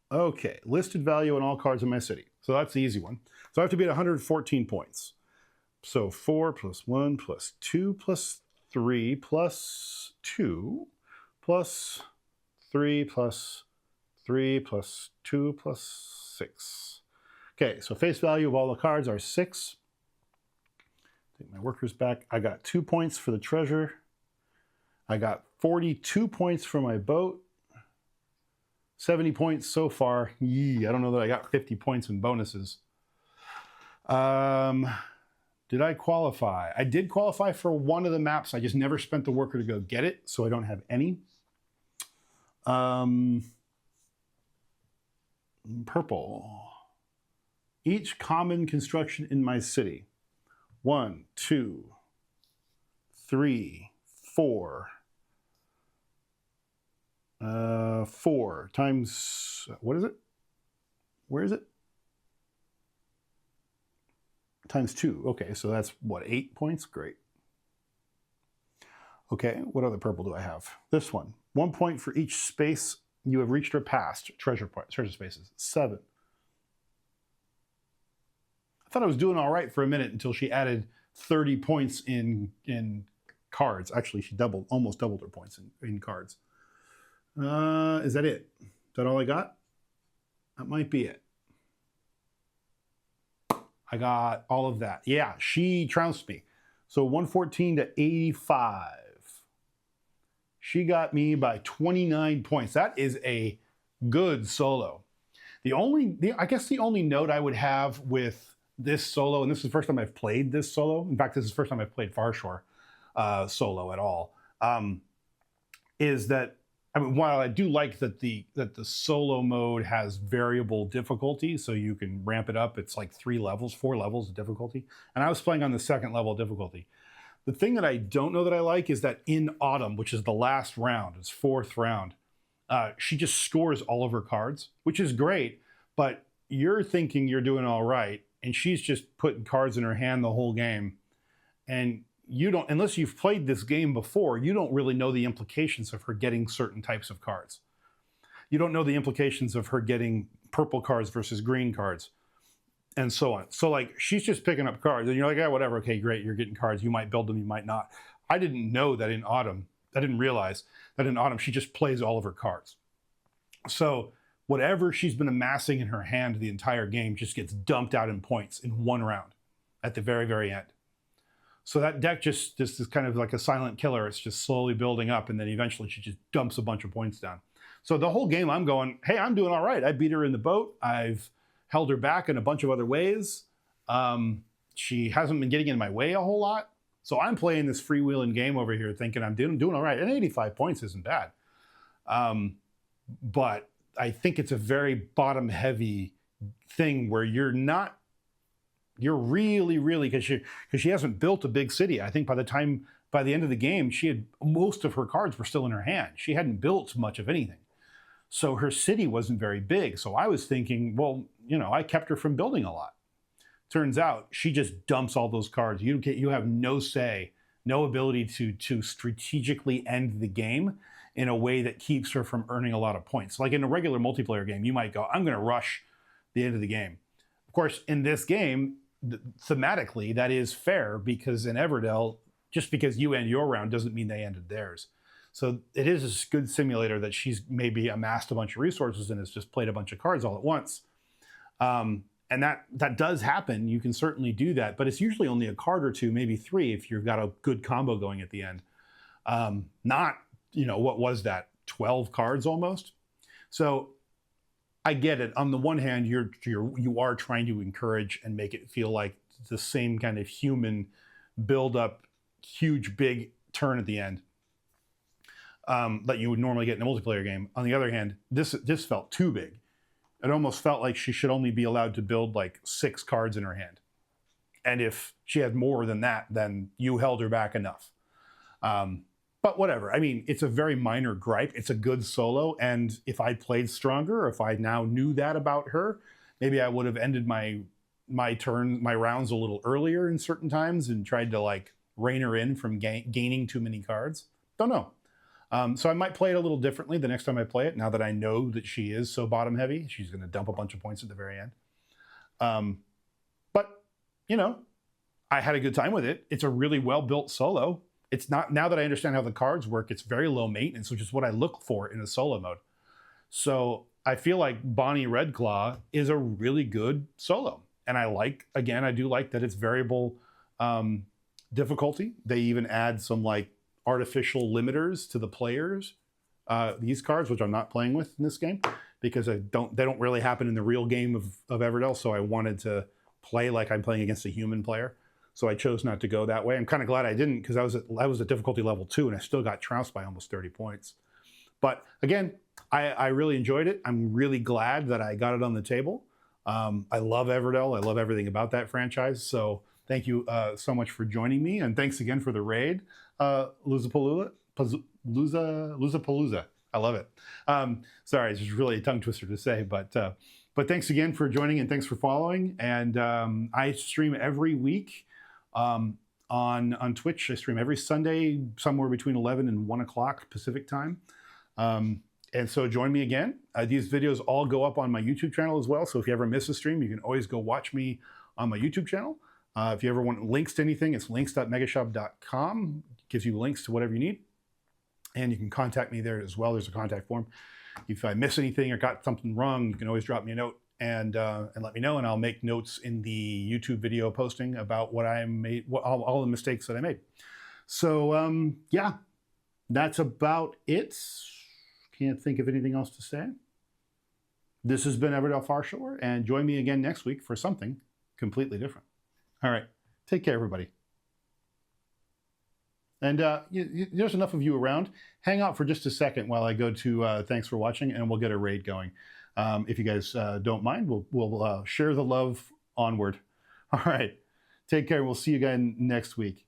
Okay, listed value on all cards in my city. So that's the easy one. So I have to be at 114 points. So 4 plus 1 plus 2 plus 3 plus 2 plus 3 plus 3 plus 2 plus 6. Okay, so face value of all the cards are 6. Take my workers back. I got 2 points for the treasure. I got 42 points for my boat. 70 points so far. Yee, I don't know that I got 50 points in bonuses. Did I qualify? I did qualify for one of the maps. I just never spent the worker to go get it, so I don't have any. Purple. Each common construction in my city. 1, 2, 3, 4. 4 times, what is it? Where is it? times 2. Okay, so that's what, 8 points? Great. Okay, what other purple do I have? This one. 1 point for each space you have reached or passed. Treasure spaces. 7. I thought I was doing all right for a minute until she added 30 points in cards. Actually, she almost doubled her points in cards. Is that it? Is that all I got? That might be it. I got all of that. Yeah, she trounced me. So 114 to 85. She got me by 29 points. That is a good solo. I guess the only note I would have with this solo, and this is the first time I've played this solo. In fact, this is the first time I've played Farshore solo at all. Is that, I mean, while I do like that the solo mode has variable difficulty, so you can ramp it up. It's like 4 levels of difficulty, and I was playing on the 2nd level of difficulty. The thing that I don't know that I like is that in Autumn, which is the last round, it's 4th round, she just scores all of her cards, which is great, but you're thinking you're doing all right, and she's just putting cards in her hand the whole game, and you don't, unless you've played this game before, you don't really know the implications of her getting certain types of cards. You don't know the implications of her getting purple cards versus green cards, and so on. So like, she's just picking up cards, and you're like, yeah, whatever, okay, great, you're getting cards, you might build them, you might not. I didn't know that in Autumn, I didn't realize that in Autumn she just plays all of her cards. So whatever she's been amassing in her hand the entire game just gets dumped out in points in 1 round at the very, very end. So that deck just is kind of like a silent killer. It's just slowly building up, and then eventually she just dumps a bunch of points down. So the whole game I'm going, hey, I'm doing all right. I beat her in the boat. I've held her back in a bunch of other ways. She hasn't been getting in my way a whole lot. So I'm playing this freewheeling game over here thinking I'm doing all right. And 85 points isn't bad. But I think it's a very bottom heavy thing where you're really, because she hasn't built a big city. I think by the end of the game, she had, most of her cards were still in her hand. She hadn't built much of anything. So her city wasn't very big. So I was thinking, well, I kept her from building a lot. Turns out she just dumps all those cards. You have no say, no ability to strategically end the game in a way that keeps her from earning a lot of points. Like in a regular multiplayer game, you might go, I'm going to rush the end of the game. Of course, in this game, thematically, that is fair, because in Everdell, just because you end your round doesn't mean they ended theirs. So it is a good simulator that she's maybe amassed a bunch of resources and has just played a bunch of cards all at once. And that does happen. You can certainly do that, but it's usually only a card or 2, maybe 3, if you've got a good combo going at the end. Not, what was that, 12 cards almost? So I get it. On the one hand, you are trying to encourage and make it feel like the same kind of human build up, huge, big turn at the end that you would normally get in a multiplayer game. On the other hand, this felt too big. It almost felt like she should only be allowed to build like 6 cards in her hand. And if she had more than that, then you held her back enough. But whatever. I mean, it's a very minor gripe. It's a good solo. And if I played stronger, or if I now knew that about her, maybe I would have ended my rounds a little earlier in certain times and tried to like rein her in from gaining too many cards. Don't know. So I might play it a little differently the next time I play it, now that I know that she is so bottom heavy. She's going to dump a bunch of points at the very end. But, I had a good time with it. It's a really well-built solo. It's not, now that I understand how the cards work, it's very low maintenance, which is what I look for in a solo mode. So I feel like Bonnie Redclaw is a really good solo. And I do like that it's variable difficulty. They even add some like artificial limiters to the players, these cards, which I'm not playing with in this game, because they don't really happen in the real game of Everdell. So I wanted to play like I'm playing against a human player. So I chose not to go that way. I'm kind of glad I didn't, because I was at difficulty level 2 and I still got trounced by almost 30 points. But again, I really enjoyed it. I'm really glad that I got it on the table. I love Everdell. I love everything about that franchise. So thank you so much for joining me. And thanks again for the raid, Luzapalooza. I love it. Sorry, it's just really a tongue twister to say, but But thanks again for joining and thanks for following. And I stream every week on Twitch. I stream every Sunday, somewhere between 11 and 1 o'clock Pacific time. And so join me again. These videos all go up on my YouTube channel as well. So if you ever miss a stream, you can always go watch me on my YouTube channel. If you ever want links to anything, it's links.megashub.com. It gives you links to whatever you need. And you can contact me there as well. There's a contact form. If I miss anything or got something wrong, you can always drop me a note and let me know, and I'll make notes in the YouTube video posting about what I made, all the mistakes that I made. So yeah, that's about it. Can't think of anything else to say. This has been Everdell Farshore, and join me again next week for something completely different. All right, take care, everybody. And there's enough of you around. Hang out for just a second while I go to thanks for watching, and we'll get a raid going. If you guys don't mind, we'll share the love onward. All right, take care. We'll see you again next week.